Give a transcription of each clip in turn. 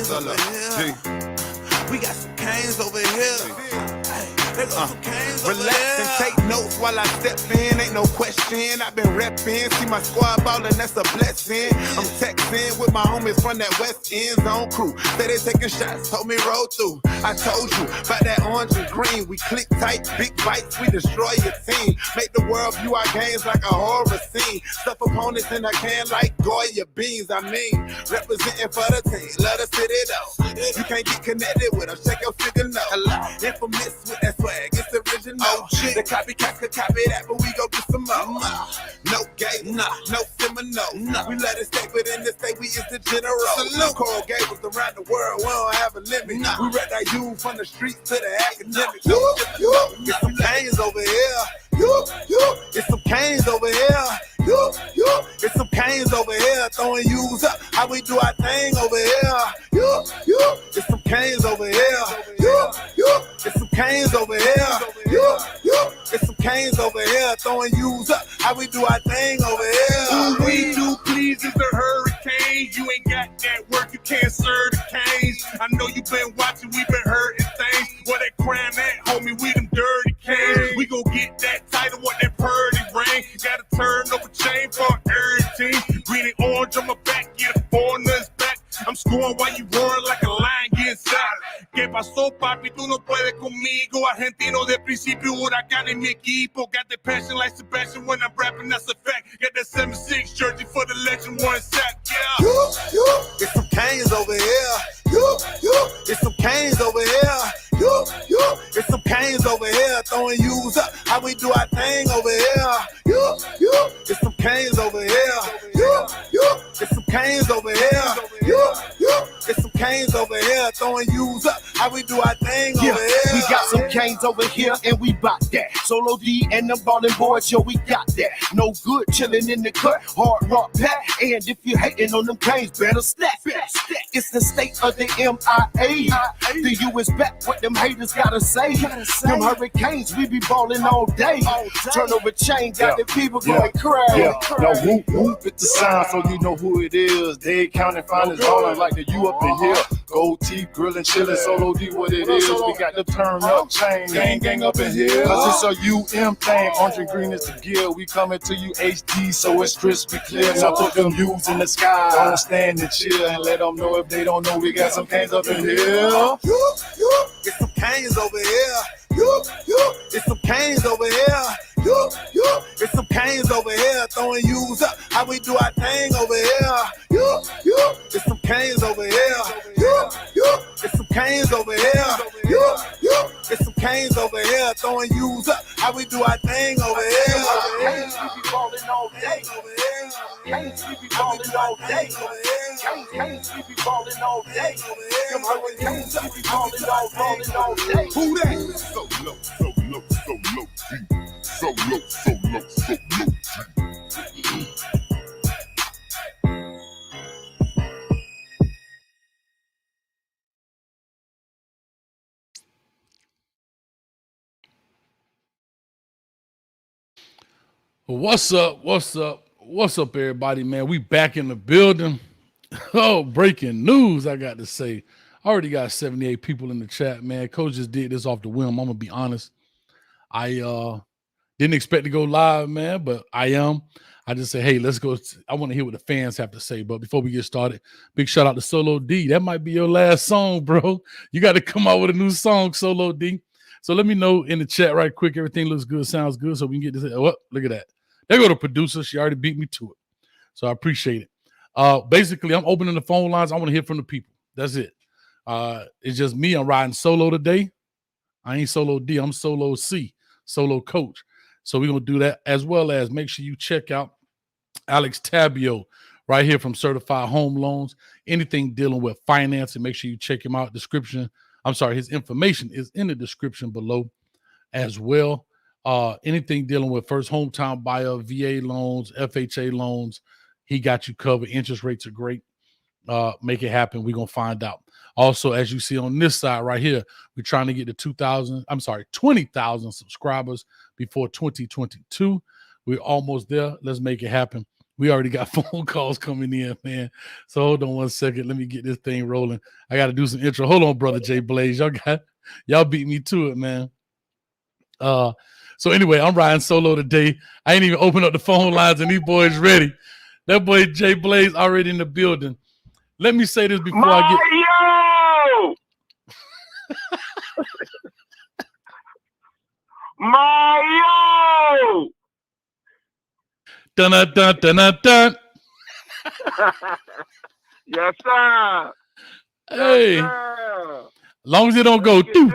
canes over here. We got some canes over here. There go some canes over Relax here. and take notes while I step in, ain't no question. I've been reppin', see my squad ballin', that's a blessing. I'm texting with my homies from that West End Zone crew. Say they taking shots, told me roll through. I told you about that orange and green. We click tight, big bites, we destroy your team. Make the world view our games like a horror scene. Stuff opponents in a can like Goya beans. I mean, representing for the team, love the city though. You can't get connected with us, check your figure no. Infamous with that swag, it's original. The copycats could copy that, but we go get some more. No gate, no Seminole. We let it stay, but in this state we is the general. Coral Gables around the world, we don't have a limit. We rep that youth from the streets to the academics. Get some canes over here. Get some canes over here. Get some canes over here. Throwing U's up. How we do our thing over here. Get some canes over here. Get some canes over here. Get some canes over here. Throwing U's up. How we do our thing over here. All we do, please, is the hurricane. You ain't got that work, you can't serve the canes. I know you been watching, we been hurting things. Where that crown at, homie, we them dirty canes. We gon' get that title, what that purdy ring. Gotta turn over chain for every team. Green and orange on my back, get a foreigner's back. I'm scoring while you roaring like a lion getting sacked. ¿Qué pasó, papi? Tú no puedes conmigo. Argentino de principio, huracán en mi equipo. Got the passion like Sebastian when I'm rapping, that's a fact. Got that 7-6 jersey for the legend, one sack, yeah. Get some canes over here. Get some canes over here. Get some canes over here. Throwing U's up. How we do our thing over here. Get some canes over here. Get some canes over here. Get some canes over here. Throwing U's up. How we do our thing over here. We got some canes over here and we bout that. Solo D and them ballin' boys, yo, we got that. No good chillin' in the cut, hard rock pack. And if you hating on them canes, better snap. It's the state of the MIA. The U is back, what them haters gotta say. Them hurricanes, we be ballin' all day. Turnover chain, got the people going crazy. No, whoop, whoop, it's the sound, so you know who it is. They counting finals ballin' like the U up in here. Gold teeth, grillin', chillin', Solo D, what it is. We got the turn up chain, gang up in here. Cause it's a UM thing, orange and green is the gear. We coming to you HD, so it's crispy clear. Now put them U's in the sky, don't stand and chill. And let them know if they don't know, we got some canes up in here. Get some canes over here. Get some canes over here. Get some canes over here. Throwing U's up. How we do our thing over here. Get some canes over here. Get some canes over here. Get some canes over here. Throwing U's up. How we do our thing over here. Canes, we be ballin' all day. Canes, we be ballin' all day. Canes, we be ballin' all day. Them hurricanes, we be ballin' all day. Who that? So low, so low, so low, so low, so low, so low. What's up? What's up, everybody, man? We back in the building. Oh, breaking news, I got to say. I already got 78 people in the chat, man. Coach just did this off the whim. I'm going to be honest. I didn't expect to go live, man, but I am. I just say, hey, let's go. I want to hear what the fans have to say. But before we get started, big shout out to Solo D. That might be your last song, bro. You got to come out with a new song, Solo D. So let me know in the chat right quick. Everything looks good, sounds good, so we can get this. Oh, look at that. There go the producer. She already beat me to it. So I appreciate it. Basically, I'm opening the phone lines. I want to hear from the people. That's it. It's just me. I'm riding solo today. I ain't Solo D. I'm Solo C, Solo Coach. So we're going to do that, as well as make sure you check out Alex Tabio right here from Certified Home Loans. Anything dealing with financing, make sure you check him out. His information is in the description below as well. Anything dealing with first hometown buyer, VA loans, FHA loans, he got you covered. Interest rates are great. Make it happen. We're going to find out. Also, as you see on this side right here, we're trying to get to 20,000 subscribers before 2022. We're almost there. Let's make it happen. We already got phone calls coming in, man. So hold on one second. Let me get this thing rolling. I got to do some intro. Hold on, brother Jay Blaze. Y'all beat me to it, man. So anyway, I'm riding solo today. I ain't even opened up the phone lines, and these boys ready. That boy Jay Blaze already in the building. Let me say this before I get. Mario! Dun dun dun dun dun. Yes, sir. Hey, Yes, sir. long as it don't go do.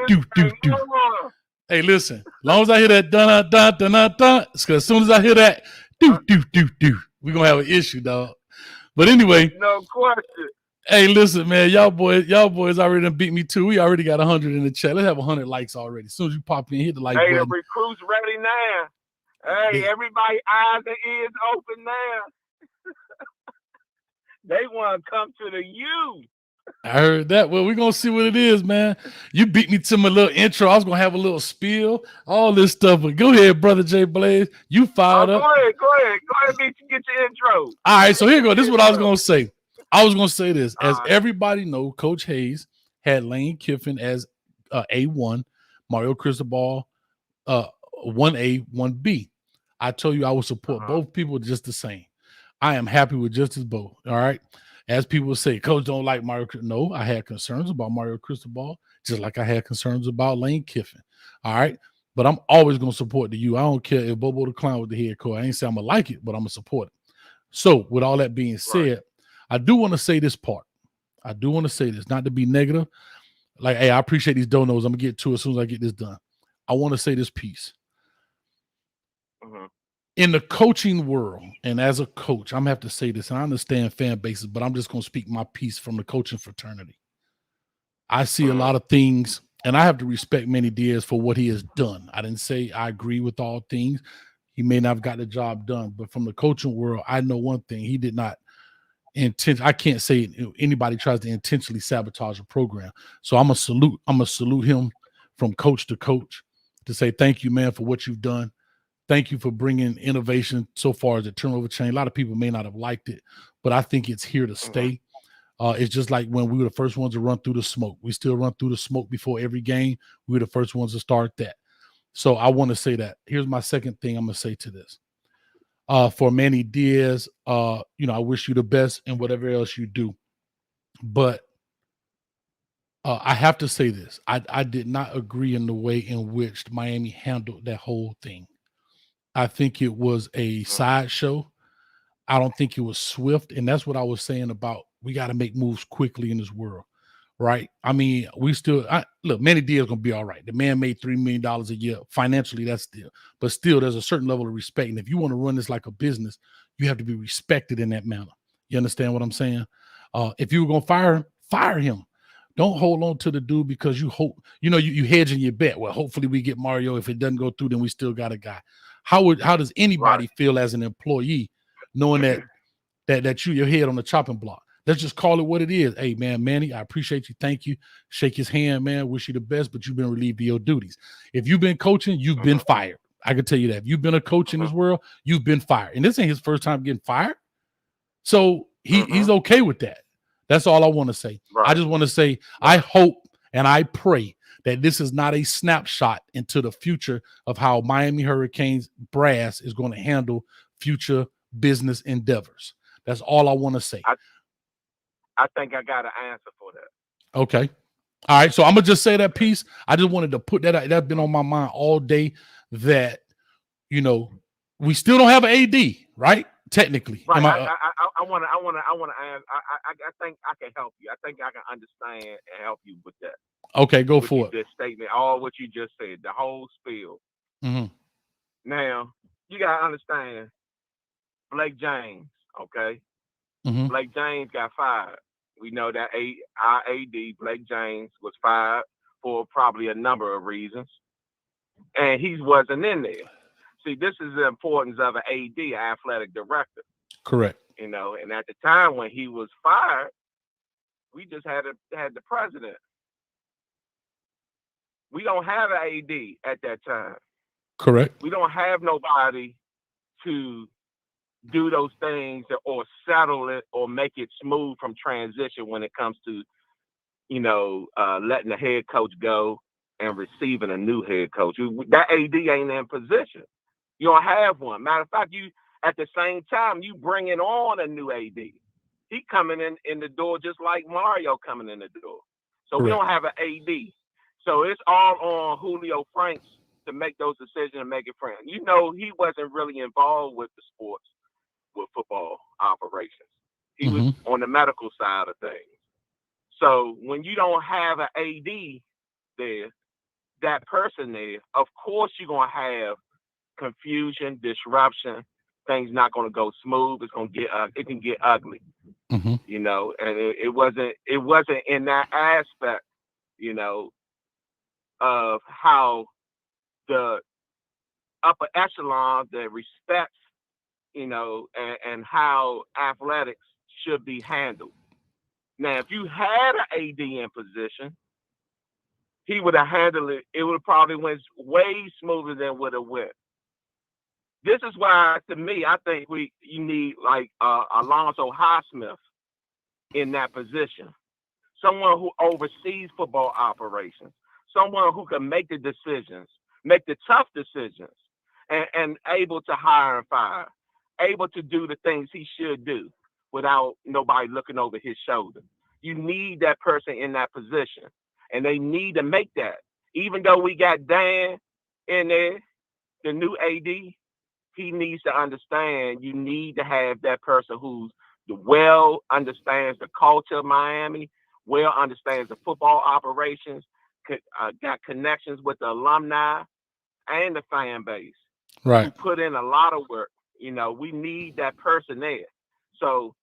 Hey, listen. Long as I hear that dun dun dun dun dun, because as soon as I hear that do, we're gonna have an issue, dog. But anyway, no question. Hey, listen, man, y'all boys already done beat me too. We already got 100 in the chat. Let's have 100 likes already. As soon as you pop in, hit the like button. button. The recruits ready now. Hey, everybody eyes and ears open now. They want to come to the U. I heard that. Well, we're going to see what it is, man. You beat me to my little intro. I was going to have a little spiel, all this stuff. But go ahead, brother Jay Blaze. You fired up. Go ahead. Get your intro. All right, so here you go. This is what I was going to say. I was going to say this. As everybody know, Coach Hayes had Lane Kiffin as A1, Mario Cristobal 1A, 1B. I told you I would support both people just the same. I am happy with just as both. All right. As people say, Coach don't like Mario. No, I had concerns about Mario Cristobal, just like I had concerns about Lane Kiffin. All right. But I'm always going to support the U. I don't care if Bobo the Clown was the head coach. I ain't say I'm going to like it, but I'm going to support it. So with all that being said, I do want to say this part. I do want to say this, not to be negative. Like, hey, I appreciate these donos. I'm going to get to it as soon as I get this done. I want to say this piece. In the coaching world, and as a coach, I'm going to have to say this, and I understand fan bases, but I'm just going to speak my piece from the coaching fraternity. I see a lot of things, and I have to respect Manny Diaz for what he has done. I didn't say I agree with all things. He may not have got the job done, but from the coaching world, I know one thing. He did not I can't say anybody tries to intentionally sabotage a program. So I'm gonna salute him from coach to coach to say thank you, man, for what you've done. Thank you for bringing innovation so far as the turnover chain. A lot of people may not have liked it, but I think it's here to stay. It's just like when we were the first ones to run through the smoke. We still run through the smoke before every game. We were the first ones to start that. So I want to say that. Here's my second thing I'm going to say to this. For Manny Diaz, I wish you the best in whatever else you do. But I have to say this. I did not agree in the way in which Miami handled that whole thing. I think it was a sideshow. I don't think it was swift. And that's what I was saying about we got to make moves quickly in this world, right? I mean, look, Manny Diaz is going to be all right. The man made $3 million a year. Financially, that's but still, there's a certain level of respect. And if you want to run this like a business, you have to be respected in that manner. You understand what I'm saying? If you were going to fire him, fire him. Don't hold on to the dude because you hope, you hedging your bet. Well, hopefully we get Mario. If it doesn't go through, then we still got a guy. How does anybody feel as an employee knowing that your head on the chopping block? Let's just call it what it is. Hey, man, Manny, I appreciate you. Thank you. Shake his hand, man. Wish you the best, but you've been relieved of your duties. If you've been coaching, you've been fired. I can tell you that. If you've been a coach in this world, you've been fired. And this ain't his first time getting fired. So he's okay with that. That's all I want to say. I just want to say I hope and I pray that this is not a snapshot into the future of how Miami Hurricanes brass is going to handle future business endeavors. That's all I want to say. I think I got an answer for that. Okay. All right. So I'm going to just say that piece. I just wanted to put that out. That's been on my mind all day that, we still don't have an AD, right? Technically. Right. I want to ask. I think I can help you. I think I can understand and help you with that. Okay, go for it. This statement, all what you just said, the whole spiel. Now, you got to understand Blake James, okay? Blake James got fired. We know that our AD, Blake James, was fired for probably a number of reasons. And he wasn't in there. See, this is the importance of an AD, athletic director. Correct. And at the time when he was fired, we just had the president. We don't have an AD at that time. Correct. We don't have nobody to do those things or settle it or make it smooth from transition when it comes to, letting the head coach go and receiving a new head coach. That AD ain't in position. You don't have one. Matter of fact, you at the same time you bringing on a new AD. He coming in the door just like Mario coming in the door. So we don't have an AD. So it's all on Julio Franks to make those decisions and make it friend. He wasn't really involved with the sports, with football operations. He was on the medical side of things. So when you don't have an AD there, that person there, of course you're going to have confusion, disruption. Things not going to go smooth. It's going to it can get ugly, and it wasn't in that aspect, of how the upper echelon that respects, and how athletics should be handled. Now, if you had an AD in position, he would have handled it. It would have probably went way smoother than would have went. This is why, to me, I think you need like Alonzo Highsmith in that position. Someone who oversees football operations. Someone who can make the decisions, make the tough decisions, and able to hire and fire, able to do the things he should do without nobody looking over his shoulder. You need that person in that position, and they need to make that. Even though we got Dan in there, the new AD, he needs to understand you need to have that person who's well understands the culture of Miami, well understands the football operations, got connections with the alumni and the fan base. Right. Who put in a lot of work. We need that person there. So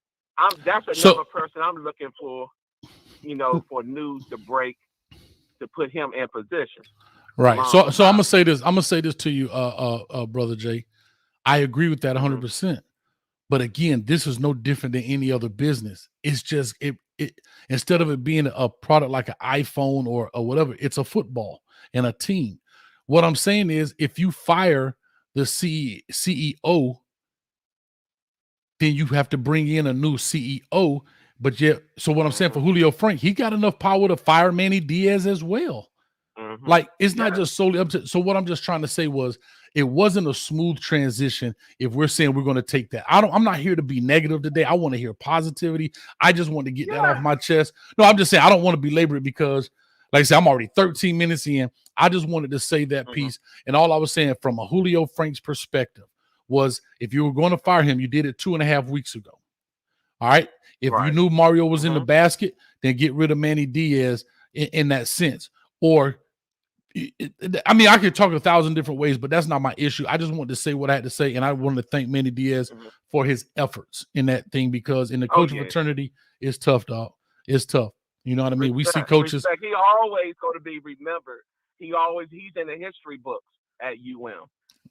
that's another person I'm looking for, for news to break to put him in position. Right. So I'm gonna say this. I'm gonna say this to you, Brother Jay. I agree with that 100%. But again, this is no different than any other business. It's just it instead of it being a product like an iPhone or whatever, it's a football and a team. What I'm saying is, if you fire the CEO, then you have to bring in a new CEO. But yet, so what I'm saying for Julio Frank, he got enough power to fire Manny Diaz as well. Like, it's not just solely up to. So what I'm just trying to say was, it wasn't a smooth transition. If we're saying we're going to take that, I'm not here to be negative today. I want to hear positivity. I just want to get that off my chest. No, I'm just saying I don't want to belabor it because, like I said, I'm already 13 minutes in. I just wanted to say that piece. And all I was saying from a Julio Franks perspective was, if you were going to fire him, you did it 2.5 weeks ago. All right. If you knew Mario was in the basket, then get rid of Manny Diaz in that sense. Or, I mean, I could talk 1,000 different ways, but that's not my issue. I just wanted to say what I had to say, and I wanted to thank Manny Diaz for his efforts in that thing, because in the coaching fraternity, it's tough, dog. It's tough. You know what I mean? We see coaches. He always going to be remembered. He's in the history books at UM.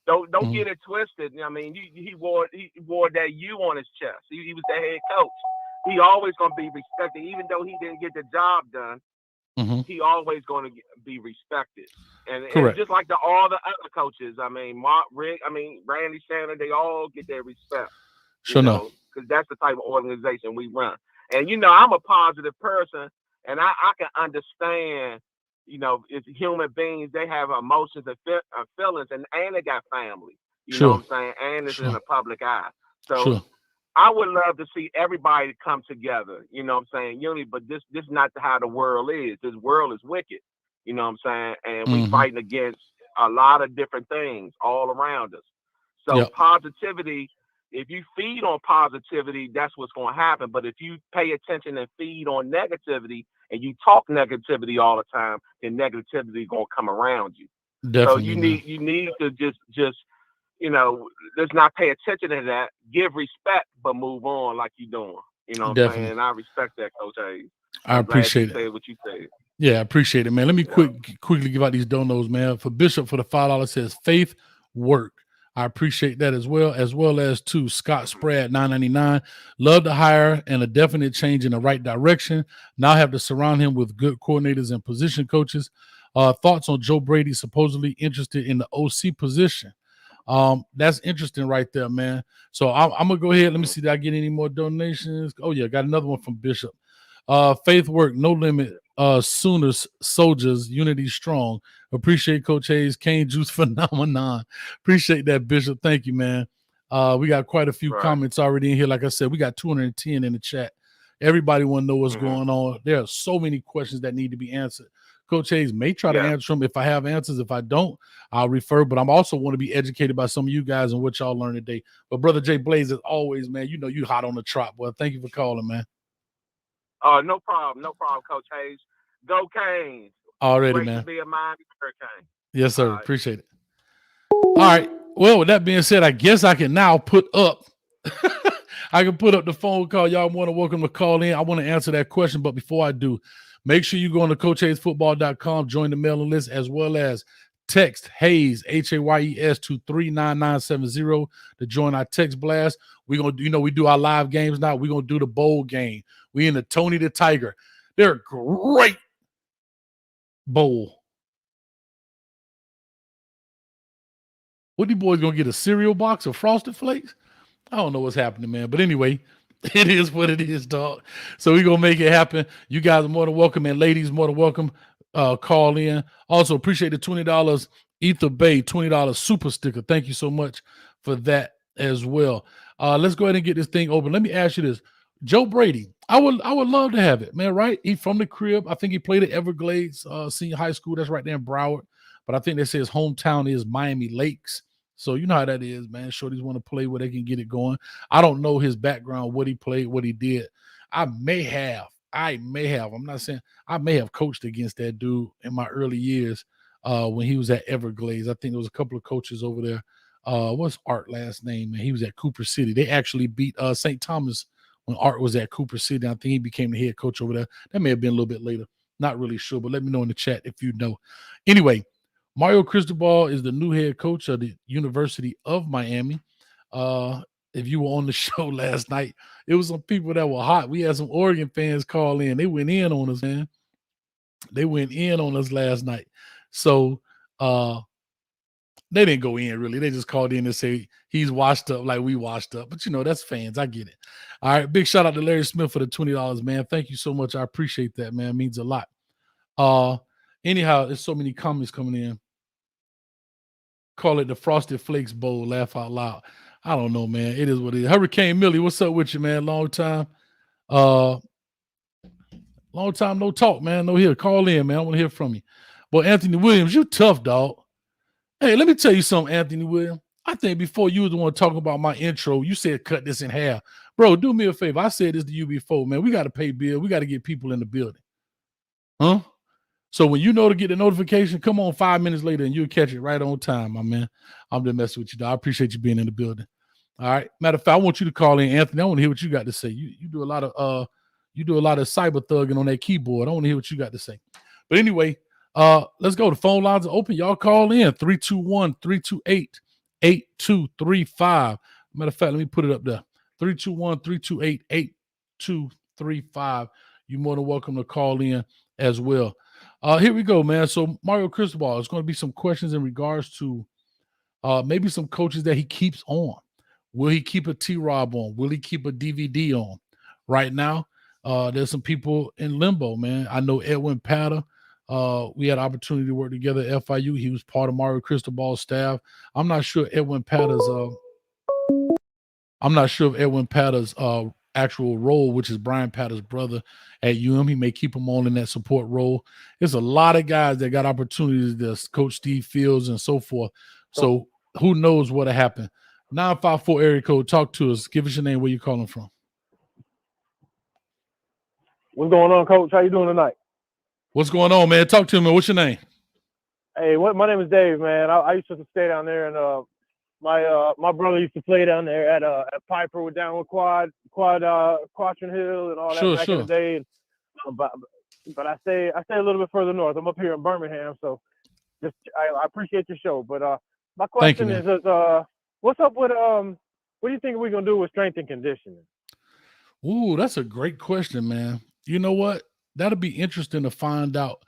Don't get it twisted. I mean, he wore that U on his chest. He was the head coach. He always going to be respected, even though he didn't get the job done. He always going to be respected, and just like all the other coaches. I mean, Randy Shannon, they all get their respect. Because that's the type of organization we run. And I'm a positive person, and I can understand. It's human beings. They have emotions and feelings, and they got family. You know what I'm saying? And it's in the public eye. So. I would love to see everybody come together, you know what I'm saying, unity, but this is not how the world is. This world is wicked, you know what I'm saying, and we fighting against a lot of different things all around us. So positivity, if you feed on positivity, that's what's going to happen. But if you pay attention and feed on negativity and you talk negativity all the time, then negativity is going to come around you. Definitely, so you need to just let's not pay attention to that. Give respect, but move on like you're doing. You know what I'm saying? And I respect that, Coach Hayes. I appreciate it. Say what you said. Yeah, I appreciate it, man. Let me quickly give out these donos, man. For Bishop, for the $5 says faith work. I appreciate that as well as to Scott Spratt, $9.99. Love to hire and a definite change in the right direction. Now have to surround him with good coordinators and position coaches. Thoughts on Joe Brady supposedly interested in the OC position? That's interesting right there, man. So I'm gonna go ahead. Let me see. Did I get any more donations? Oh yeah, got another one from Bishop. Faith Work, No Limit, Sooners, Soldiers, Unity Strong. Appreciate Coach Hayes, Cane Juice Phenomenon. Appreciate that, Bishop. Thank you, man. We got quite a few comments already in here. Like I said, we got 210 in the chat. Everybody want to know what's going on. There are so many questions that need to be answered. Coach Hayes may try to answer them. If I have answers, if I don't, I'll refer. But I'm also want to be educated by some of you guys and what y'all learned today. But Brother Jay Blaze, as always, man, you know you hot on the trot, boy. Thank you for calling, man. No problem, Coach Hayes. Go Canes. Already, Great man. To be a Miami Hurricane. Yes, sir. Appreciate it. All right. Well, with that being said, I guess I can now put up I can put up the phone call. Y'all more than welcome to call in. I want to answer that question, but before I do, make sure you go on to CoachHayesFootball.com, join the mailing list, as well as text Hayes, Hayes, to 39970 to join our text blast. We're going to, we do our live games now. We're going to do the bowl game. We in the Tony the Tiger. They're a great bowl. What you boys going to get, a cereal box of Frosted Flakes? I don't know what's happening, man. But anyway, it is what it is, dog. So we're going to make it happen. You guys are more than welcome, and ladies, more than welcome. Call in. Also, appreciate the $20 Ether Bay, $20 super sticker. Thank you so much for that as well. Let's go ahead and get this thing open. Let me ask you this. Joe Brady, I would love to have it, man, right? He from the crib. I think he played at Everglades Senior High School. That's right there in Broward. But I think they say his hometown is Miami Lakes. So you know how that is, man. Shorties want to play where they can get it going. I don't know his background, what he played, what he did. I may have. I'm not saying I may have coached against that dude in my early years when he was at Everglades. I think there was a couple of coaches over there. What's Art last name? Man, he was at Cooper City. They actually beat St. Thomas when Art was at Cooper City. I think he became the head coach over there. That may have been a little bit later. Not really sure, but let me know in the chat if you know. Anyway, Mario Cristobal is the new head coach of the University of Miami. If you were on the show last night, it was some people that were hot. We had some Oregon fans call in. They went in on us, man. They went in on us last night. So they didn't go in, really. They just called in and say he's washed up like we washed up. But, that's fans. I get it. All right, big shout out to Larry Smith for the $20, man. Thank you so much. I appreciate that, man. It means a lot. Anyhow, there's so many comments coming in. Call it the Frosted Flakes Bowl. Laugh out loud. I don't know, man. It is what it is. Hurricane Millie, what's up with you, man? Long time no talk, man. No here. Call in, man. I want to hear from you. Boy, Anthony Williams, you tough, dog. Hey, let me tell you something, Anthony Williams. I think before you was the one talking about my intro, you said cut this in half. Bro, do me a favor. I said this to you before, man. We got to pay bills. We got to get people in the building. Huh? So when you know to get the notification, come on 5 minutes later and you'll catch it right on time, my man. I'm just messing with you, dog. I appreciate you being in the building. All right. Matter of fact, I want you to call in, Anthony. I want to hear what you got to say. You do a lot of cyber thugging on that keyboard. I want to hear what you got to say. But anyway, let's go. The phone lines are open. Y'all call in 321-328-8235. Matter of fact, let me put it up there. 321-328-8235. You're more than welcome to call in as well. Here we go, man. So Mario Cristobal, it's going to be some questions in regards to maybe some coaches that he keeps on. Will he keep a T-Rob on? Will he keep a DVD on? Right now, there's some people in limbo, man. I know Edwin Patter. We had opportunity to work together at FIU. He was part of Mario Cristobal's staff. I'm not sure Edwin Patter's actual role, which is Brian Patter's brother at UM. He may keep him on in that support role. There's a lot of guys that got opportunities to coach Steve Fields and so forth. So who knows what'll happen. 954 area code, talk to us. Give us your name, where you calling from. What's going on, Coach? How you doing tonight? What's going on, man? Talk to me. What's your name? Hey, my name is Dave, man. I used to stay down there, and my brother used to play down there at Piper with down with Quatron Hill and all that back in the day. And, but I stay a little bit further north. I'm up here in Birmingham, so I appreciate your show. But my question is what's up with what do you think we're gonna do with strength and conditioning? Ooh, that's a great question, man. You know what? That'll be interesting to find out.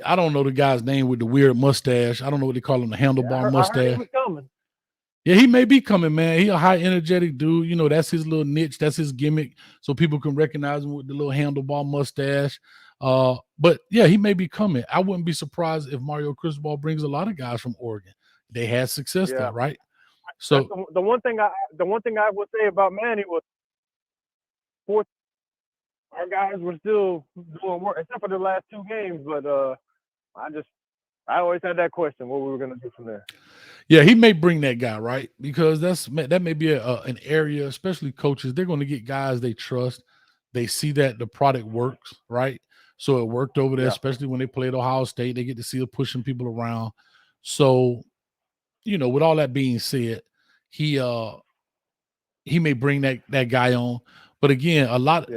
I don't know the guy's name with the weird mustache. I don't know what they call him, the handlebar mustache. I heard he was coming. Yeah, he may be coming, man. He a high energetic dude. You know, that's his little niche. That's his gimmick. So people can recognize him with the little handlebar mustache. But yeah, he may be coming. I wouldn't be surprised if Mario Cristobal brings a lot of guys from Oregon. They had success there, right? So the one thing I would say about Manny was our guys were still doing work, except for the last 2 games. But I always had that question: what we were going to do from there. Yeah, he may bring that guy, right? Because that may be an area, especially coaches. They're going to get guys they trust. They see that the product works, right? So it worked over there, especially when they played Ohio State. They get to see it pushing people around. So, you know, with all that being said, he may bring that guy on. But again,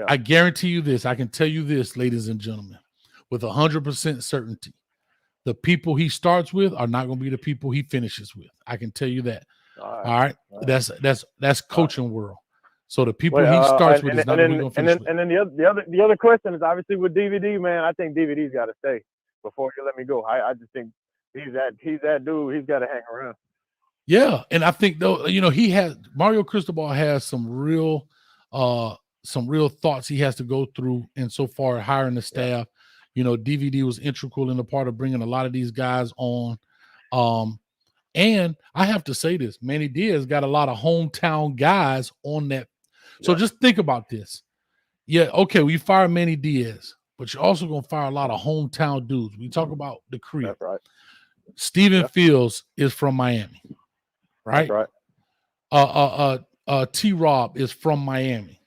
I guarantee you this. I can tell you this, ladies and gentlemen, with 100% certainty. The people he starts with are not going to be the people he finishes with. I can tell you that. All right. That's coaching world. So the people he starts with is not going to finish with. And then the other question is obviously with DVD, man. I think DVD's got to stay before you let me go. I just think he's that dude. He's got to hang around. Yeah, and I think though, you know, Mario Cristobal has some real thoughts he has to go through, and so far hiring the staff. You know, DVD was integral in the part of bringing a lot of these guys on. And I have to say this, Manny Diaz got a lot of hometown guys on that. So just think about this. Yeah, okay, we fire Manny Diaz, but you're also going to fire a lot of hometown dudes. We talk about the crib. That's right. Steven Fields is from Miami, right? That's right. T-Rob is from Miami.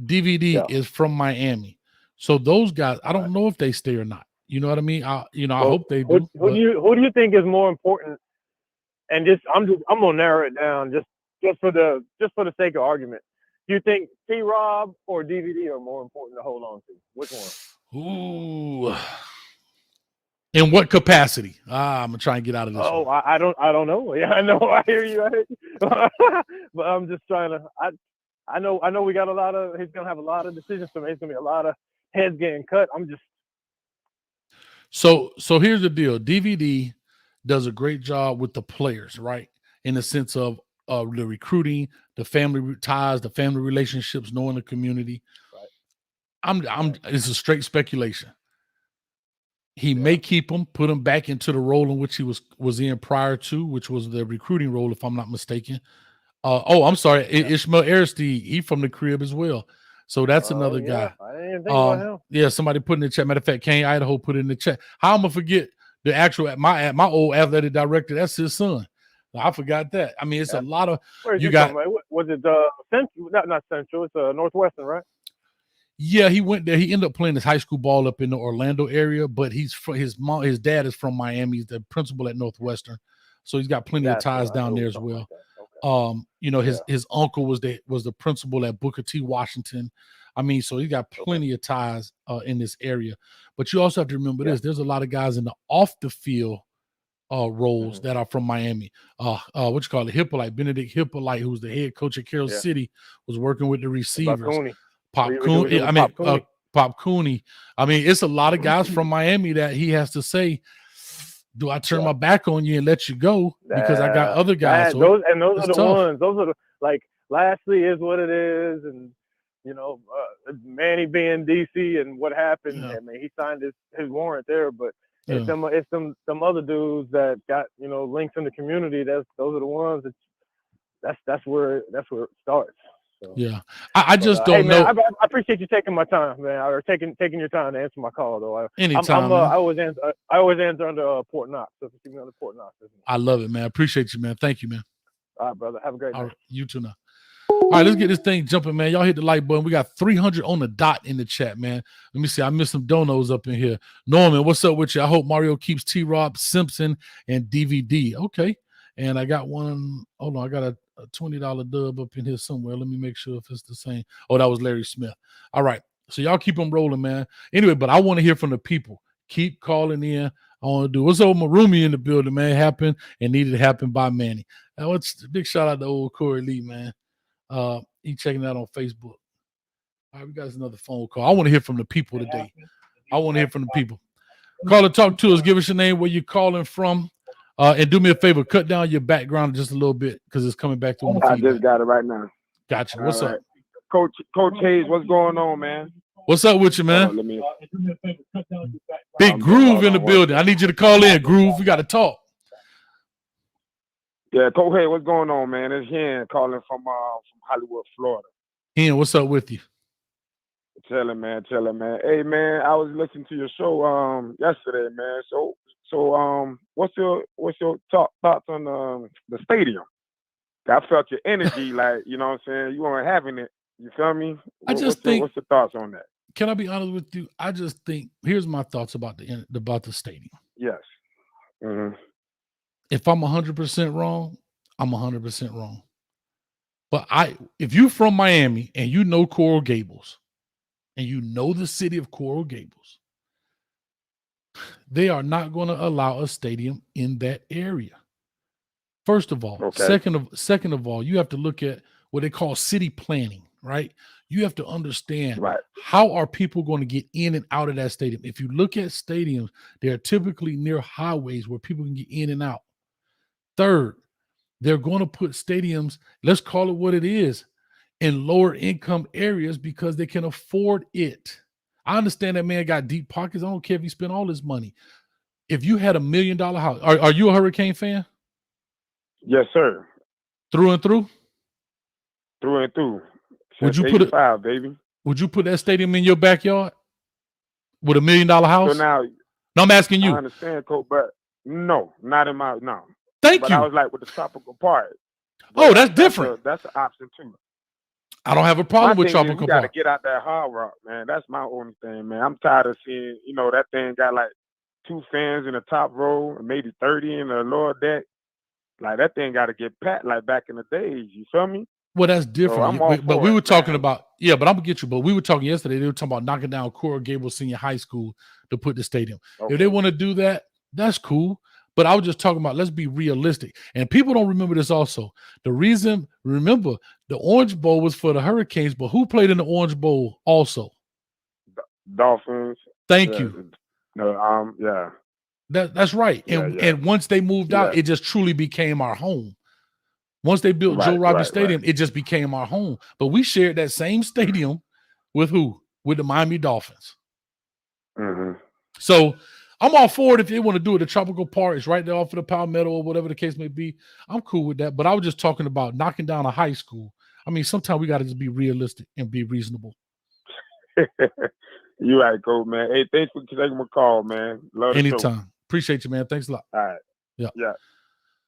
DVD is from Miami. So those guys, I don't know if they stay or not. You know what I mean? I hope they do. Who do you think is more important? And I'm gonna narrow it down just for the sake of argument. Do you think T-Rob or DVD are more important to hold on to? Which one? Ooh. In what capacity? I'm gonna try and get out of this. Oh, I don't know. Yeah, I know. I hear you. But I'm just trying to. I know we got a lot of. He's gonna have a lot of decisions to make. It's gonna be a lot of heads getting cut. I'm just. So here's the deal. DVD does a great job with the players, right? In the sense of the recruiting, the family ties, the family relationships, knowing the community. Right. It's a straight speculation. He may keep him, put him back into the role in which he was in prior to, which was the recruiting role, if I'm not mistaken. I'm sorry, Ishmael Aristide, he from the crib as well. So that's another guy. I didn't think about him. Yeah, somebody put in the chat. Matter of fact, Kane Idaho put it in the chat. How I'm gonna forget the actual my old athletic director? That's his son. I forgot that. I mean, it's a lot of. Where you got? Was it Central? Not Central. It's Northwestern, right? Yeah, he went there. He ended up playing his high school ball up in the Orlando area, but his dad is from Miami. He's the principal at Northwestern, so he's got plenty of ties down there as well. You know, his uncle was the principal at Booker T. Washington. I mean, so he got plenty of ties in this area. But you also have to remember this: there's a lot of guys in the off the field roles that are from Miami. What you call it, Hippolyte, Benedict Hippolyte, who's the head coach at Carroll City, was working with the receivers. Pop Cooney. I mean, it's a lot of guys from Miami that he has to say, do I turn my back on you and let you go because I got other guys? Those are the ones. Those are like Lashley is what it is, and you know Manny being DC and what happened. I mean, he signed his warrant there, but it's some other dudes that got links in the community. Those are the ones that's where it starts. So, yeah, I just don't know. Man, I appreciate you taking my time, man, or taking your time to answer my call, though. Anytime. I always answer under Port Knox. So if you keep me under Port Knox. I love it, man. Appreciate you, man. Thank you, man. All right, brother. Have a great day. All right, you too now. All right, let's get this thing jumping, man. Y'all hit the like button. We got 300 on the dot in the chat, man. Let me see. I missed some donos up in here. Norman, what's up with you? I hope Mario keeps T-Rob, Simpson, and DVD. Okay. And I got one. Hold on. I got a $20 dub up in here somewhere. Let me make sure if it's the same. Oh, that was Larry Smith. All right. So y'all keep them rolling, man. Anyway, but I want to hear from the people. Keep calling in. I want to do what's old Marumi in the building, man. Happened and needed to happen by Manny. Now, what's big shout out to old Corey Lee, man. He checking out on Facebook. All right, we got another phone call. I want to hear from the people today. I want to hear from the people. Call and talk to us. Give us your name, where you're calling from. And do me a favor, cut down your background just a little bit because it's coming back through. I just got it right now. Gotcha. What's up, Coach Hayes? What's going on, man? What's up with you, man? Big Groove in the building. I need you to call in, Groove. We got to talk. Yeah, Coach Hayes, what's going on, man? It's Hen calling from Hollywood, Florida. Hen, what's up with you? Chilling, man. Hey, man, I was listening to your show yesterday, man. So what's your thoughts on the stadium? I felt your energy, like, you know what I'm saying? You weren't having it. You feel me? What's your thoughts on that? Can I be honest with you? I just think here's my thoughts about the stadium. Yes. Mm-hmm. If I'm 100% wrong, I'm 100% wrong. But if you're from Miami and you know Coral Gables, and you know the city of Coral Gables, they are not going to allow a stadium in that area. First of all, okay. second of all, you have to look at what they call city planning, right? You have to understand how are people going to get in and out of that stadium. If you look at stadiums, they're typically near highways where people can get in and out. Third, they're going to put stadiums, let's call it what it is, in lower income areas because they can afford it. I understand that man got deep pockets. I don't care if he spent all his money. If you had $1 million house, are you a Hurricane fan? Yes, sir. Through and through? Through and through. Would you put baby? Would you put that stadium in your backyard with $1 million house? So now, no, I'm asking you. I understand, Coach, but no, not in my no. Thank you. I was like with the tropical part. Oh, that's different. That's an option too. I don't have a problem with tropical part. You got to get out that hard rock, man. That's my only thing, man. I'm tired of seeing, that thing got like 2 fans in the top row and maybe 30 in the lower deck. Like that thing got to get packed like back in the days. You feel me? Well, that's different. So but we were talking about, but I'm gonna get you. But we were talking yesterday. They were talking about knocking down Coral Gables Senior High School to put the stadium. Okay. If they want to do that, that's cool. But I was just talking about, let's be realistic. And people don't remember this also. Remember, the Orange Bowl was for the Hurricanes, but who played in the Orange Bowl also? Dolphins. Thank you. Yeah. That's right. And once they moved out, it just truly became our home. Once they built Joe Robbie Stadium, it just became our home. But we shared that same stadium with who? With the Miami Dolphins. Mm-hmm. So I'm all for it if they want to do it. The tropical part is right there off of the Palmetto or whatever the case may be. I'm cool with that. But I was just talking about knocking down a high school. I mean, sometimes we got to just be realistic and be reasonable. You right, Coach, man. Hey, thanks for taking my call, man. Love anytime. Appreciate you, man. Thanks a lot. All right. Yeah.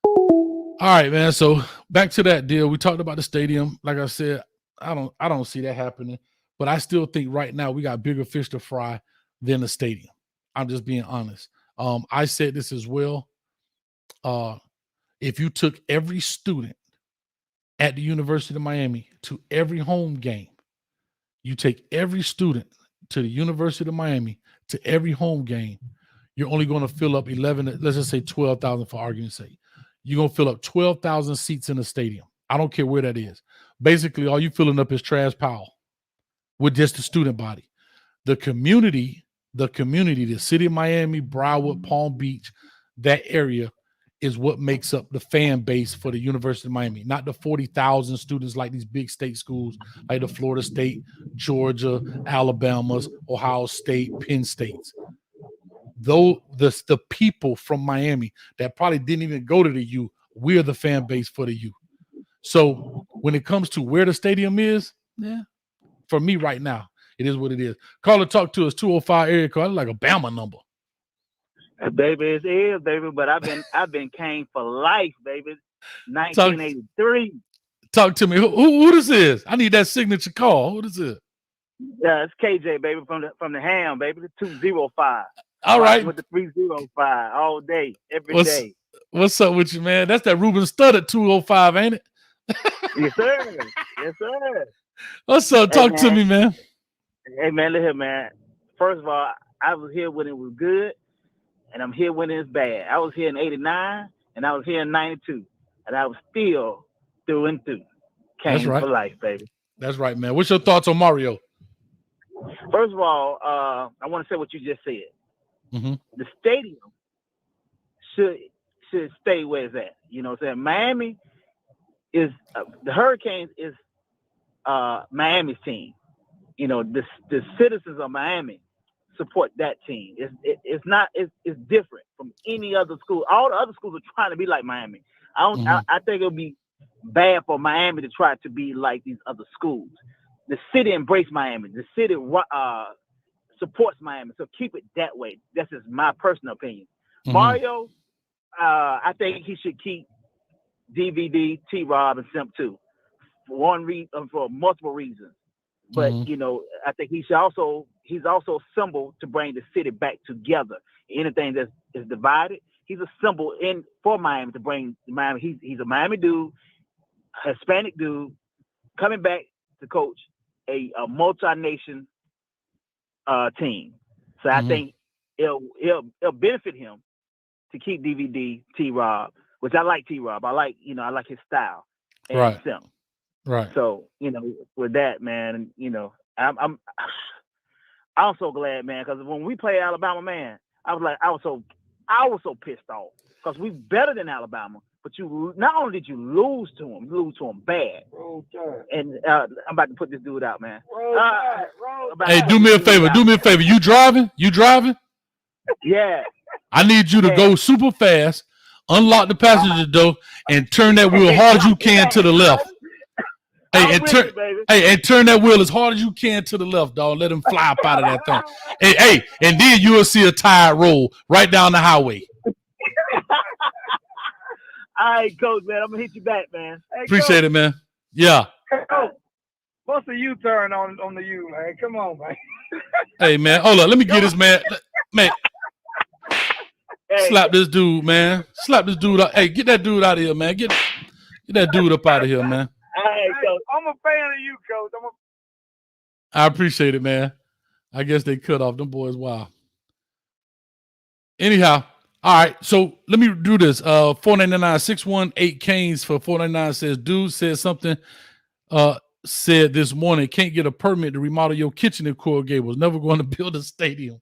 All right, man. So back to that deal. We talked about the stadium. Like I said, I don't see that happening. But I still think right now we got bigger fish to fry than the stadium. I'm just being honest. I said this as well. If you took every student at the University of Miami to every home game, you take every student to the University of Miami to every home game, you're only going to fill up 11, let's just say 12,000 for argument's sake. You're going to fill up 12,000 seats in the stadium. I don't care where that is. Basically, all you filling up is Trash Powell with just the student body. The community, the city of Miami, Broward, Palm Beach, that area is what makes up the fan base for the University of Miami, not the 40,000 students like these big state schools like the Florida State, Georgia, Alabama's, Ohio State, Penn States. Though the people from Miami that probably didn't even go to the U, we're the fan base for the U. So when it comes to where the stadium is, for me right now, it is what it is. Call or talk to us, 205 area code. Like a Bama number. Baby, it is, baby, but I've been Kane for life, baby. 1983. Talk to me. Who this is? I need that signature call. Who this is? Yeah, it's KJ, baby, from the Ham, baby, the 205. All right. With the 305 all day, every day. What's up with you, man? That's that Ruben Studd at 205, ain't it? Yes, sir. Yes, sir. What's up? Talk to me, man. Hey, man, look here, man. First of all, I was here when it was good, and I'm here when it's bad. I was here in 89, and I was here in 92, and I was still through and through. Came for life, baby. That's right, man. What's your thoughts on Mario? First of all, I want to say what you just said. Mm-hmm. The stadium should should stay where it's at. You know what I'm saying? Miami is the Hurricanes is Miami's team. You know, the citizens of Miami support that team. It's different from any other school. All the other schools are trying to be like Miami. I think it'll be bad for Miami to try to be like these other schools. The city embraced Miami. The city supports Miami. So keep it that way. That's just my personal opinion. Mario, I think he should keep DVD, T-Rob, and Simp too. For multiple reasons. But you know, I think he's also a symbol to bring the city back together. Anything that is divided, he's a symbol for Miami to bring Miami. He's a Miami dude, Hispanic dude, coming back to coach a multi-nation team. So I think it'll benefit him to keep DVD, T-Rob, which I like T-Rob. I like his style. And Simp. Right. So, you know, with that, man, you know, I'm so glad, man, because when we played Alabama, man, I was so pissed off because we better than Alabama, but not only did you lose to them bad. And I'm about to put this dude out, man. Hey, do me a favor. You driving? Yeah. I need you to go super fast, unlock the passenger door, and turn that wheel hard as you can to the left. Hey, and turn that wheel as hard as you can to the left, dog. Let him fly up out of that thing. Hey, and then you will see a tire roll right down the highway. All right, Coach, man. I'm going to hit you back, man. Hey, appreciate it, man. Yeah. Hey, Coach, what's the U-turn on the U, man? Come on, man. Hey, man. Hold on. Let me get this, man. Man. Hey. Slap this dude, man. Slap this dude up. Hey, get that dude out of here, man. Get that dude up out of here, man. Hey, I'm a fan of you, Coach. I appreciate it, man. I guess they cut off. Them boys, wow. Anyhow, all right. So let me do this. 499 618 Canes for 499 says, dude said something. Said this morning, can't get a permit to remodel your kitchen in Coral Gables. Never going to build a stadium.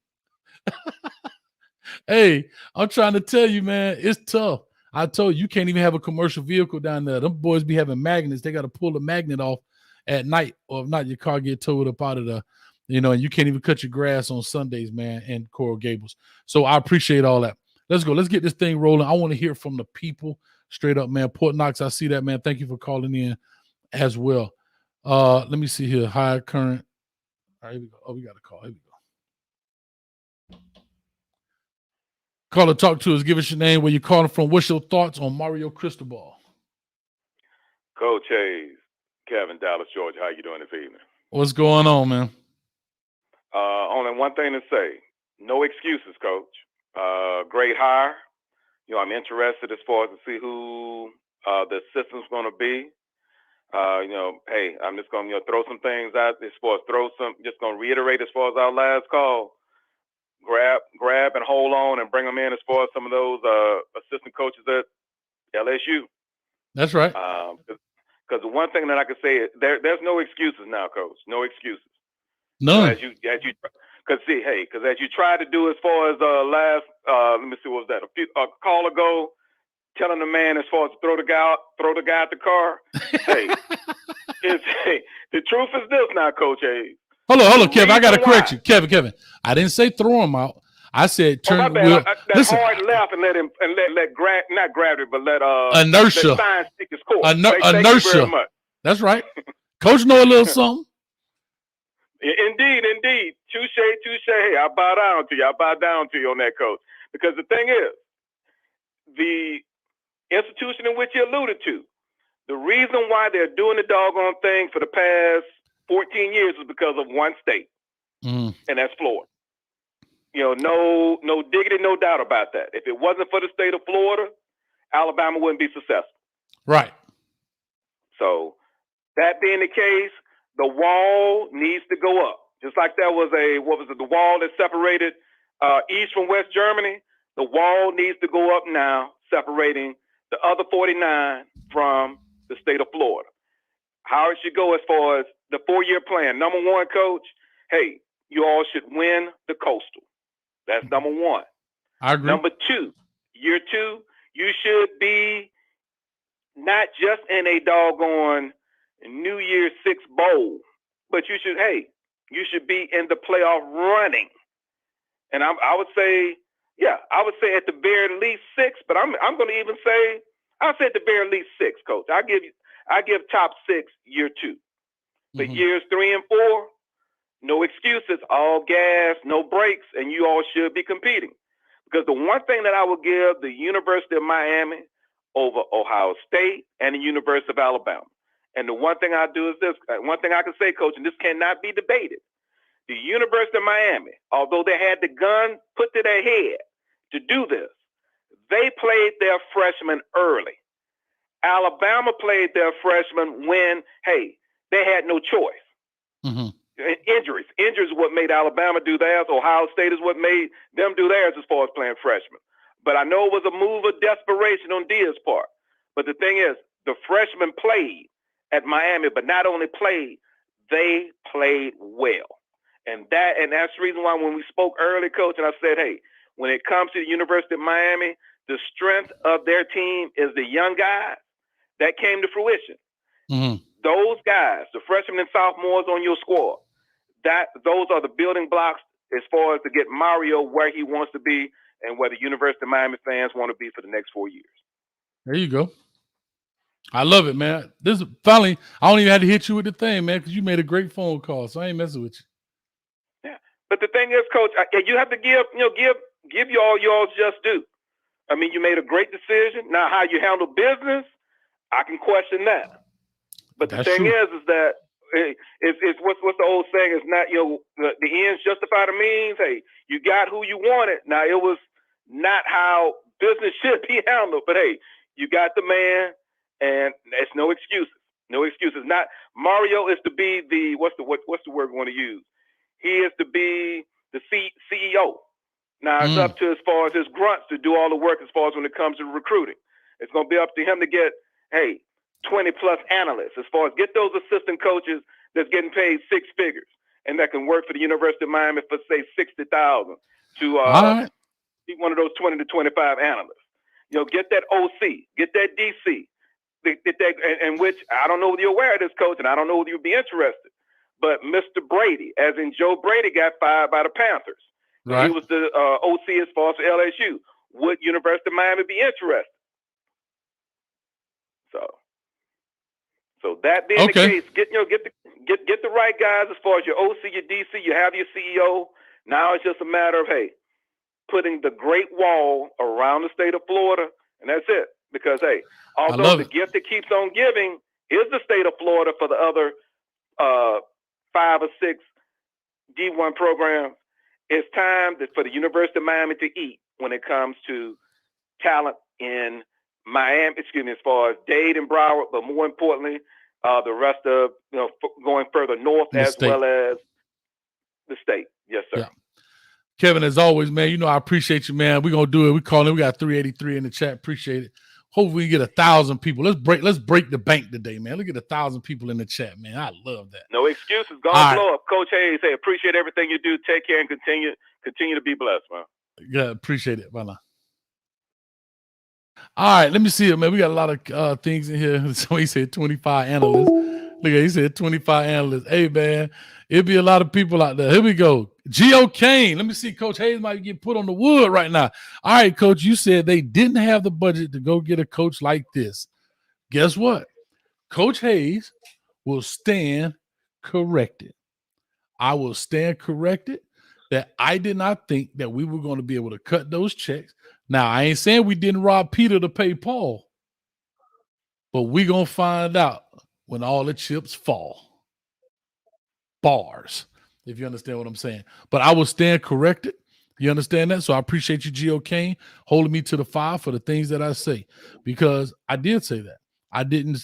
Hey, I'm trying to tell you, man, it's tough. I told you can't even have a commercial vehicle down there. Them boys be having magnets. They got to pull the magnet off at night, or if not, your car get towed up out of the, you know, and you can't even cut your grass on Sundays, man, in Coral Gables. So I appreciate all that. Let's go. Let's get this thing rolling. I want to hear from the people straight up, man. Port Knox, I see that, man. Thank you for calling in as well. Let me see here. High current. All right, here we go. Oh, we got a call. Here we go. Caller, talk to us. Give us your name, where you're calling from. What's your thoughts on Mario Cristobal? Coach Hayes, Kevin, Dallas, Georgia. How you doing this evening? What's going on, man? Only one thing to say. No excuses, Coach. Great hire. You know, I'm interested as far as to see who the assistant's going to be. You know, hey, I'm just going to throw some things out as far as just going to reiterate as far as our last call. Grab and hold on and bring them in as far as some of those assistant coaches at LSU. That's right. Because the one thing that I can say is there's no excuses now, Coach. No excuses. None. As you because as you tried to do as far as last let me see, what was that? A call ago, telling the man as far as throw the guy at the car. The truth is this now, Coach Hayes. Hold on, Kevin. I got to correct you. Kevin. I didn't say throw him out. I said turn the wheel. Listen. Hard left and let him not gravity, but let inertia. Let science take its course. Inertia. Thank you very much. That's right. Coach know a little something. Indeed. Touche. Hey, I bow down to you on that, Coach. Because the thing is, the institution in which you alluded to, the reason why they're doing the doggone thing for the past 14 years is because of one state, and that's Florida. You know, no diggity, no doubt about that. If it wasn't for the state of Florida, Alabama wouldn't be successful. Right. So that being the case, the wall needs to go up. Just like there was the wall that separated East from West Germany, the wall needs to go up now, separating the other 49 from the state of Florida. How it should go as far as the 4-year plan. Number one, Coach, hey, you all should win the Coastal. That's number one. I agree. Number two, year two, you should be not just in a doggone New Year's Six bowl, but you should be in the playoff running. And I would say at the very least 6, but I'm going to even say I'll say at the very least 6, Coach. I give top 6 year 2, but years 3 and 4, no excuses, all gas, no brakes, and you all should be competing. Because the one thing that I would give the University of Miami over Ohio State and the University of Alabama, and the one thing I do is this, one thing I can say, Coach, and this cannot be debated. The University of Miami, although they had the gun put to their head to do this, they played their freshmen early. Alabama played their freshmen when, they had no choice. Mm-hmm. Injuries is what made Alabama do theirs. Ohio State is what made them do theirs as far as playing freshmen. But I know it was a move of desperation on Diaz's part. But the thing is, the freshmen played at Miami, but not only played, they played well. And that's the reason why when we spoke early, Coach, and I said, when it comes to the University of Miami, the strength of their team is the young guys. That came to fruition. Mm-hmm. Those guys, the freshmen and sophomores on your squad, those are the building blocks as far as to get Mario where he wants to be and where the University of Miami fans want to be for the next 4 years. There you go. I love it, man. This finally, I don't even have to hit you with the thing, man, because you made a great phone call, so I ain't messing with you. Yeah, but the thing is, Coach, you have to give you all yours just due. I mean, you made a great decision. Now, how you handle business, I can question that. But the thing is that it's what's the old saying? It's not the ends justify the means. You got who you wanted. Now, it was not how business should be handled, but you got the man. And it's no excuses. No excuses. Not Mario is to be the what's the word we want to use? He is to be the CEO. Now it's up to as far as his grunts to do all the work as far as when it comes to recruiting. It's going to be up to him to get 20 plus analysts as far as get those assistant coaches that's getting paid 6 figures and that can work for the University of Miami for say $60,000 to be one of those 20 to 25 analysts. Get that OC, get that DC. And which I don't know whether you're aware of this, Coach, and I don't know whether you'd be interested. But Mr. Brady, as in Joe Brady, got fired by the Panthers. Right. He was the OC as far as LSU. Would University of Miami be interested? So that being the case, get the right guys as far as your OC, your DC. You have your CEO. Now it's just a matter of putting the Great Wall around the state of Florida, and that's it. Because, although the gift that keeps on giving is the state of Florida for the other 5 or 6 D1 programs, it's time for the University of Miami to eat when it comes to talent in Miami, as far as Dade and Broward, but more importantly, the rest of, going further north as well as the state. Yes, sir. Yeah. Kevin, as always, man, I appreciate you, man. We're going to do it. We got 383 in the chat. Appreciate it. Hopefully we get 1,000 people. Let's break the bank today, man. Look at 1,000 people in the chat, man. I love that. No excuses. Go and blow up. Coach Hayes, appreciate everything you do. Take care and continue to be blessed, man. Yeah, appreciate it. Bye now. All right, let me see it, man. We got a lot of things in here. So he said 25 analysts. Look at he said 25 analysts. Hey, man, it'll be a lot of people out there. Here we go. Geo Kane. Let me see. Coach Hayes might get put on the wood right now. All right, Coach, you said they didn't have the budget to go get a coach like this. Guess what? Coach Hayes will stand corrected. I will stand corrected that I did not think that we were going to be able to cut those checks. Now, I ain't saying we didn't rob Peter to pay Paul, but we're going to find out when all the chips fall. Bars, if you understand what I'm saying. But I will stand corrected. You understand that? So I appreciate you, Geo Kane, holding me to the fire for the things that I say, because I did say that.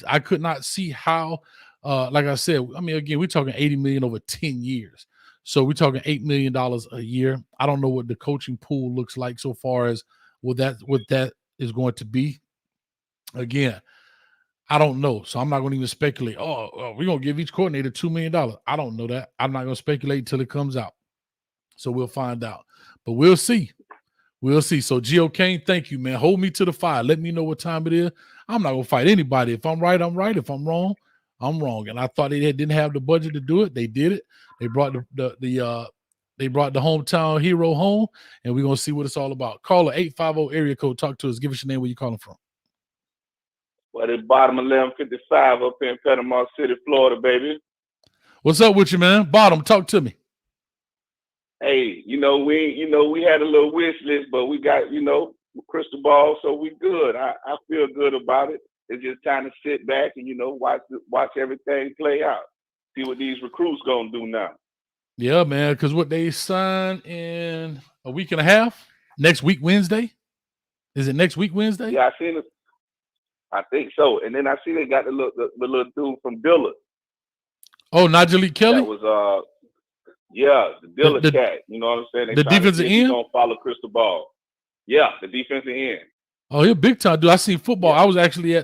I could not see how, like I said, I mean, again, we're talking $80 million over 10 years. So we're talking $8 million a year. I don't know what the coaching pool looks like so far as what that is going to be. Again, I don't know. So I'm not going to even speculate. Oh, we're going to give each coordinator $2 million. I don't know that. I'm not going to speculate until it comes out. So we'll find out. But we'll see. We'll see. So, Gio Kane, thank you, man. Hold me to the fire. Let me know what time it is. I'm not gonna fight anybody. If I'm right, I'm right. If I'm wrong, I'm wrong. And I thought they didn't have the budget to do it. They did it. They brought they brought the hometown hero home, and we're gonna see what it's all about. Caller 850 area code. Talk to us. Give us your name. Where you calling from? Well, it's bottom 1155 up in Panama City, Florida, baby. What's up with you, man? Bottom, talk to me. Hey, we had a little wish list, but we got, Cristobal, so we good. I feel good about it. It's just time to sit back and, watch everything play out. See what these recruits gonna do now. Yeah, man, because what they signed in a week and a half, next week Wednesday. Is it next week Wednesday? Yeah, I seen it. I think so. And then I see they got the little dude from Dillard. Oh, Najee Kelly? That was the Dillard cat. You know what I'm saying? The defensive end? Gonna follow Cristobal. Yeah, the defensive end. Oh, he's a big time dude. I seen football. Yeah.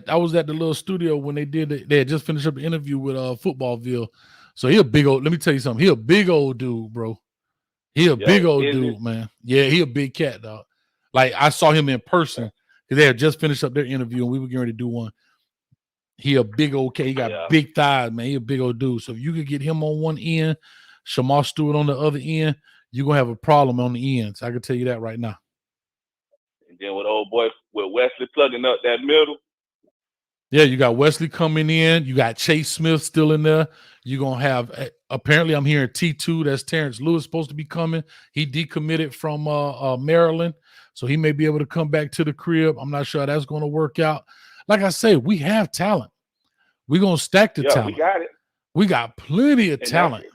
I was at the little studio when they did it. They had just finished up the interview with Footballville. So he a big old, let me tell you something. He a big old dude, bro. He a big old dude, man. Yeah, he a big cat, dog. Like I saw him in person because they had just finished up their interview and we were getting ready to do one. He a big old cat. He got big thighs, man. He a big old dude. So if you could get him on one end, Shamar Stewart on the other end, you're gonna have a problem on the ends. I can tell you that right now. And then with old boy with Wesley plugging up that middle. Yeah, you got Wesley coming in. You got Chase Smith still in there. You're going to have, apparently I'm hearing T2, that's Terrence Lewis, supposed to be coming. He decommitted from Maryland, so he may be able to come back to the crib. I'm not sure how that's going to work out. Like I say, we have talent. We're going to stack the talent. We got it. We got plenty of talent.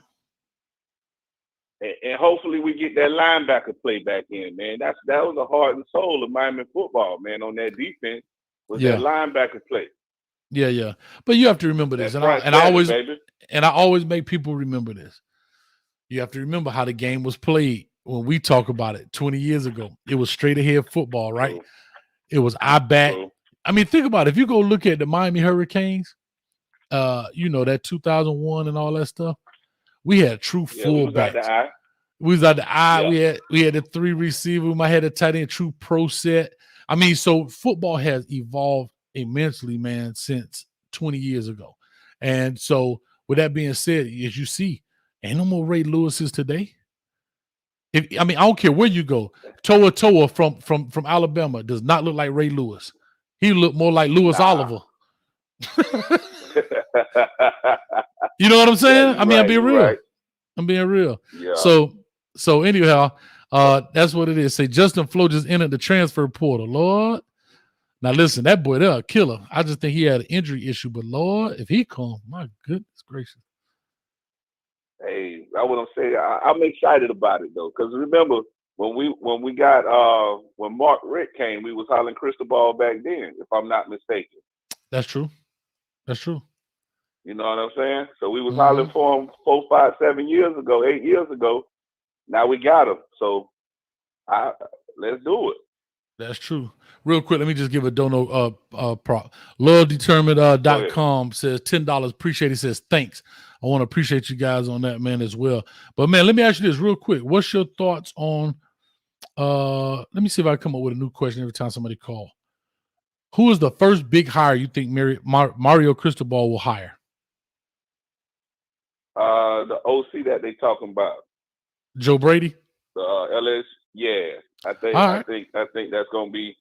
And hopefully we get that linebacker play back in, man. That was the heart and soul of Miami football, man, on that defense was that linebacker play. Yeah. But you have to remember this. I always make people remember this. You have to remember how the game was played when we talk about it 20 years ago. It was straight ahead football, right? True. It was I back. True. I mean, think about it. If you go look at the Miami Hurricanes, that 2001 and all that stuff, we had true fullbacks. We was at the eye. Yeah. We had the three receiver. We might have a tight end, true pro set. I mean, so football has evolved immensely, man, since 20 years ago. And so with that being said, as you see, ain't no more Ray Lewis's today. I don't care where you go. Toa from Alabama does not look like Ray Lewis. He looked more like Lewis Oliver. You know what I'm saying? I'm being real. Right. I'm being real. Yeah. So anyhow, that's what it is. Say Justin Flo just entered the transfer portal. Lord. Now listen, that boy there a killer. I just think he had an injury issue, but Lord, if he comes, my goodness gracious. Hey, I want to say I'm excited about it though, because remember when we got when Mark Rick came, we was hollering Cristobal back then, if I'm not mistaken. That's true. You know what I'm saying? So we was hollering for him 4, 5, 7 years ago, 8 years ago. Now we got him. So let's do it. That's true. Real quick, let me just give a dono prop. LoyalDetermined.com says $10. Appreciate it. Says thanks. I want to appreciate you guys on that, man, as well. But man, let me ask you this real quick. What's your thoughts on let me see if I come up with a new question every time somebody calls. Who is the first big hire you think Mario Cristobal will hire? The OC that they talking about. Joe Brady? The LS, yeah. I think that's gonna be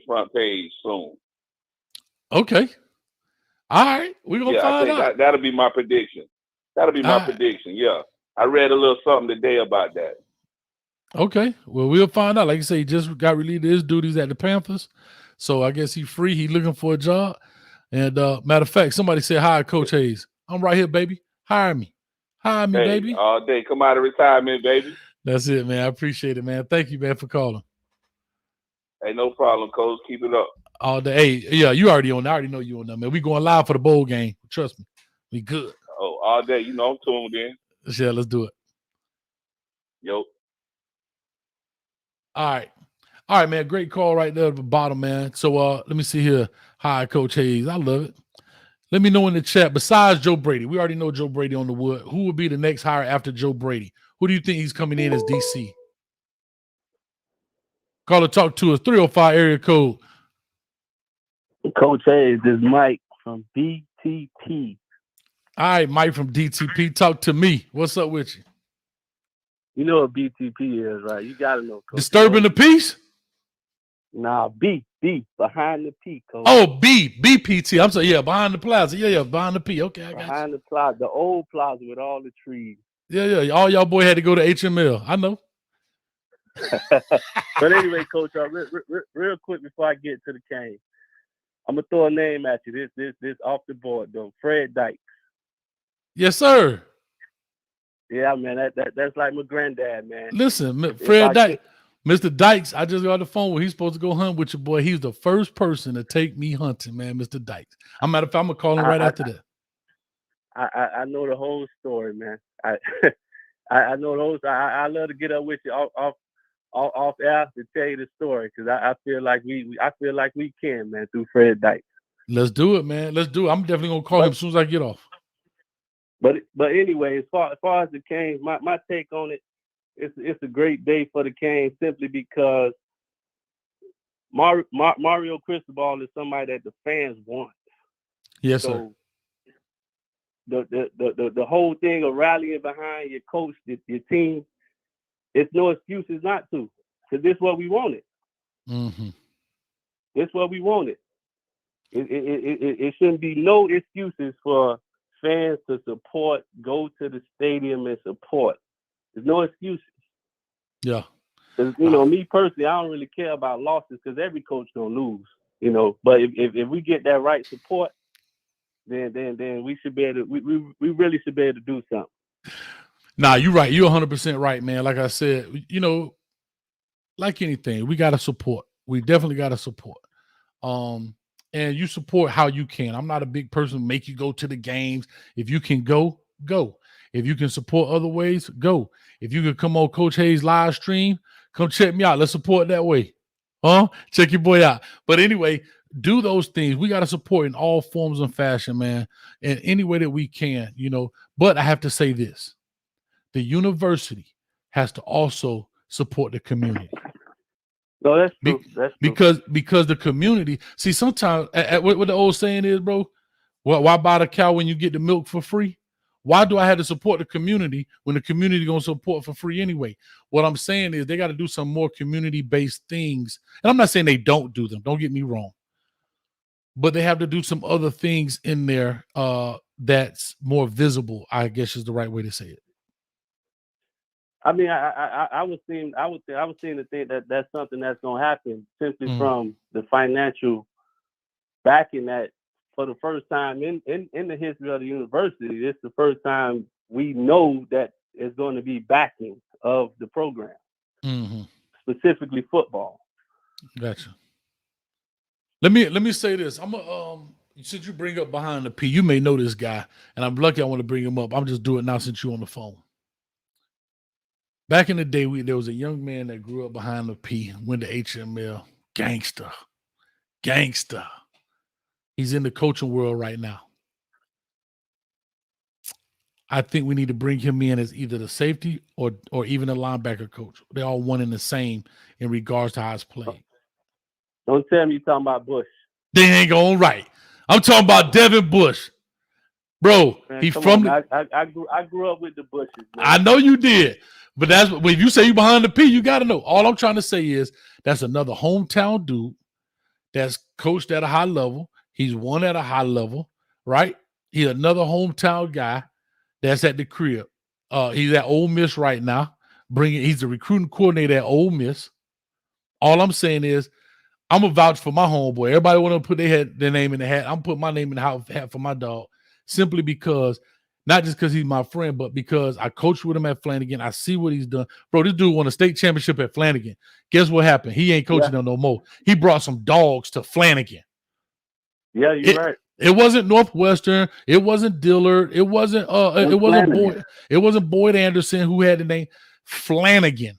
front page soon. Okay. All right. We're gonna find out. That'll be my prediction. Prediction. Yeah. I read a little something today about that. Okay. Well, we'll find out. Like you say, he just got relieved of his duties at the Panthers. So I guess he's free. He's looking for a job. And matter of fact, somebody said, hi, Coach Hayes. I'm right here, baby. Hire me, baby. All day. Come out of retirement, baby. That's it, man. I appreciate it, man. Thank you, man, for calling. Hey, no problem, Coach. Keep it up. All day. Hey, yeah, you already on. I already know you on that, man. We going live for the bowl game. Trust me. We good. Oh, all day. You know I'm tuned in. Yeah, let's do it. Yo. All right, man. Great call right there at the bottom, man. So let me see here. Hi, Coach Hayes. I love it. Let me know in the chat. Besides Joe Brady, we already know Joe Brady on the wood. Who will be the next hire after Joe Brady? Who do you think he's coming in as DC? Caller, talk to us. 305 area code. Coach Hayes, this is Mike from DTP. All right, Mike from DTP. Talk to me. What's up with you? You know what BTP is, right? You got to know, Coach. Disturbing the peace? Nah, B, behind the P, Coach. Oh, BPT. I'm sorry, yeah, behind the plaza. Yeah, behind the P. Okay, I got behind the plaza, the old plaza with all the trees. Yeah. All y'all boy had to go to HML. I know. But anyway, Coach, real quick before I get to the game, I'm gonna throw a name at you. This off the board though. Fred Dykes. Yes, sir. Yeah, man. That's like my granddad, man. Listen, Fred Dykes. Mr. Dykes, I just got on the phone where he's supposed to go hunt with your boy. He's the first person to take me hunting, man, Mr. Dykes. I'm gonna call him right after that. I know the whole story, man. I know those. I love to get up with you off air to tell you the story because I feel like we can, man, through Fred Dykes. Let's do it, man. Let's do it. I'm definitely gonna call him as soon as I get off. But anyway, as far as the Canes, my take on it, it's a great day for the Canes simply because Mario Cristobal is somebody that the fans want. Yes, sir. The whole thing of rallying behind your coach, your team, it's no excuses not to, because this is what we wanted. Mm-hmm. This is what we wanted. It shouldn't be no excuses for fans to support, go to the stadium and support. There's no excuses. Yeah. Because, me personally, I don't really care about losses because every coach gonna lose, But if we get that right support, then we should be able to, we really should be able to do something. Nah, you're right. You're 100% right, man. Like I said, like anything, we got to support. We definitely got to support. And you support how you can. I'm not a big person to make you go to the games. If you can go. If you can support other ways, go. If you can come on Coach Hayes live stream, come check me out. Let's support that way. Check your boy out. But anyway, do those things. We got to support in all forms and fashion, man, in any way that we can, But I have to say this. The university has to also support the community. No, that's true. That's true. Because the community, see, sometimes what the old saying is, bro, why buy the cow when you get the milk for free? Why do I have to support the community when the community gonna support for free anyway? What I'm saying is they got to do some more community-based things. And I'm not saying they don't do them. Don't get me wrong. But they have to do some other things in there that's more visible, I guess is the right way to say it. I mean, I was seeing the thing that's something that's gonna happen simply from the financial backing that for the first time in the history of the university, it's the first time we know that it's going to be backing of the program, specifically football. Gotcha. Let me say this. Since you bring up behind the P, you may know this guy, and I'm lucky I want to bring him up. I'm just doing it now since you're on the phone. Back in the day, there was a young man that grew up behind the P, went to HML, gangster. He's in the coaching world right now. I think we need to bring him in as either the safety or even a linebacker coach. They're all one and the same in regards to how it's played. Don't tell me you're talking about Bush. They ain't going right. I'm talking about Devin Bush. Bro, Man, he's from I grew up with the Bushes. Man. I know you did. But that's what, if you say you behind the P, you got to know. All I'm trying to say is that's another hometown dude that's coached at a high level. He's won at a high level, right? He's another hometown guy that's at the crib. He's at Ole Miss right now. He's the recruiting coordinator at Ole Miss. All I'm saying is I'm a vouch for my homeboy. Everybody want to put their name in the hat. I'm putting my name in the hat for my dog simply because, not just because he's my friend, but because I coached with him at Flanagan. I see what he's done. Bro, this dude won a state championship at Flanagan. Guess what happened? He ain't coaching them no more. He brought some dogs to Flanagan. Yeah, you're right. It wasn't Northwestern. It wasn't Dillard. It wasn't Boyd. It wasn't Boyd Anderson who had the name Flanagan.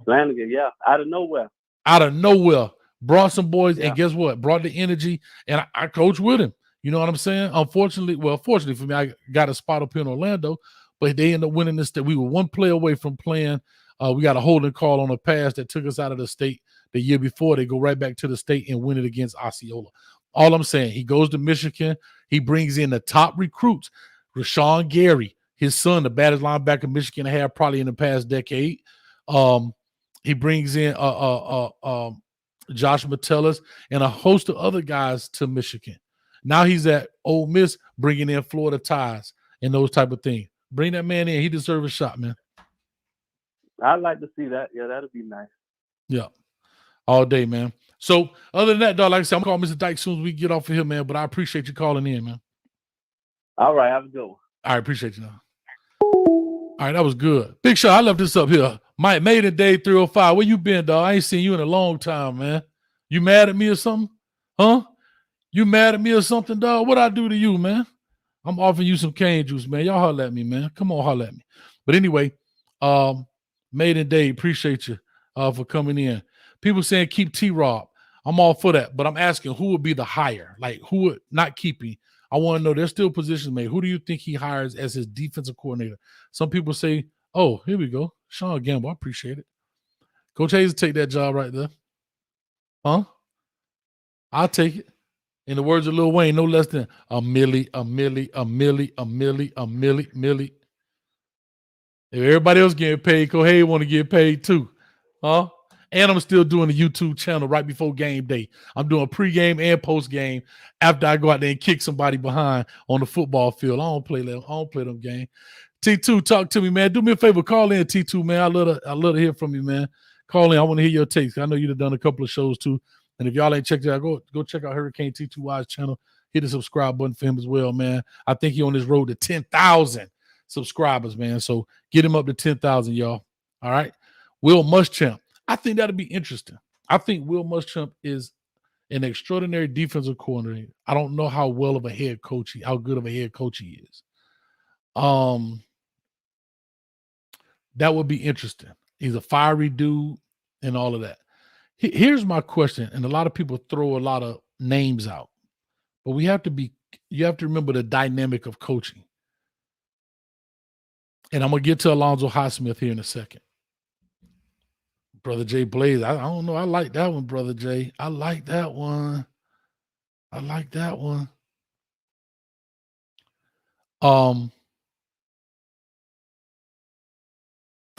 Flanagan, yeah, out of nowhere. Brought some boys, and guess what? Brought the energy, and I coached with him. You know what I'm saying? Fortunately for me, I got a spot up here in Orlando, but they ended up winning this state. We were one play away from playing. We got a holding call on a pass that took us out of the state The year before, they go right back to the state and win it against Osceola. All I'm saying, he goes to Michigan. He brings in the top recruits. Rashawn Gary, his son, the baddest linebacker Michigan had probably in the past decade. He brings in Josh Metellus and a host of other guys to Michigan. Now he's at Ole Miss, bringing in Florida ties and those type of things. Bring that man in. He deserves a shot, man. I'd like to see that. Yeah, that'd be nice. Yeah. All day, man. So other than that, dog, like I said, I'm going to call Mr. Dyke as soon as we get off of here, man. But I appreciate you calling in, man. All right. Have a good one. I appreciate you now. All right, that was good. Big Shot, I left this up here. Mike Made it day 305. Where you been, dog? I ain't seen you in a long time, man. You mad at me or something? Huh? You mad at me or something, dog? What I do to you, man? I'm offering you some cane juice, man. Y'all holler at me, man. Come on, holler at me. But anyway, Made in Day, appreciate you for coming in. People saying keep T-Rob. I'm all for that, but I'm asking who would be the hire? Like who would not keeping? I want to know there's still positions made. Who do you think he hires as his defensive coordinator? Some people say, oh, here we go. Sean Gamble. I appreciate it. Coach Hayes will take that job right there. Huh? I'll take it. In the words of Lil Wayne, no less than a milli. If everybody else getting paid, Coach Hayes want to get paid too. Huh? And I'm still doing the YouTube channel right before game day. I'm doing pregame and postgame after I go out there and kick somebody behind on the football field. I don't play them games. T2, talk to me, man. Do me a favor. Call in, T2, man. I love to hear from you, man. Call in. I want to hear your takes. I know you've done a couple of shows too. And if y'all ain't checked it out, go check out Hurricane T2Y's channel. Hit the subscribe button for him as well, man. I think he on this road to 10,000 subscribers, man. So get him up to 10,000, y'all. All right. Will Muschamp. I think that'll be interesting. I think Will Muschamp is an extraordinary defensive coordinator. I don't know how good of a head coach he is. That would be interesting. He's a fiery dude and all of that. Here's my question, and a lot of people throw a lot of names out, but you have to remember the dynamic of coaching. And I'm going to get to Alonzo Highsmith here in a second. Brother Jay Blaze, I don't know. I like that one, Brother Jay. I like that one.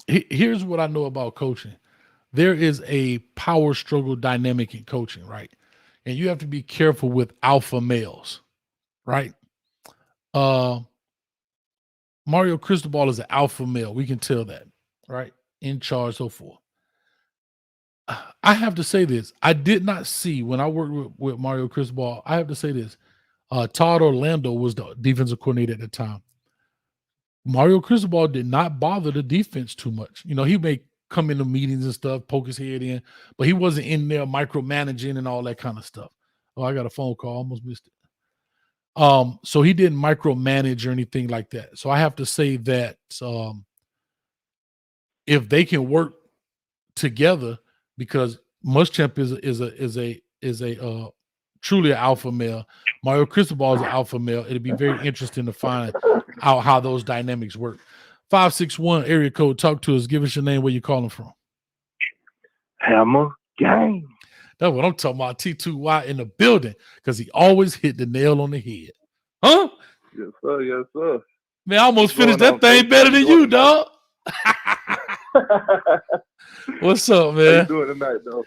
Here's what I know about coaching. There is a power struggle dynamic in coaching, right? And you have to be careful with alpha males, right? Mario Cristobal is an alpha male. We can tell that, right? In charge, so forth. I have to say this. I did not see when I worked with Mario Cristobal. I have to say this. Todd Orlando was the defensive coordinator at the time. Mario Cristobal did not bother the defense too much. You know, he may come into meetings and stuff, poke his head in, but he wasn't in there micromanaging and all that kind of stuff. Oh, I got a phone call. Almost missed it. So he didn't micromanage or anything like that. So I have to say that if they can work together, because Muschamp is a truly an alpha male. Mario Cristobal is an alpha male. It'd be very interesting to find out how those dynamics work. 561 area code. Talk to us. Give us your name. Where you calling from? Hammer Gang. That's what I'm talking about. T2Y in the building, because he always hit the nail on the head. Huh? Yes, sir. Yes, sir. Man, I almost finished that thing better than you, dog. What's up, man? How you doing tonight, though?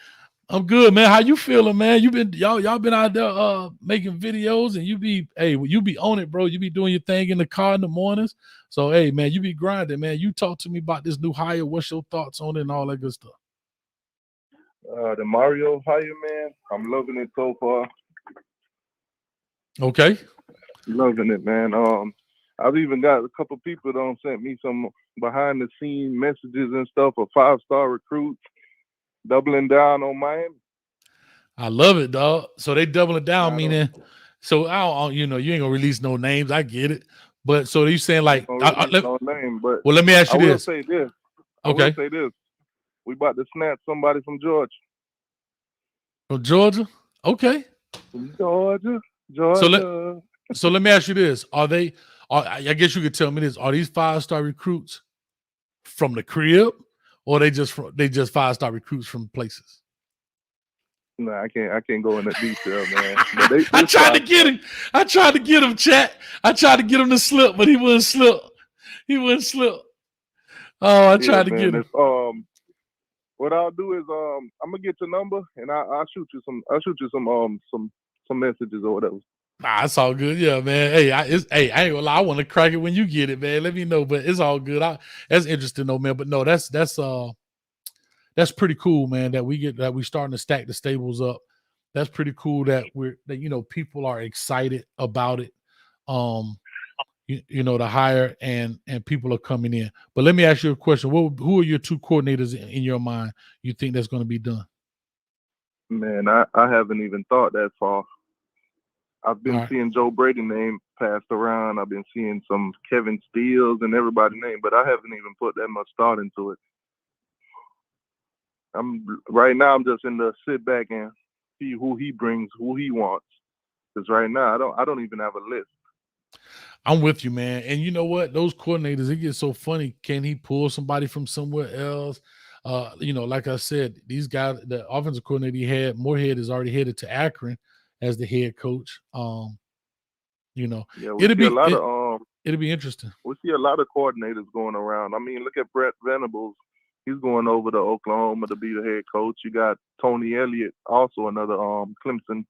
I'm good, man. How you feeling, man? Y'all been out there making videos, and you be on it, bro. You be doing your thing in the car in the mornings. So hey, man, you be grinding, man. You talk to me about this new hire. What's your thoughts on it and all that good stuff? The Mario hire, man. I'm loving it so far. Okay. Loving it, man. I've even got a couple people that sent me some behind the scene messages and stuff of 5-star recruits doubling down on Miami. I love it, dog. So they doubling down, meaning, so you ain't gonna release no names. I get it, but so you saying like, no name, but well, let me ask you this. I will say this. Okay. I will say this. We about to snatch somebody from Georgia. From Georgia? Okay. From Georgia. So let me ask you this: I guess you could tell me this. Are these 5-star recruits – from the crib, or they just 5-star recruits from places? No, I can't go into detail, man. But they I tried to get him. I tried to get him, chat. I tried to get him to slip, but he wouldn't slip. He wouldn't slip. Oh, I tried to get him. What I'll do is I'm gonna get your number and I'll shoot you some messages or whatever. Nah, it's all good. Yeah, man. Hey, I ain't gonna lie. I want to crack it when you get it, man. Let me know, but it's all good. That's interesting though, man. But no, that's pretty cool, man. That we starting to stack the stables up. That's pretty cool that people are excited about it. The hire and people are coming in. But let me ask you a question. Who are your two coordinators in your mind you think that's going to be done? Man, I haven't even thought that far. I've been seeing Joe Brady name passed around. I've been seeing some Kevin Steele and everybody's name, but I haven't even put that much thought into it. Right now I'm just in the sit back and see who he brings, who he wants. Because right now I don't even have a list. I'm with you, man. And you know what? Those coordinators, it gets so funny. Can he pull somebody from somewhere else? Like I said, these guys, the offensive coordinator he had, Moorhead is already headed to Akron as the head coach. It'll be interesting. We see a lot of coordinators going around. I mean, look at Brett Venables. He's going over to Oklahoma to be the head coach. You got Tony Elliott, also another Clemson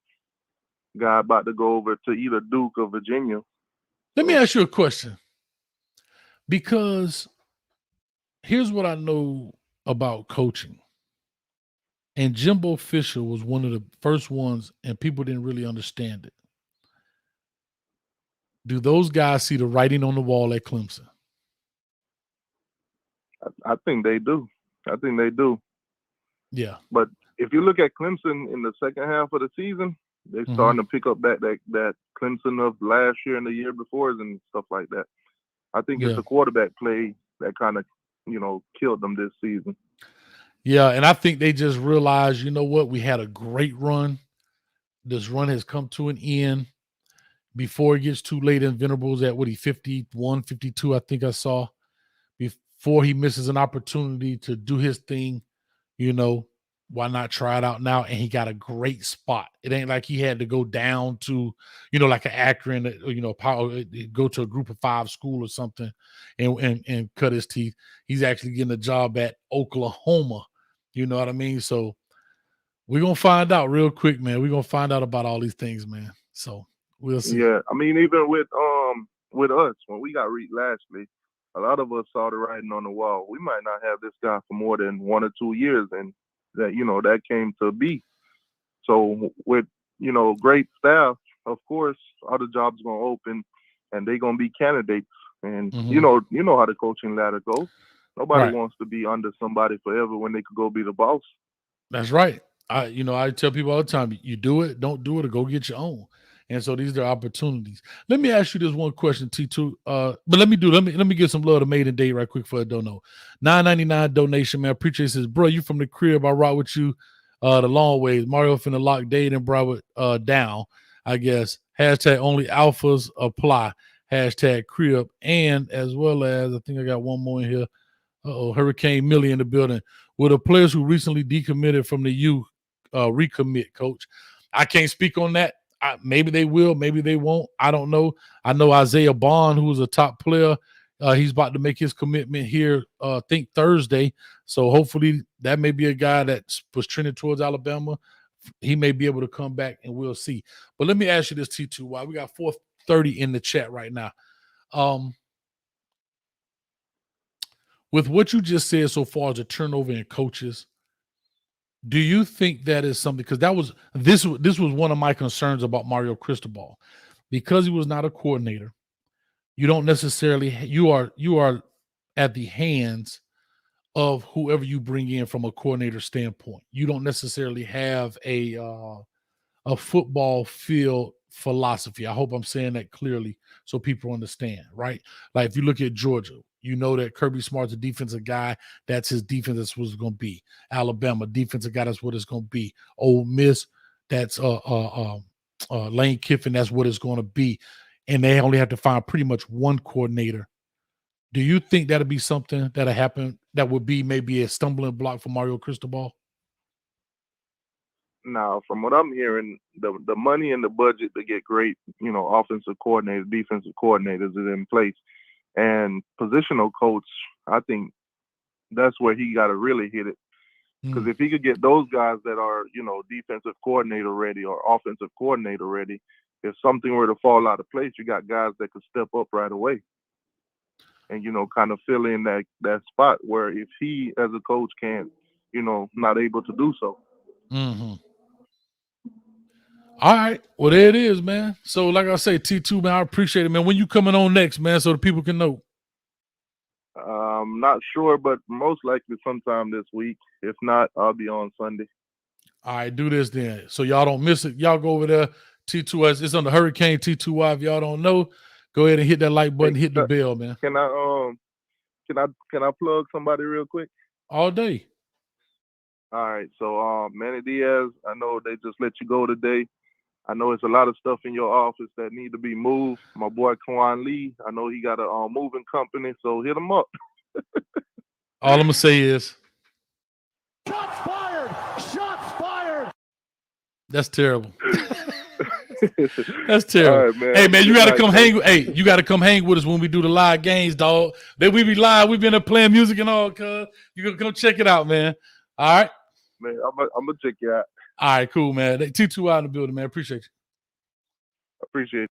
guy, about to go over to either Duke or Virginia. Let me ask you a question. Because here's what I know about coaching. And Jimbo Fisher was one of the first ones, and people didn't really understand it. Do those guys see the writing on the wall at Clemson? I think they do. Yeah. But if you look at Clemson in the second half of the season, they're starting to pick up that Clemson of last year and the year before and stuff like that. I think it's the quarterback play that kind of, killed them this season. Yeah, and I think they just realized, you know what, we had a great run. This run has come to an end before it gets too late. And Venables at 51, 52, I think I saw, before he misses an opportunity to do his thing, why not try it out now? And he got a great spot. It ain't like he had to go down to, like an Akron, go to a group of 5 school or something and cut his teeth. He's actually getting a job at Oklahoma. You know what I mean? So we're going to find out real quick, man. We're going to find out about all these things, man. So we'll see. Yeah. I mean, even with us, when we got Reed Lashley, a lot of us saw the writing on the wall. We might not have this guy for more than 1 or 2 years, and that came to be. So with great staff, of course, other jobs gonna open, and they gonna be candidates. And you know how the coaching ladder goes. Nobody wants to be under somebody forever when they could go be the boss. That's right. I tell people all the time: you do it, don't do it, or go get your own. And so these are opportunities. Let me ask you this one question, T2. But let me give some love to Maiden Day right quick for a dono. $9.99 donation, man. Appreciate it. Says, bro, you from the crib. I rock with you the long ways. Mario finna lock Dade and Broward down, I guess. Hashtag only alphas apply. Hashtag crib. And as well as, I think I got one more in here. Hurricane Millie in the building. Will the players who recently decommitted from the U recommit, coach? I can't speak on that. Maybe they will, maybe they won't. I don't know. I know Isaiah Bond, who was a top player, he's about to make his commitment here, I think Thursday. So hopefully that may be a guy that was trending towards Alabama. He may be able to come back, and we'll see. But let me ask you this, T2. Why we got 430 in the chat right now. With what you just said so far as a turnover in coaches, do you think that is something? Because this was one of my concerns about Mario Cristobal, because he was not a coordinator. You don't necessarily you are at the hands of whoever you bring in from a coordinator standpoint. You don't necessarily have a football field philosophy. I hope I'm saying that clearly so people understand, right? Like if you look at Georgia, you know that Kirby Smart's a defensive guy. That's his defense. That's what it's going to be. Alabama, defensive guy. That's what it's going to be. Ole Miss, that's Lane Kiffin. That's what it's going to be. And they only have to find pretty much one coordinator. Do you think that'll be something that'll happen that would be maybe a stumbling block for Mario Cristobal? Now, from what I'm hearing, the money and the budget to get great, offensive coordinators, defensive coordinators is in place, and positional coach, I think that's where he got to really hit it. Because if he could get those guys that are, defensive coordinator ready or offensive coordinator ready, if something were to fall out of place, you got guys that could step up right away and, kind of fill in that spot where if he as a coach can't, not able to do so. Mm-hmm. All right. Well, there it is, man. So like I say, T2, man, I appreciate it, man. When you coming on next, man, so the people can know? I'm not sure, but most likely sometime this week. If not, I'll be on Sunday. All right, do this then. So y'all don't miss it. Y'all go over there, T2S. It's on the Hurricane T2Y. If y'all don't know, go ahead and hit that like button, hit the bell, man. Can I plug somebody real quick? All day. All right. So Manny Diaz, I know they just let you go today. I know it's a lot of stuff in your office that need to be moved. My boy Quan Lee, I know he got a moving company, so hit him up. All I'm gonna say is, shots fired! Shots fired! That's terrible. That's terrible. Right, man. Hey man, you gotta come hang. Hey, you gotta come hang with us when we do the live games, dog. Then we be live. We've been up playing music and all. Cuz you gonna come check it out, man. All right, man. I'm gonna check you out. All right, cool, man. T2 out in the building, man. Appreciate you. Appreciate it.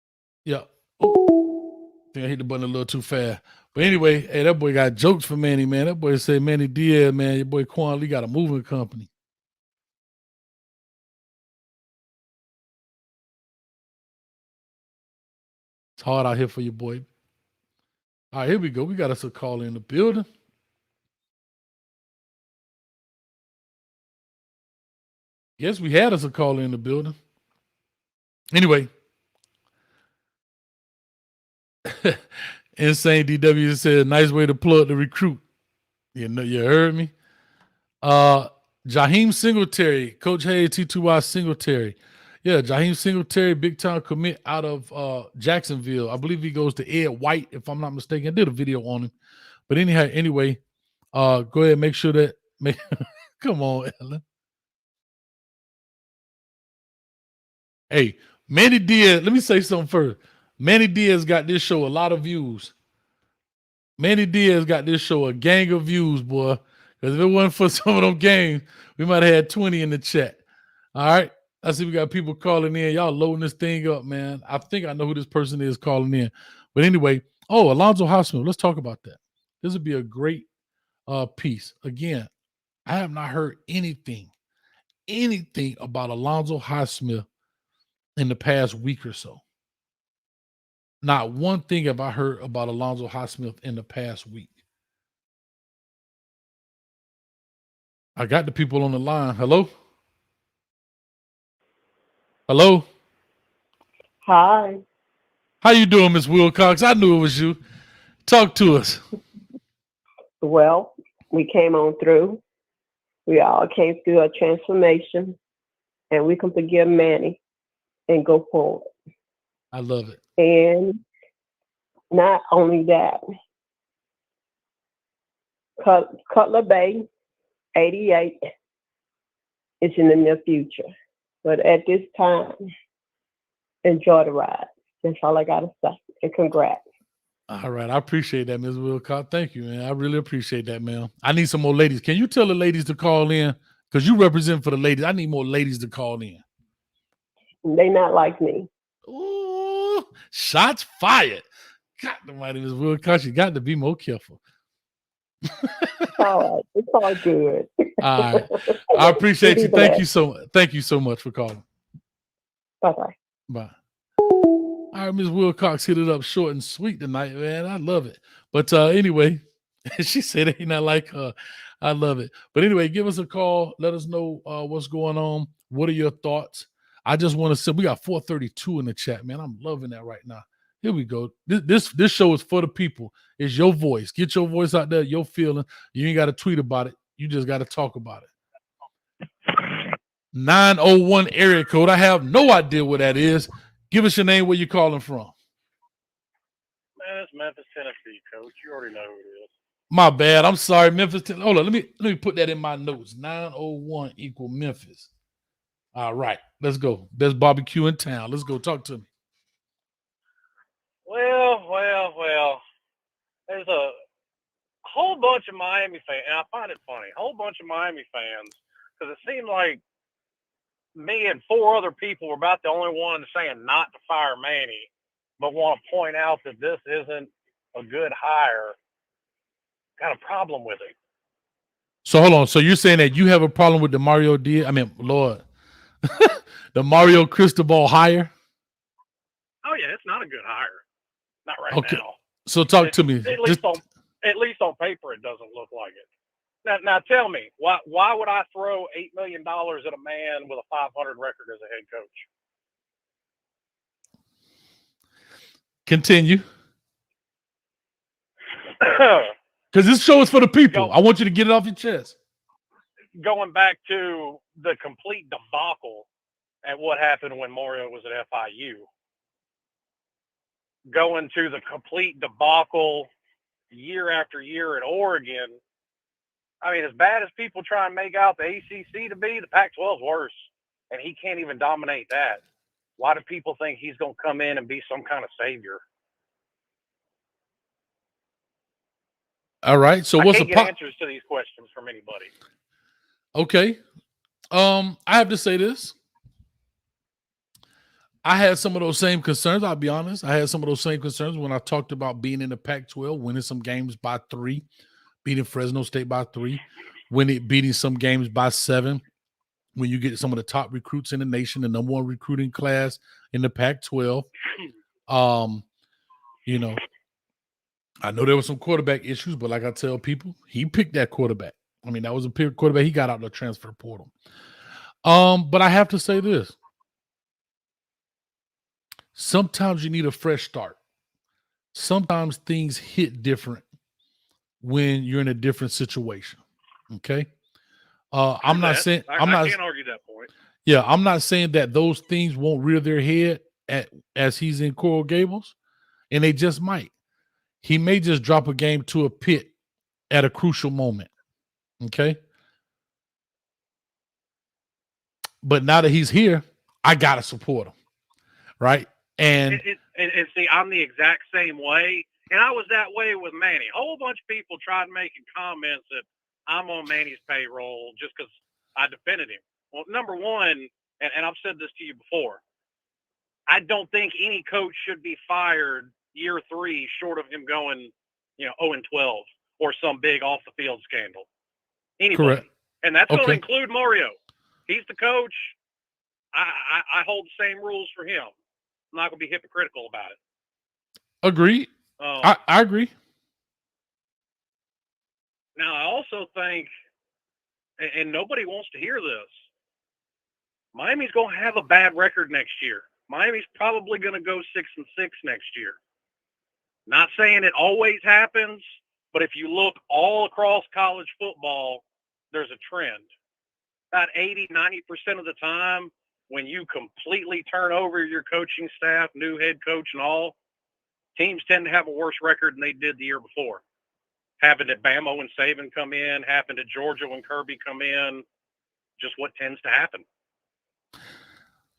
Yeah. Oh, I think I hit the button a little too fast. But anyway, hey, that boy got jokes for Manny, man. That boy said, Manny Diaz, man, your boy Quan Lee got a moving company. It's hard out here for you, boy. All right, here we go. We got us a call in the building. Yes, we had us a call in the building. Anyway. Insane DW said, nice way to plug the recruit. You heard me. Jaheim Singletary, Coach Hayes, T2Y Singletary. Yeah, Jaheim Singletary, big time commit out of Jacksonville. I believe he goes to Ed White, if I'm not mistaken. I did a video on him. But anyway, go ahead and make sure that come on, Ellen. Hey, Manny Diaz, let me say something first. Manny Diaz got this show a lot of views. Manny Diaz got this show a gang of views, boy. Because if it wasn't for some of them games, we might have had 20 in the chat. All right. I see we got people calling in. Y'all loading this thing up, man. I think I know who this person is calling in. But anyway, Alonzo Highsmith. Let's talk about that. This would be a great piece. Again, I have not heard anything about Alonzo Highsmith in the past week or so. Not one thing have I heard about Alonzo Highsmith in the past week. I got the people on the line. Hello? Hello? Hi. How you doing, Miss Wilcox? I knew it was you. Talk to us. Well, we came on through. We all came through a transformation, and we can forgive Manny and go forward. I love it. And not only that, Cutler Bay 88 is in the near future. But at this time, enjoy the ride. That's all I got to say. And congrats. All right. I appreciate that, Ms. Wilcox. Thank you, man. I really appreciate that, man. I need some more ladies. Can you tell the ladies to call in? Because you represent for the ladies. I need more ladies to call in. They not like me. Ooh, shots fired. God almighty, Ms. Wilcox, you got to be more careful. All right. It's all good. All right. I appreciate you. Thank you so much for calling. Bye-bye. Bye. All right, Ms. Wilcox hit it up short and sweet tonight, man. I love it. But anyway, she said ain't not like her. I love it. But anyway, give us a call. Let us know what's going on. What are your thoughts? I just want to say we got 432 in the chat, man. I'm loving that right now. Here we go. This show is for the people. It's your voice. Get your voice out there, your feeling. You ain't got to tweet about it. You just got to talk about it. 901 area code. I have no idea what that is. Give us your name, where you calling from. Man, it's Memphis, Tennessee, Coach. You already know who it is. My bad. I'm sorry, Memphis. Hold on. Let me put that in my notes. 901 equal Memphis. All right, let's go. Best barbecue in town. Let's go. Talk to me. Well. There's a whole bunch of Miami fans, and I find it funny. A whole bunch of Miami fans, because it seemed like me and 4 other people were about the only ones saying not to fire Manny, but want to point out that this isn't a good hire. Got a problem with it. So hold on. So you're saying that you have a problem with the Mario Lord, the Mario Cristobal hire? Oh yeah, it's not a good hire. Not right now. So talk to me. At least on paper, it doesn't look like it. Now tell me, why would I throw $8 million at a man with a 500 record as a head coach? Continue. Because this show is for the people. I want you to get it off your chest. Going back to the complete debacle at what happened when Mario was at FIU. Going to the complete debacle year after year at Oregon. I mean, as bad as people try and make out the ACC to be, the Pac-12 is worse. And he can't even dominate that. Why do people think he's going to come in and be some kind of savior? All right. So I can't get answers to these questions from anybody. Okay. I have to say this. I had some of those same concerns. I'll be honest. I had some of those same concerns when I talked about being in the Pac-12, winning some games by 3, beating Fresno State by 3, beating some games by 7. When you get some of the top recruits in the nation, the number 1 recruiting class in the Pac-12, you know, I know there were some quarterback issues, but like I tell people, he picked that quarterback. I mean, that was a quarterback he got out of the transfer portal. But I have to say this. Sometimes you need a fresh start. Sometimes things hit different when you're in a different situation. Okay. I'm not saying I can't argue that point. Yeah, I'm not saying that those things won't rear their head as he's in Coral Gables, and they just might. He may just drop a game to a pit at a crucial moment. Okay. But now that he's here, I gotta support him. Right. And see, I'm the exact same way. And I was that way with Manny. A whole bunch of people tried making comments that I'm on Manny's payroll just because I defended him. Well, number one, and I've said this to you before, I don't think any coach should be fired year 3 short of him going, 0-12 or some big off the field scandal. Anybody. Correct. And that's going to include Mario. He's the coach. I hold the same rules for him. I'm not going to be hypocritical about it. Agreed. I agree. Now, I also think, and nobody wants to hear this, Miami's going to have a bad record next year. Miami's probably going to go 6-6 next year. Not saying it always happens, but if you look all across college football, there's a trend. About 80-90% of the time, when you completely turn over your coaching staff, new head coach and all, teams tend to have a worse record than they did the year before. Happened at Bama when Saban come in, happened at Georgia when Kirby come in, just what tends to happen.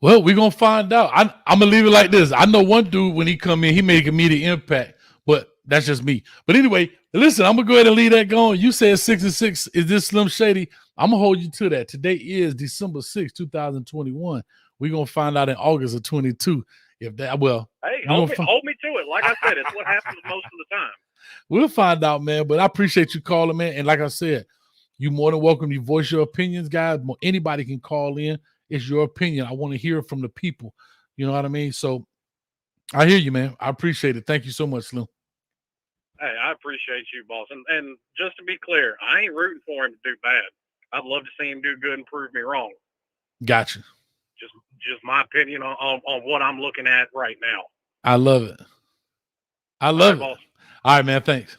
Well, we're going to find out. I'm going to leave it like this. I know one dude, when he come in, he make immediate impact, but that's just me. But anyway, listen, I'm going to go ahead and leave that going. You said 6-6. Is this Slim Shady? I'm going to hold you to that. Today is December 6, 2021. We're going to find out in August of 22 if that, well. Hey, hold me to it. Like I said, it's what happens most of the time. We'll find out, man. But I appreciate you calling, man. And like I said, you more than welcome to voice your opinions, guys. Anybody can call in. It's your opinion. I want to hear from the people. You know what I mean? So I hear you, man. I appreciate it. Thank you so much, Slim. Hey, I appreciate you, boss. And just to be clear, I ain't rooting for him to do bad. I'd love to see him do good and prove me wrong. Gotcha. Just my opinion on what I'm looking at right now. I love it. I love it. Boss. All right, man. Thanks.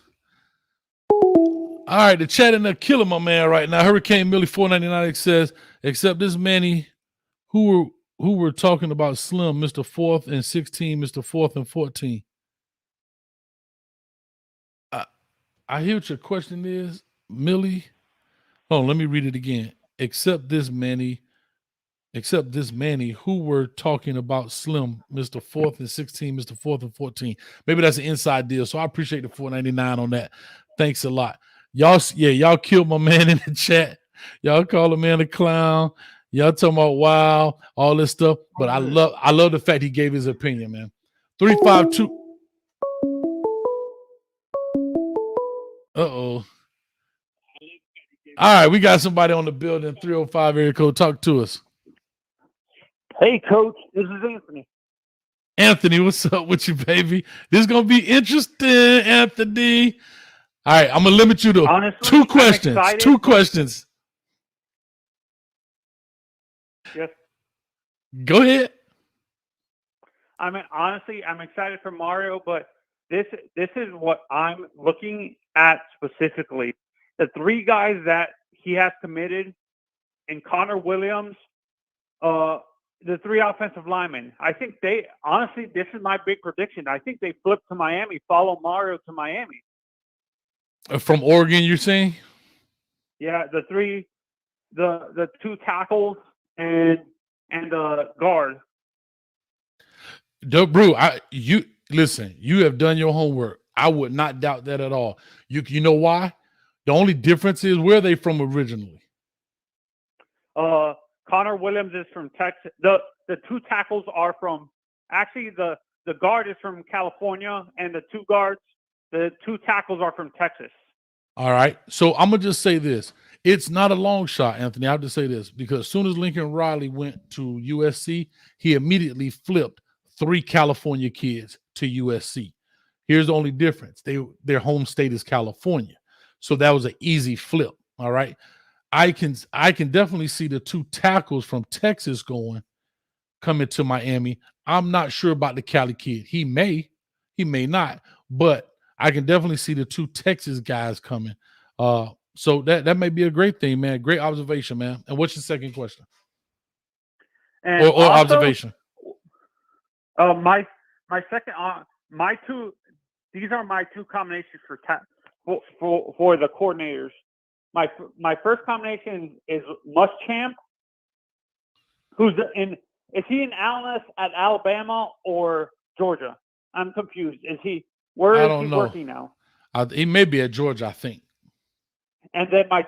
All right, the chat in there killing my man right now. Hurricane Millie 499 says, except this Manny who were talking about Slim, Mr. 4th and 16, Mr. 4th and 14. I hear what your question is, Millie. Oh, let me read it again. Except this Manny except this Manny, who were talking about Slim, Mr. 4th and 16, Mr. 4th and 14. Maybe that's an inside deal. So I appreciate the $4.99 on that. Thanks a lot. Y'all killed my man in the chat. Y'all call the man a clown. Y'all talking about wow, all this stuff. But I love the fact he gave his opinion, man. 352. Uh-oh. All right, we got somebody on the building, 305 area code. Talk to us. Hey, Coach. This is Anthony. Anthony, what's up with you, baby? This is going to be interesting, Anthony. All right, I'm going to limit you to Honestly, two questions. Two questions. Yes. Go ahead. I mean, honestly, I'm excited for Mario, but this is what I'm looking at specifically. The three guys that he has committed, and Connor Williams, the three offensive linemen. I think honestly, this is my big prediction. I think they flip to Miami, follow Mario to Miami. From Oregon, you're saying? Yeah, the two tackles and the guard. Bro, you listen, you have done your homework. I would not doubt that at all. You know why? The only difference is where are they from originally? Connor Williams is from Texas. The two tackles are from the guard is from California, and the two tackles are from Texas. All right. So I'm gonna just say this. It's not a long shot, Anthony. I have to say this because as soon as Lincoln Riley went to USC, he immediately flipped 3 California kids to USC. Here's the only difference. Their home state is California. So that was an easy flip. All right. I can definitely see the 2 tackles from Texas coming to Miami. I'm not sure about the Cali kid. He may not, but I can definitely see the 2 Texas guys coming. So that may be a great thing, man. Great observation, man. And what's your second question? And or also, observation? My second these are my 2 combinations for the coordinators. My first combination is Muschamp, is he an analyst at Alabama or Georgia? I'm confused. Where is he working now? He may be at Georgia, I think. And then my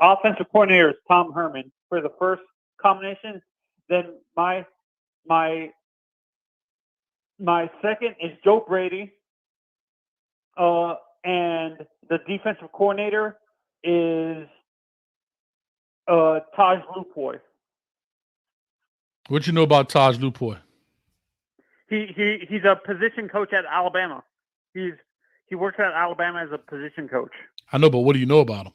offensive coordinator is Tom Herman for the first combination. Then my second is Joe Brady. And the defensive coordinator is Taj Lupoy. What you know about Taj Lupoy? He's a position coach at Alabama. He works at Alabama as a position coach. I know, but what do you know about him?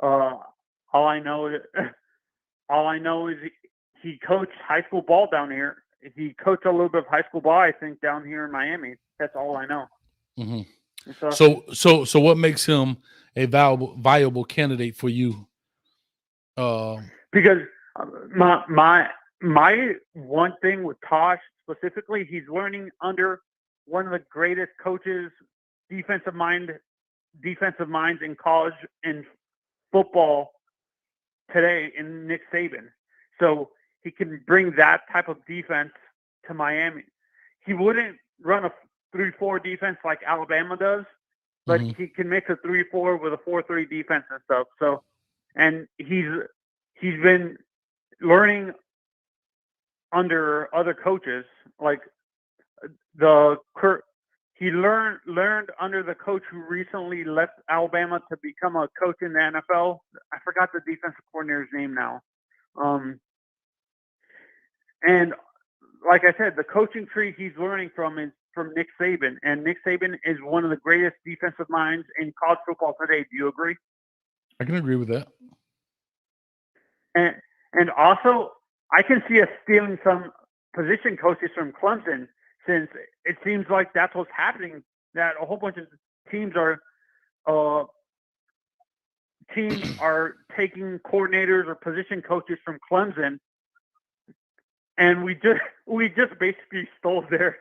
All I know is he coached high school ball down here. He coached a little bit of high school ball, I think, down here in Miami. That's all I know. Mm-hmm. So what makes him a viable candidate for you? Because my one thing with Tosh specifically, he's learning under one of the greatest coaches, defensive minds in college and football today in Nick Saban. So he can bring that type of defense to Miami. He wouldn't run a 3-4 defense like Alabama does, but he can mix a 3-4 with a 4-3 defense and stuff. So, and he's been learning under other coaches, like he learned under the coach who recently left Alabama to become a coach in the NFL. I forgot the defensive coordinator's name now. And like I said, the coaching tree he's learning from is from Nick Saban, and Nick Saban is one of the greatest defensive minds in college football today. Do you agree? I can agree with that. And also, I can see us stealing some position coaches from Clemson, since it seems like that's what's happening. That a whole bunch of teams are taking coordinators or position coaches from Clemson, and we just basically stole their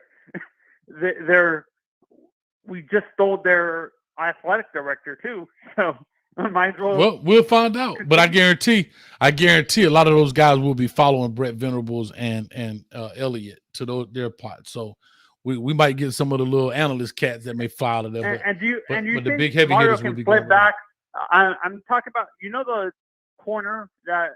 athletic director too. So Well, we'll find out. But I guarantee a lot of those guys will be following Brett Venables and Elliott to their pot. So we might get some of the little analyst cats that may follow them. And do you but think the big heavy Mario hitters will can be flip going back? I'm talking about, the corner that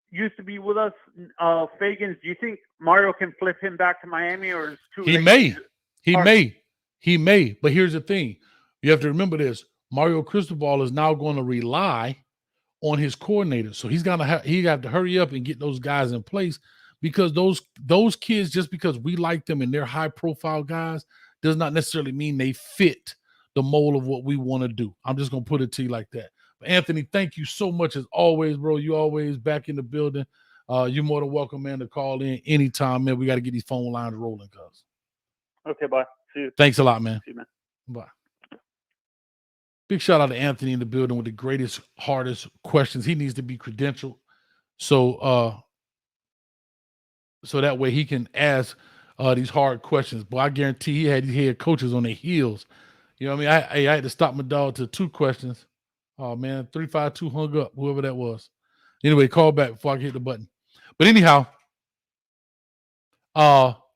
used to be with us, Fagans. Do you think Mario can flip him back to Miami, or is too late? He may. But here's the thing: you have to remember this. Mario Cristobal is now going to rely on his coordinator, so he got to hurry up and get those guys in place, because those kids, just because we like them and they're high profile guys, does not necessarily mean they fit the mold of what we want to do. I'm just gonna put it to you like that. But Anthony, thank you so much as always, bro. You always back in the building. You're more than welcome, man, to call in anytime, man. We got to get these phone lines rolling, cuz. Okay, bye. See you. Thanks a lot, man. See you, man. Bye. Big shout out to Anthony in the building with the greatest, hardest questions. He needs to be credentialed, so that way he can ask these hard questions. Boy, I guarantee he had these head coaches on their heels. You know what I mean? I had to stop my dog to 2 questions. Oh man, 352 hung up, whoever that was. Anyway, call back before I hit the button. But anyhow,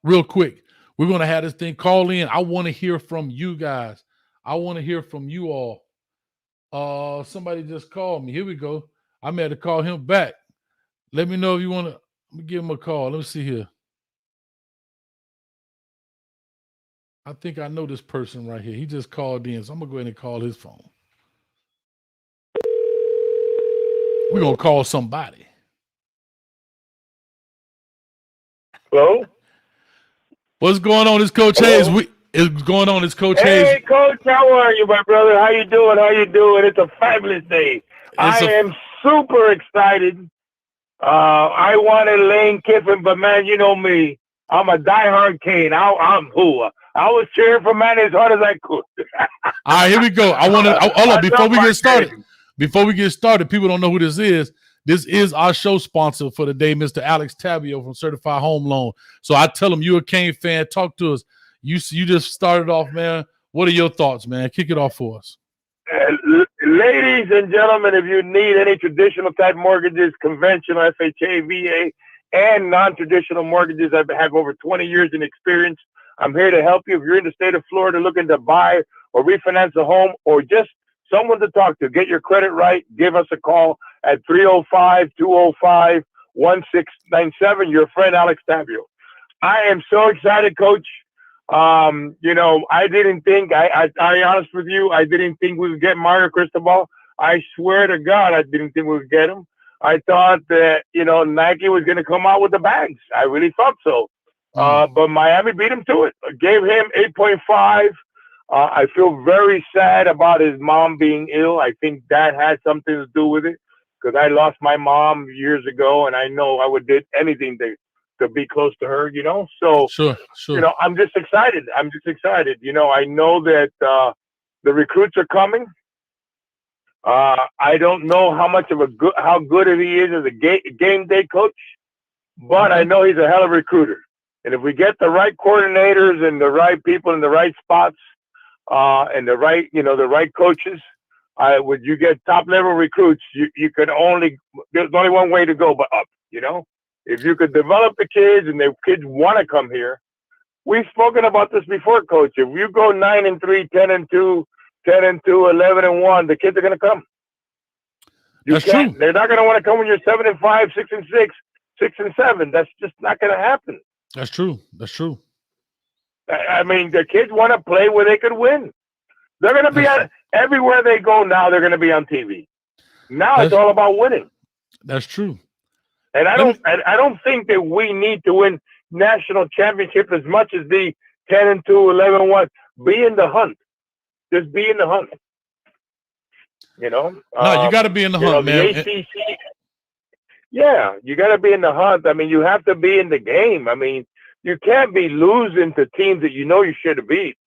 real quick, we're gonna have this thing call in. I want to hear from you guys. I want to hear from you all. Somebody just called me. Here we go. I'm going to call him back. Let me know if you want to. Let me give him a call. Let me see here. I think I know this person right here. He just called in, so I'm going to go ahead and call his phone. We're going to call somebody. Hello? What's going on? It's Coach Hayes. It's going on. It's Coach Hayes. Hey, Coach, how are you, my brother? How you doing? It's a fabulous day. I am super excited. I wanted Lane Kiffin, but man, you know me. I'm a diehard Cane. I was cheering for man as hard as I could. All right, here we go. Hold on, before we get started. Before we get started, people don't know who this is. This is our show sponsor for the day, Mr. Alex Tabio from Certified Home Loan. So I tell him you're a Cane fan. Talk to us. You just started off, man. What are your thoughts, man? Kick it off for us. Ladies and gentlemen, if you need any traditional type mortgages, conventional, FHA, VA, and non-traditional mortgages, I have over 20 years in experience. I'm here to help you. If you're in the state of Florida looking to buy or refinance a home, or just someone to talk to, get your credit right, give us a call at 305-205-1697. Your friend Alex Tabio. I am so excited, Coach. I didn't think, I honest with you, I didn't think we would get Mario Cristobal. I swear to God, I didn't think we would get him. I thought that, Nike was going to come out with the bags. I really thought so. But Miami beat him to it. Gave him 8.5. I feel very sad about his mom being ill. I think that had something to do with it, because I lost my mom years ago, and I know I would do anything to be close to her, So, sure. I'm just excited. I know that the recruits are coming. I don't know how good he is as a game day coach, but I know he's a hell of a recruiter. And if we get the right coordinators and the right people in the right spots, and the right coaches, when you get top level recruits, there's only one way to go but up, If you could develop the kids and the kids want to come here. We've spoken about this before, Coach. If you go 9-3, 10-2, 10-2, 11-1, the kids are going to come. That's true. They're not going to want to come when you're 7-5, 6-6, 6-7. That's just not going to happen. That's true. I mean, the kids want to play where they could win. They're going to be everywhere they go now. They're going to be on TV. Now it's all about winning. That's true. And I don't think that we need to win national championship as much as the 10-2, 11-1. Be in the hunt. Just be in the hunt. No, you got to be in the hunt, man. The ACC, yeah, you got to be in the hunt. I mean, you have to be in the game. I mean, you can't be losing to teams that you should have beat.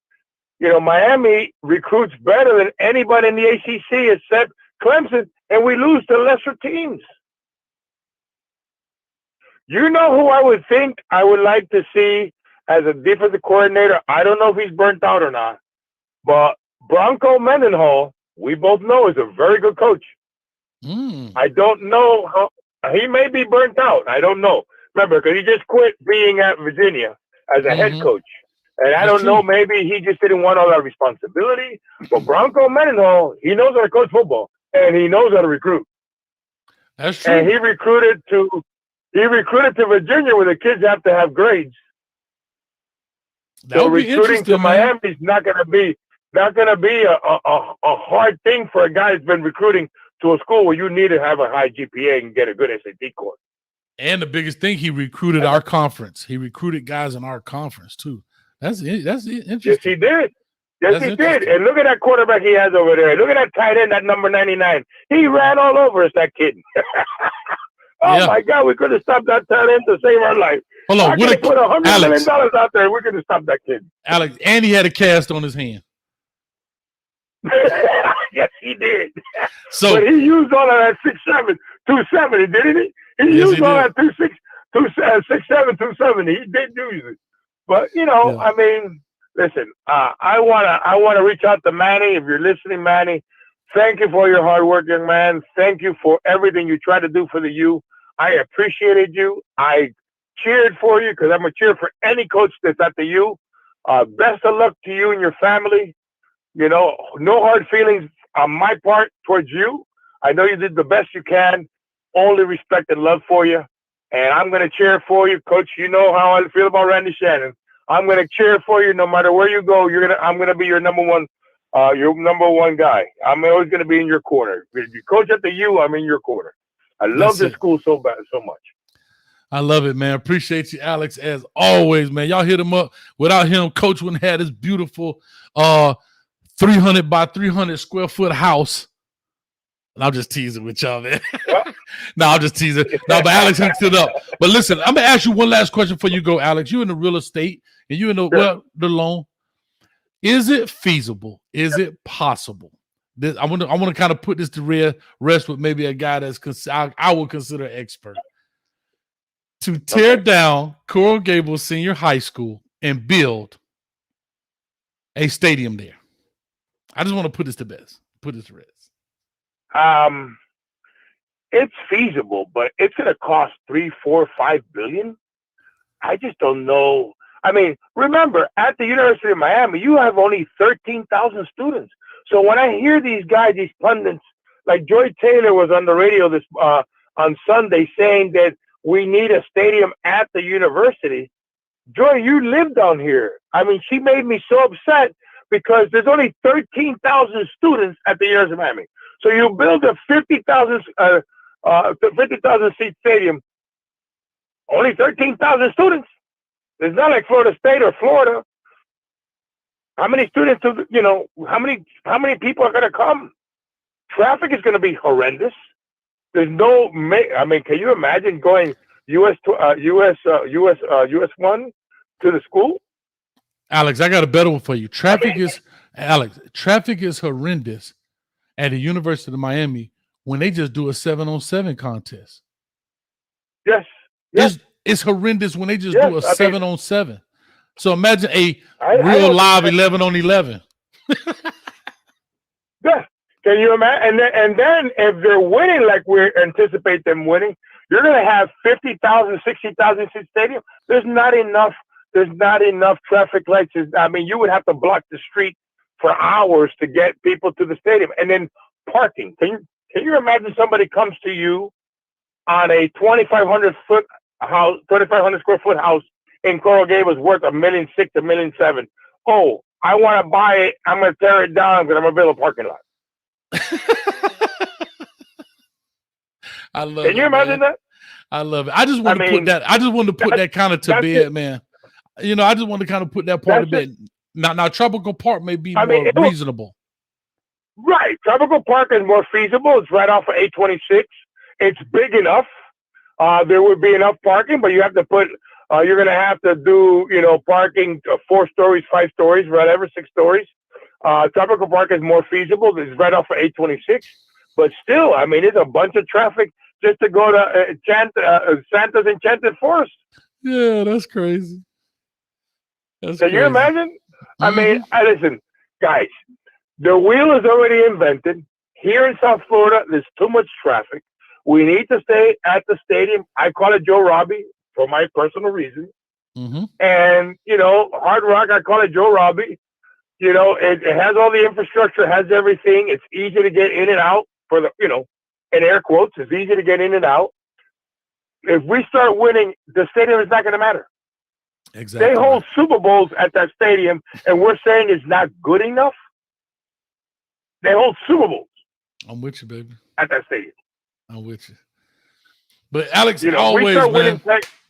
Miami recruits better than anybody in the ACC except Clemson, and we lose to lesser teams. You know who I would think I would like to see as a defensive coordinator? I don't know if he's burnt out or not, but Bronco Mendenhall we both know is a very good coach. I don't know how he may be burnt out. I don't know. Remember, because he just quit being at Virginia as a head coach. And I don't know, maybe he just didn't want all that responsibility. But Bronco Mendenhall, he knows how to coach football and he knows how to recruit. That's true. And he recruited to Virginia where the kids have to have grades. So recruiting to Miami is not going to be a hard thing for a guy that's been recruiting to a school where you need to have a high GPA and get a good SAT score. And the biggest thing, he recruited our conference. He recruited guys in our conference too. That's interesting. Yes, he did. Yes, he did. And look at that quarterback he has over there. Look at that tight end, that number 99. He ran all over us, that kid. My God, we could have stopped that tight end to save our life. Hold on, I could have put $100 million out there. We could have stopped that kid. Alex, and he had a cast on his hand. Yes, he did. So, but he used all of that 6'7", 270, didn't he? He used all that 6'7", 270. He did use it. But I mean, listen. I wanna reach out to Manny. If you're listening, Manny, thank you for your hard work, young man. Thank you for everything you try to do for the U. I appreciated you. I cheered for you because I'm a cheer for any coach that's at the U. Best of luck to you and your family. No hard feelings on my part towards you. I know you did the best you can. Only respect and love for you. And I'm going to cheer for you, Coach. You know how I feel about Randy Shannon. I'm going to cheer for you no matter where you go. I'm going to be your number one guy. I'm always going to be in your corner. If you coach at the U, I'm in your corner. I love this school so much. I love it, man. Appreciate you, Alex, as always, man. Y'all hit him up. Without him, Coach wouldn't have this beautiful 300 by 300 square foot house. And I'm just teasing with y'all, man. No, I'm just teasing. No, but Alex hooked it up. But listen, I'm gonna ask you one last question before you go, Alex. You in the real estate and you in the loan. Is it feasible? Is it possible? I want to kind of put this to rest with maybe a guy that's I would consider an expert to tear down Coral Gables Senior High School and build a stadium there. I just want to put this to rest. It's feasible, but it's going to cost $3, $4, $5 billion. I just don't know. I mean, remember, at the University of Miami, you have only 13,000 students. So when I hear these guys, these pundits, like Joy Taylor was on the radio on Sunday saying that we need a stadium at the university. Joy, you live down here. I mean, she made me so upset because there's only 13,000 students at the University of Miami. So you build a 50,000 seat stadium, only 13,000 students. It's not like Florida State or Florida. How many students, how many people are going to come? Traffic is going to be horrendous. There's no, can you imagine going US 1 to the school? Alex, I got a better one for you. Traffic is horrendous at the University of Miami when they just do a 7-on-7 contest. Yes. It's horrendous when they just do a 7-on-7. So imagine a real live 11-on-11. Yeah. Can you imagine? And then if they're winning like we anticipate them winning, you're going to have 50,000, 60,000 seat stadium. There's not enough traffic lights. I mean, you would have to block the street for hours to get people to the stadium. And then parking. Can you imagine somebody comes to you on a 2,500 square foot house in Coral Gables worth $1.6 million, $1.7 million. Oh, I want to buy it. I'm going to tear it down because I'm going to build a parking lot. I love it. Can you imagine that? I love it. I just want to put that. I just wanted to put that kind of to bed, man. I just want to kind of put that part of bed. Now, Tropical Park may be more reasonable. Right. Tropical Park is more feasible. It's right off of 826. It's big enough. There would be enough parking, but you have to put. You're going to have to do, parking 4 stories, 5 stories, whatever, 6 stories. Tropical Park is more feasible. It's right off of 826. But still, I mean, it's a bunch of traffic just to go to Santa's Enchanted Forest. Yeah, that's crazy. Can you imagine? I mean, listen, guys, The wheel is already invented. Here in South Florida, there's too much traffic. We need to stay at the stadium. I call it Joe Robbie for my personal reasons. Mm-hmm. And, Hard Rock, I call it Joe Robbie. It has all the infrastructure, has everything. It's easy to get in and out for the, in air quotes, it's easy to get in and out. If we start winning, the stadium is not going to matter. Exactly. They hold Super Bowls at that stadium, and we're saying it's not good enough. They hold Super Bowls. I'm with you, baby. At that stadium. I'm with you. But Alex, we start man.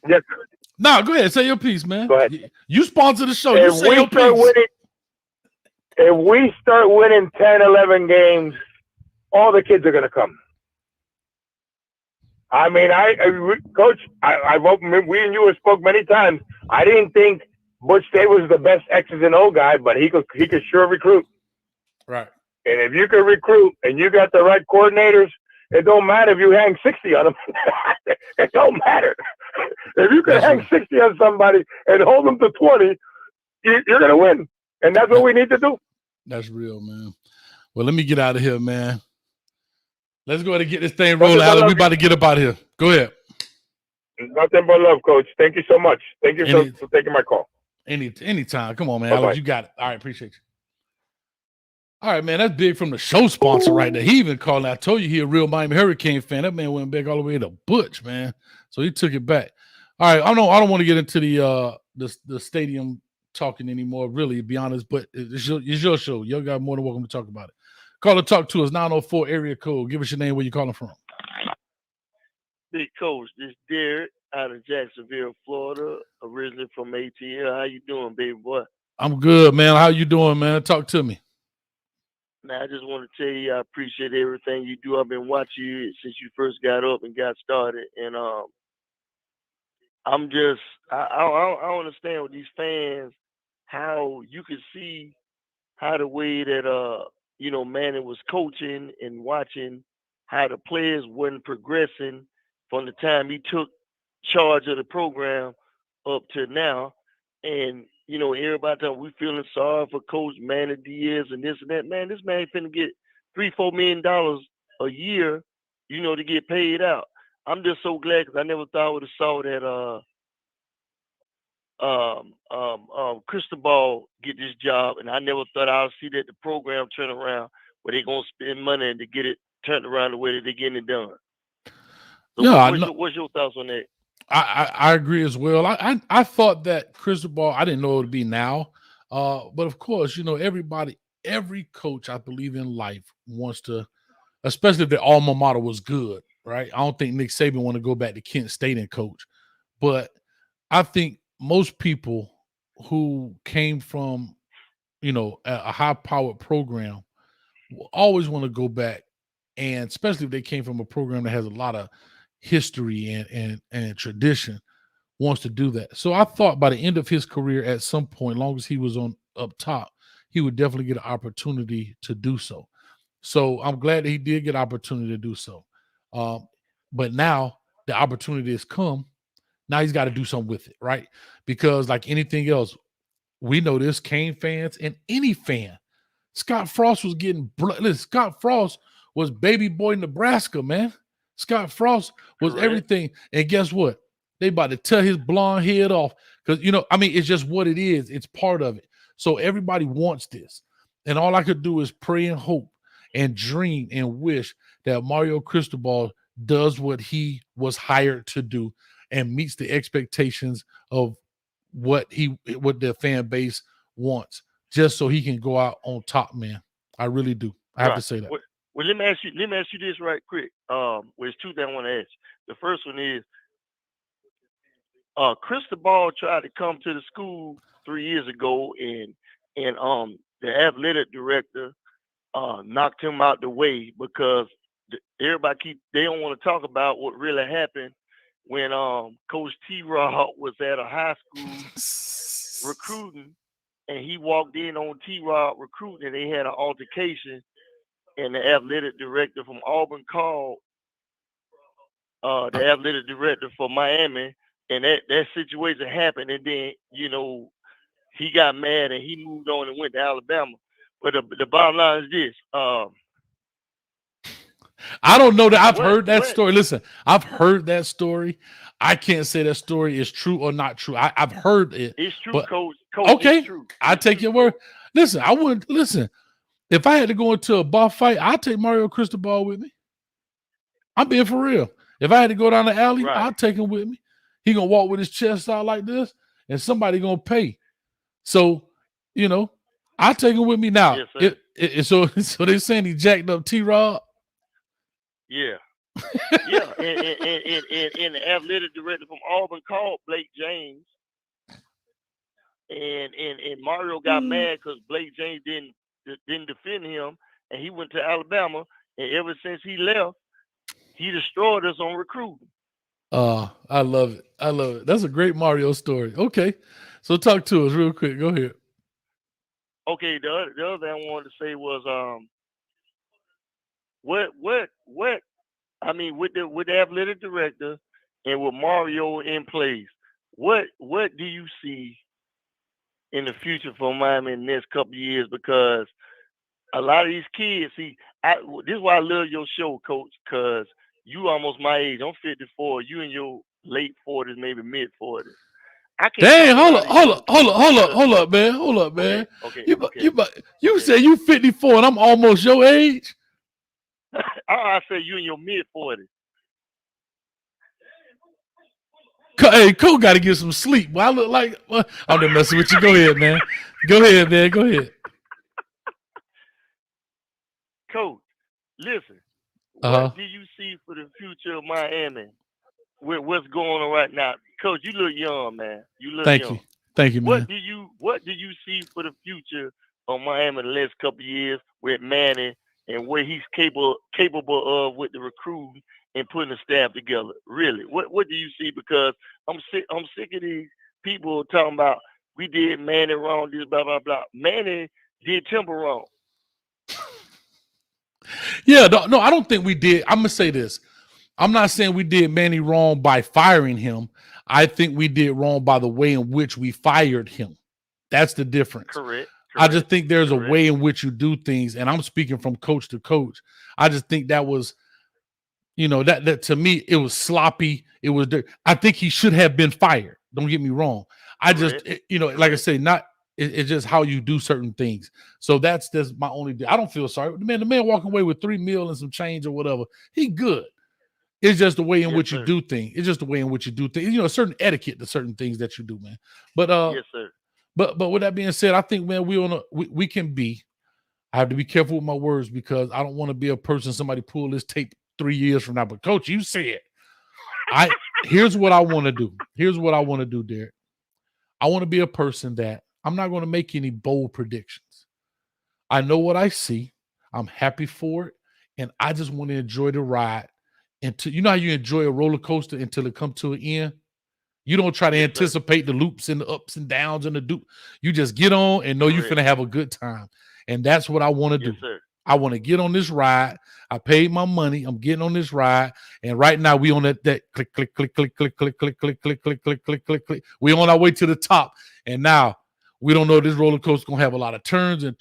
Yes, sir. No, go ahead. Say your piece, man. Go ahead. You sponsor the show. You say your piece. If we start winning 10, 11 games, all the kids are going to come. I mean, Coach, we and you have spoke many times. I didn't think Butch Day was the best X's and O guy, but he could sure recruit. Right. And if you can recruit and you got the right coordinators, it don't matter if you hang 60 on them. It don't matter. If you can hang 60 on somebody and hold them to 20, you're going to win. And that's what we need to do. That's real, man. Well, let me get out of here, man. Let's go ahead and get this thing rolling, Alex. We about to get up out of here. Go ahead. Nothing but love, Coach. Thank you so much. Thank you for taking my call. Anytime. Come on, man. Bye-bye. Alex, you got it. All right, appreciate you. All right, man. That's big from the show sponsor right there. He even called. I told you he a real Miami Hurricane fan. That man went back all the way to Butch, man. So he took it back. All right, I don't want to get into the stadium talking anymore, really, to be honest. But it's your show. You got more than welcome to talk about it. Call or talk to us, 904 area code. Give us your name, where you calling from. Big Coach, this is Derek out of Jacksonville, Florida, originally from ATL. How you doing, baby boy? I'm good, man. How you doing, man? Talk to me. Man, I just want to tell you I appreciate everything you do. I've been watching you since you first got up and got started. And I'm just, I understand with these fans how you can see how the way that, Manning was coaching and watching how the players weren't progressing from the time he took charge of the program up to now. And, everybody talking, we feeling sorry for Coach Manny Diaz and this and that. Man, this man finna get $3-4 million a year, to get paid out. I'm just so glad because I never thought I would have saw that Cristobal get this job, and I never thought I would see that the program turn around where they're gonna spend money and to get it turned around the way that they're getting it done. So Yeah, what's your thoughts on that? I agree as well. I thought that Cristobal, I didn't know it would be now. But of course, every coach, I believe, in life wants to, especially if their alma mater was good, right? I don't think Nick Saban want to go back to Kent State and coach. But I think most people who came from, a high-powered program will always want to go back, and especially if they came from a program that has a lot of history and tradition, wants to do that. So I thought by the end of his career, at some point, long as he was on up top, he would definitely get an opportunity to do so. So I'm glad that he did get an opportunity to do so. But now the opportunity has come. Now he's got to do something with it, right? Because like anything else, we know this, Cane fans and any fan, Scott Frost was getting listen, Scott Frost was baby boy Nebraska, man. Scott Frost was everything. And guess what? They about to tear his blonde head off. Because, it's just what it is. It's part of it. So everybody wants this. And all I could do is pray and hope and dream and wish that Mario Cristobal does what he was hired to do and meets the expectations of what the fan base wants, just so he can go out on top, man. I really do. I have to say that. Well, let me ask you this right quick. There's two things I want to ask. The first one is, Cristobal tried to come to the school 3 years ago, and the athletic director knocked him out the way because everybody they don't want to talk about what really happened when Coach T-Rod was at a high school recruiting, and he walked in on T-Rod recruiting, and they had an altercation, and the athletic director from Auburn called the athletic director for Miami, and that situation happened, and then he got mad and he moved on and went to Alabama. But the bottom line is this. I don't know that I've heard that story. Listen, I've heard that story. I can't say that story is true or not true. I've heard it. It's true, but, Coach. Okay, it's true. I take your word. Listen, I wouldn't listen. If I had to go into a bar fight, I'd take Mario Cristobal with me. I'm being for real. If I had to go down the alley, I'd take him with me. He gonna walk with his chest out like this, and somebody gonna pay. So, I take him with me now. Yes, so they're saying he jacked up T-Rod. Yeah. Yeah. And the athletic director from Auburn called Blake James. And Mario got mad because Blake James didn't defend him, and he went to Alabama, and ever since he left, he destroyed us on recruiting. I love it. I love it. That's a great Mario story. Okay. So talk to us real quick. Go ahead. Okay, the other thing I wanted to say was what I mean with the athletic director and with Mario in place, what do you see in the future for Miami in the next couple of years? Because a lot of these kids, see, this is why I love your show, Coach, because you almost my age. I'm 54. You in your late 40s, maybe mid 40s. Dang, hold up, man. Okay. You said you 54 and I'm almost your age? I say you in your mid 40s. Hey, Cole got to get some sleep. Well, I look like I'm just messing with you. Go ahead, man. Go ahead. Coach, listen. What do you see for the future of Miami? With what's going on right now? Coach, you look young, man. You look young. Thank you, man. What do you see for the future of Miami in the next couple of years with Manny and what he's capable of with the recruiting and putting the staff together? Really, what do you see? Because I'm sick of these people talking about we did Manny wrong, this blah blah blah. Manny did Timber wrong. Yeah, no, I don't think we did. I'm gonna say this. I'm not saying we did Manny wrong by firing him. I think we did wrong by the way in which we fired him. That's the difference. Correct. I just think there's a way in which you do things, and I'm speaking from coach to coach. I just think that was, that to me, it was sloppy. It was. I think he should have been fired. Don't get me wrong. I just, like I say, it's just how you do certain things. So that's my only. I don't feel sorry. The man walking away with $3 million and some change or whatever. He good. It's just the way in which you do things. It's just the way in which you do things. A certain etiquette to certain things that you do, man. But yes, sir. But with that being said, I think, man, we can be. I have to be careful with my words because I don't want to be a person somebody pull this tape 3 years from now. But Coach, you said, here's what I want to do. Here's what I want to do, Derek. I want to be a person that I'm not going to make any bold predictions. I know what I see. I'm happy for it, and I just want to enjoy the ride. Until how you enjoy a roller coaster until it comes to an end. You don't try to anticipate the loops and the ups and downs and the do. You just get on and know you're finna have a good time. And that's what I want to do. Sir. I want to get on this ride. I paid my money. I'm getting on this ride. And right now we on that click, click, click, click, click, click, click, click, click, click, click, click, click, click. We on our way to the top. And now we don't know if this roller coaster gonna have a lot of turns and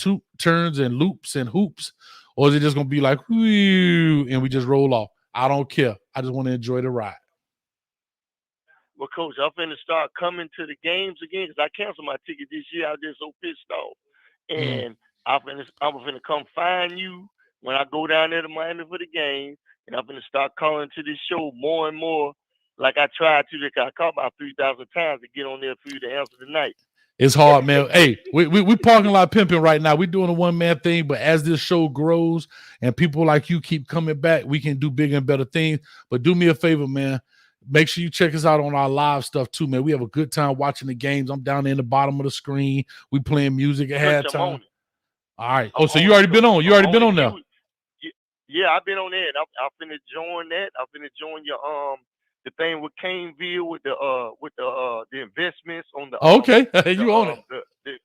loops and hoops, or is it just gonna be like whoo, and we just roll off? I don't care. I just want to enjoy the ride. Well, Coach, I'm finna start coming to the games again because I canceled my ticket this year. I was just so pissed off. And I'm finna come find you when I go down there to Miami for the game. And I'm finna start calling to this show more and more like I tried to. I called about 3,000 times to get on there for you to answer tonight. It's hard, man. Hey, we parking lot pimping right now. We're doing a one-man thing, but as this show grows and people like you keep coming back, we can do bigger and better things. But do me a favor, man. Make sure you check us out on our live stuff too, man. We have a good time watching the games. I'm down there in the bottom of the screen. We playing music at halftime. All right. Oh, so you already been on. You already been on there. Yeah, I've been on there. And I'm finna join that. I'm finna join your the thing with Caneville with the investments on the okay. You own it.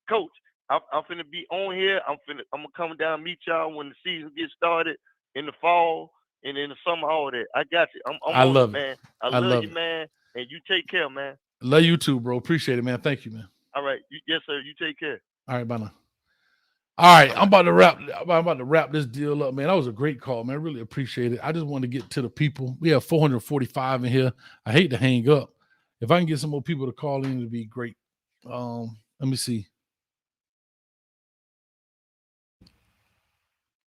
Coach, I'm finna be on here. I'm gonna come down and meet y'all when the season gets started in the fall and in the summer, all that. I got you. I love it, man. I love you, man. And you take care, man. Love you too, bro. Appreciate it, man. Thank you, man. All right. Yes, sir. You take care. All right, bye now. All right, I'm about to wrap this deal up, man. That was a great call, man. I really appreciate it. I just want to get to the people. We have 445 in here. I hate to hang up. If I can get some more people to call in, it'd be great. Let me see.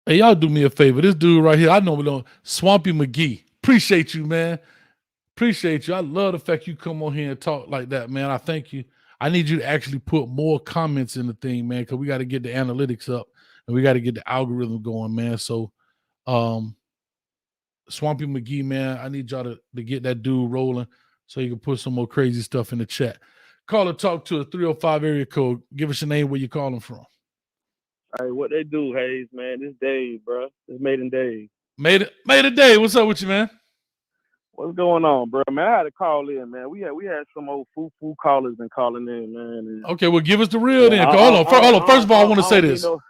Hey, y'all do me a favor. This dude right here, I know we don't. Swampy McGee. Appreciate you, man. Appreciate you. I love the fact you come on here and talk like that, man. I thank you. I need you to actually put more comments in the thing, man, because we got to get the analytics up and we got to get the algorithm going, man. So, Swampy McGee, man, I need y'all to get that dude rolling so you can put some more crazy stuff in the chat. Call or talk to a 305 area code. Give us your name, where you calling from. Hey, what they do, Hayes, man? This Dave, bro. It's Maiden Dave. Made it day. What's up with you, man? What's going on, bro? Man, I had to call in, man. We had some old foo callers been calling in, man. Okay, well, give us the real then. Hold on. First of all, I want to say this. Hold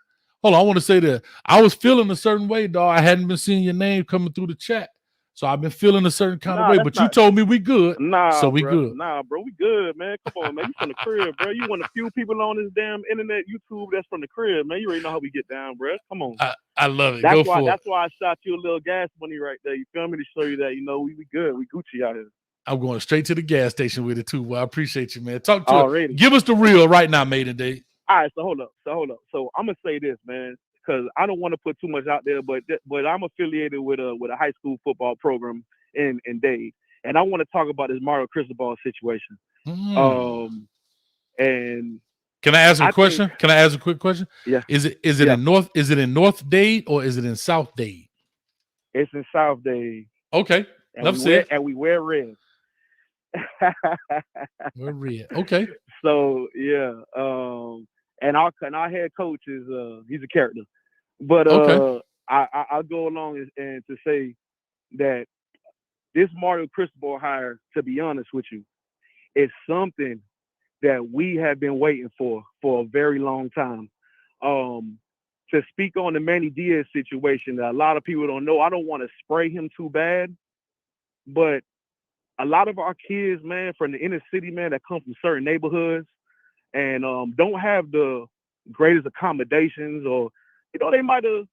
on, I want to say that I was feeling a certain way, dog. I hadn't been seeing your name coming through the chat. So I've been feeling a certain kind of way, but you told me we good. So we good. Nah, bro, we good, man. Come on, man. You from the crib, bro. You one of the few people on this damn internet, YouTube, that's from the crib, man. You already know how we get down, bro. Come on. I love it. That's why I shot you a little gas money right there. You feel me? To show you that, we good. We Gucci out here. I'm going straight to the gas station with it too. Well, I appreciate you, man. Talk to it. Give us the real right now, Maiden Day. All right, so hold up. So I'm gonna say this, man, because I don't want to put too much out there, but I'm affiliated with a high school football program in Dade, and I want to talk about this Mario Cristobal situation. And can I ask a question? Can I ask a quick question? Yeah. Is it in North? Is it in North Dade or is it in South Dade? It's in South Dade. Okay. And we wear red. We're red. Okay. So yeah. And our head coach is he's a character, but I'll go along and to say that this Mario Cristobal hire, to be honest with you, is something that we have been waiting for a very long time. To speak on the Manny Diaz situation, that a lot of people don't know, I don't want to spray him too bad, but a lot of our kids, man, from the inner city, man, that come from certain neighborhoods and don't have the greatest accommodations, or they might have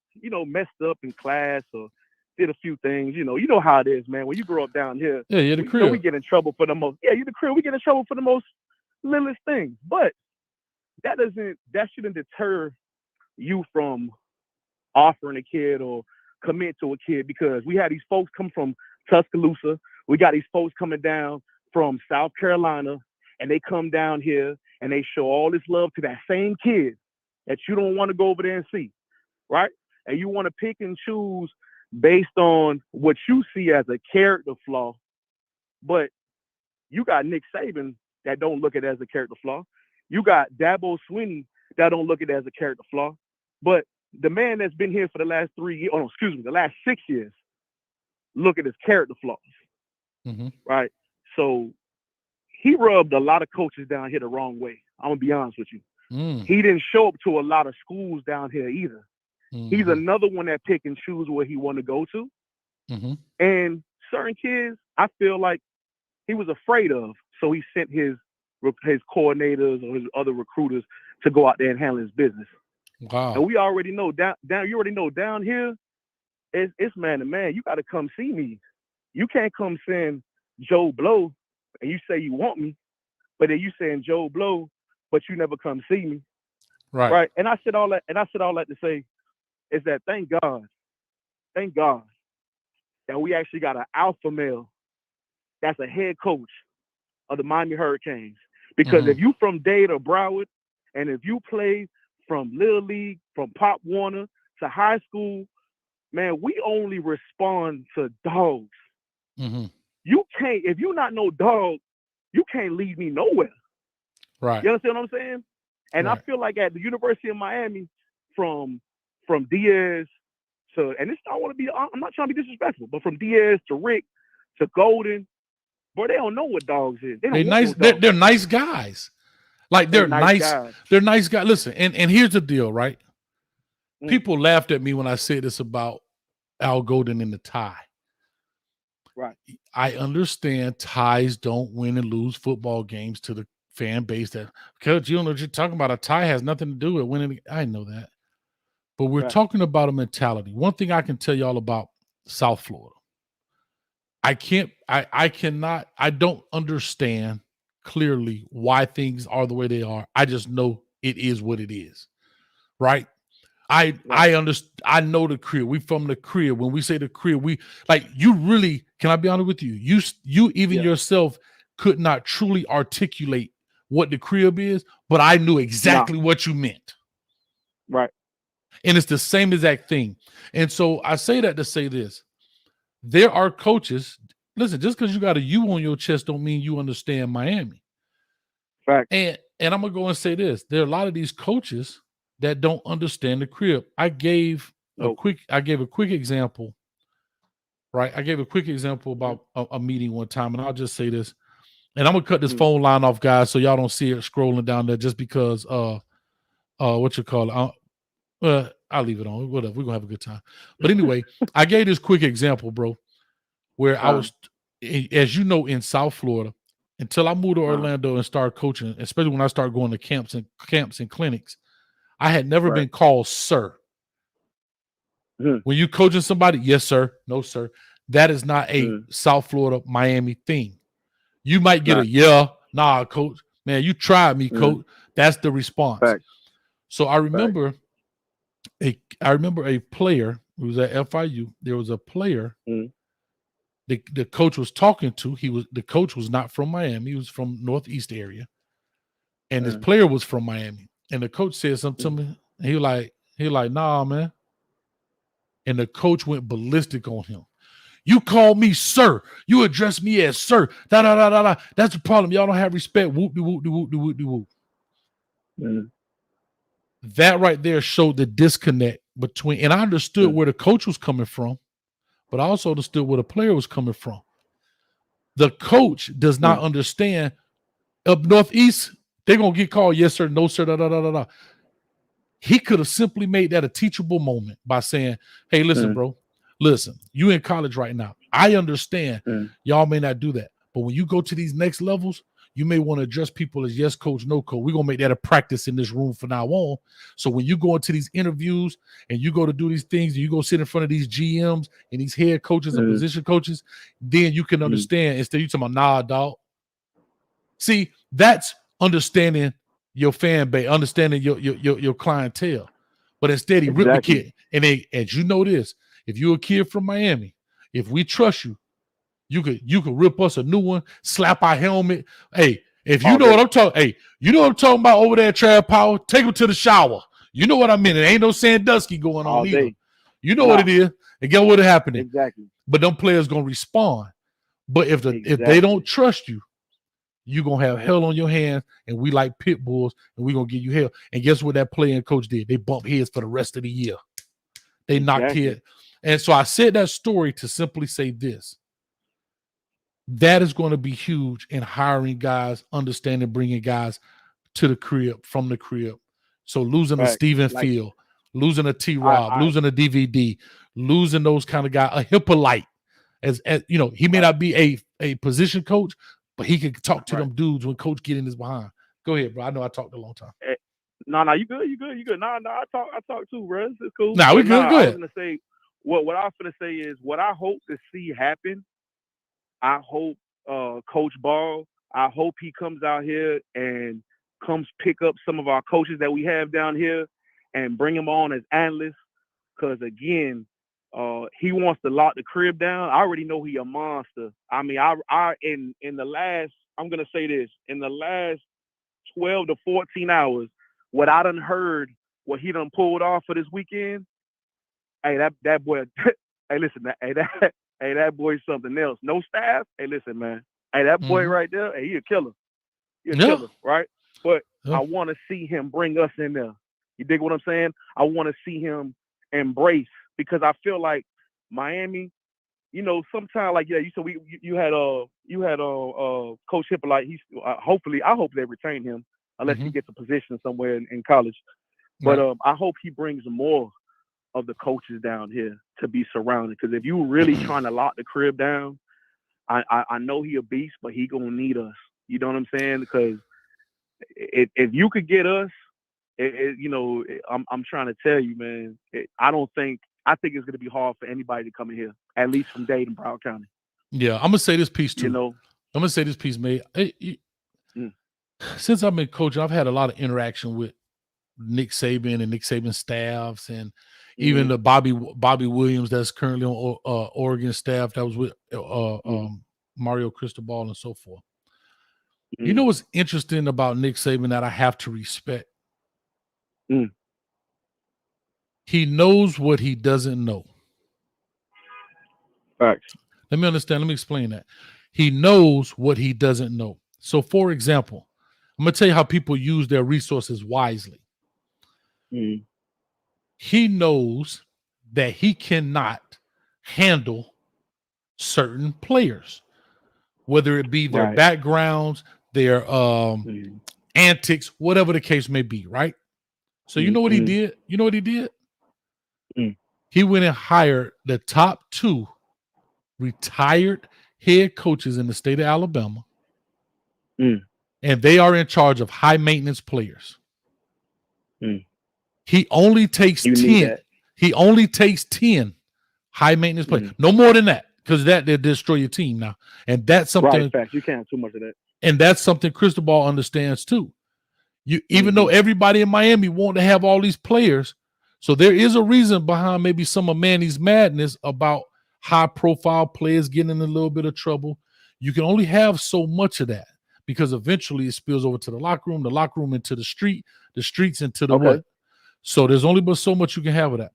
messed up in class or did a few things. You know how it is, man. When you grow up down here, you're the crib. We get in trouble for the most. Yeah, you're the crib. We get in trouble for the most littlest things, but that shouldn't deter you from offering a kid or commit to a kid, because we had these folks come from Tuscaloosa. We got these folks coming down from South Carolina, and they come down here and they show all this love to that same kid that you don't want to go over there and see, right? And you want to pick and choose based on what you see as a character flaw, but you got Nick Saban that don't look at it as a character flaw. You got Dabo Swinney that don't look at it as a character flaw. But the man that's been here for the last the last 6 years, look at his character flaws, right? So he rubbed a lot of coaches down here the wrong way. I'm gonna be honest with you. He didn't show up to a lot of schools down here either. He's another one that pick and choose where he want to go to. And certain kids, I feel like he was afraid of, so he sent his coordinators or his other recruiters to go out there and handle his business. Wow. And we already know down here, it's man to man. You got to come see me. You can't come send Joe Blow and you say you want me, but then you saying Joe Blow, but you never come see me. Right. And I said all that to say is that thank God that we actually got an alpha male that's a head coach of the Miami Hurricanes. Because if you from Dade or Broward, and if you play from Little League, from Pop Warner to high school, man, we only respond to dogs. You can't, if you not no dog, you can't lead me nowhere. Right. You understand what I'm saying? And I feel like at the University of Miami, from Diaz to, and I'm not trying to be disrespectful, but from Diaz to Rick to Golden, boy, they don't know what dogs is. They're nice. They're nice guys. Like they're nice. Guys. They're nice guys. Listen, and here's the deal, right? People laughed at me when I said this about Al Golden and the tie. Right. I understand ties don't win and lose football games to the fan base. That, Coach, you don't know what you're talking about. A tie has nothing to do with winning. I know that. But we're talking about a mentality. One thing I can tell y'all about South Florida, I don't understand clearly why things are the way they are. I just know it is what it is, right? I know the crib. We from the crib. When we say the crib, we like you really. Can I be honest with you? You even yourself could not truly articulate what the crib is, but I knew exactly what you meant. Right. And it's the same exact thing. And so I say that to say this. There are coaches. Listen, just because you got a U on your chest don't mean you understand Miami. Right. And I'm gonna go and say this. There are a lot of these coaches that don't understand the crib. I gave a quick example. Right. I gave a quick example about a meeting one time, and I'll just say this. And I'm gonna cut this phone line off, guys, so y'all don't see it scrolling down there just because what you call it. I'll leave it on. Whatever. We're gonna have a good time. But anyway, I gave this quick example, bro, where I was, as you know, in South Florida, until I moved to Orlando and started coaching, especially when I started going to camps and clinics, I had never been called sir. When you coaching somebody, yes, sir, no, sir. That is not a South Florida, Miami thing. You might get a nah, coach. Man, you tried me, coach. That's the response. So I remember a player who was at FIU. There was a player the coach was talking to. The coach was not from Miami. He was from Northeast area. And this player was from Miami. And the coach said something to me. And he like, nah, man. And the coach went ballistic on him. You call me sir. You address me as sir. Da da da da da. That's the problem. Y'all don't have respect. Whoop de whoop de whoop de whoop de whoop. That right there showed the disconnect between, and I understood where the coach was coming from, but I also understood where the player was coming from. The coach does not understand. Up Northeast, they're gonna get called yes sir, no sir, da da da da da. He could have simply made that a teachable moment by saying, hey, listen, bro, listen, you in college right now. I understand y'all may not do that, but when you go to these next levels, you may want to address people as yes, coach, no, coach. We're going to make that a practice in this room from now on. So when you go into these interviews and you go to do these things and you go sit in front of these GMs and these head coaches and position coaches, then you can understand instead of you talking about, nah, dog. See, that's understanding your fan base, understanding your clientele. But instead he ripped the kid. And as you know this, if you're a kid from Miami, if we trust you, you could rip us a new one, slap our helmet. Hey, if you know what I'm talking, hey, you know what I'm talking about over there at Trav Power, take them to the shower. You know what I mean? It ain't no Sandusky going on either. You know what it is. And get what happening. Exactly. But them players gonna respond. But if they don't trust you, you're gonna have hell on your hands, and we like pit bulls, and we're gonna give you hell. And guess what that player and coach did? They bumped heads for the rest of the year. They knocked heads. And so I said that story to simply say this. That is going to be huge in hiring guys, understanding, bringing guys to the crib, from the crib. So losing a Stephen Field, losing a T-Rob, losing a DVD, losing those kind of guys, a Hippolyte. As you know, he may not be a position coach, but he can talk to them dudes when coach get in his behind. Go ahead, bro. I know I talked a long time. No, you good. Nah, I talk too, bro. It's cool. Nah, we good. Go ahead. I was gonna say what I was gonna say is what I hope to see happen. I hope Coach Ball, I hope he comes out here and comes pick up some of our coaches that we have down here and bring them on as analysts. Because again, he wants to lock the crib down. I already know he a monster. I mean, I in the last, I'm gonna say this, in the last 12 to 14 hours, what I done heard, what he done pulled off for this weekend. Hey, that boy. Hey, listen, that boy's something else. No staff. Hey, listen, man. Hey, that boy right there. Hey, he a killer. He a killer, right? But I want to see him bring us in there. You dig what I'm saying? I want to see him embrace, because I feel like Miami, you know, sometimes like you said, you had Coach Hippolyte. He's I hope they retain him unless he gets a position somewhere in college. But I hope he brings more of the coaches down here to be surrounded. Because if you really trying to lock the crib down, I know he a beast, but he gonna need us. You know what I'm saying? Because if you could get us I'm trying to tell you, man. I think it's going to be hard for anybody to come in here, at least from Dade, Broward County. Yeah, I'm gonna say this piece too. I'm gonna say this piece, mate. Since I've been coaching, I've had a lot of interaction with Nick Saban and Nick Saban staffs, and even the Bobby Williams that's currently on Oregon staff that was with Mario Cristobal and so forth. You know what's interesting about Nick Saban that I have to respect? He knows what he doesn't know. Facts. Let me understand. Let me explain that. He knows what he doesn't know. So, for example, I'm going to tell you how people use their resources wisely. He knows that he cannot handle certain players, whether it be their backgrounds, their antics, whatever the case may be, right? So you know what he did? You know what he did? He went and hired the top 2 retired head coaches in the state of Alabama, and they are in charge of high maintenance players. He only takes 10. He only takes 10 high maintenance players. No more than that, because they'll destroy your team now. And that's something. Right, facts. You can't have too much of that. And that's something Cristobal understands too. Even though everybody in Miami want to have all these players, so there is a reason behind maybe some of Manny's madness about high-profile players getting in a little bit of trouble. You can only have so much of that because eventually it spills over to the locker room into the street, the streets into the what. So there's only but so much you can have of that.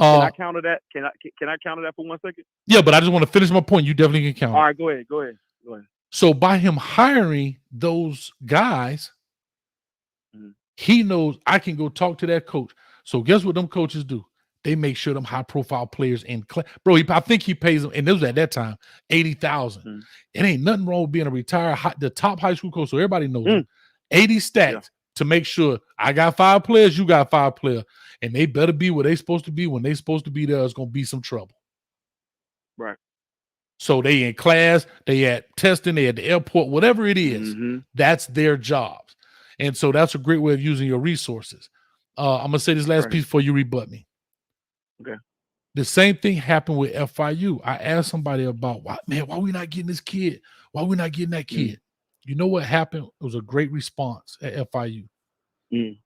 Can I counter that? Can I counter that for 1 second? Yeah, but I just want to finish my point. You definitely can counter. All right, go ahead. So by him hiring those guys, he knows I can go talk to that coach. So guess what them coaches do? They make sure them high-profile players in class. Bro, I think he pays them, and this was at that time, $80,000. It ain't nothing wrong with being a retired, the top high school coach, so everybody knows him. 80 stacks to make sure I got 5 players, you got 5 players, and they better be where they supposed to be. When they supposed to be there, it's going to be some trouble. Right. So they in class, they at testing, they at the airport, whatever it is, that's their jobs. And so that's a great way of using your resources. I'm going to say this last piece before you rebut me. Okay. The same thing happened with FIU. I asked somebody about why we not getting this kid? Why we not getting that kid? You know what happened? It was a great response at FIU. The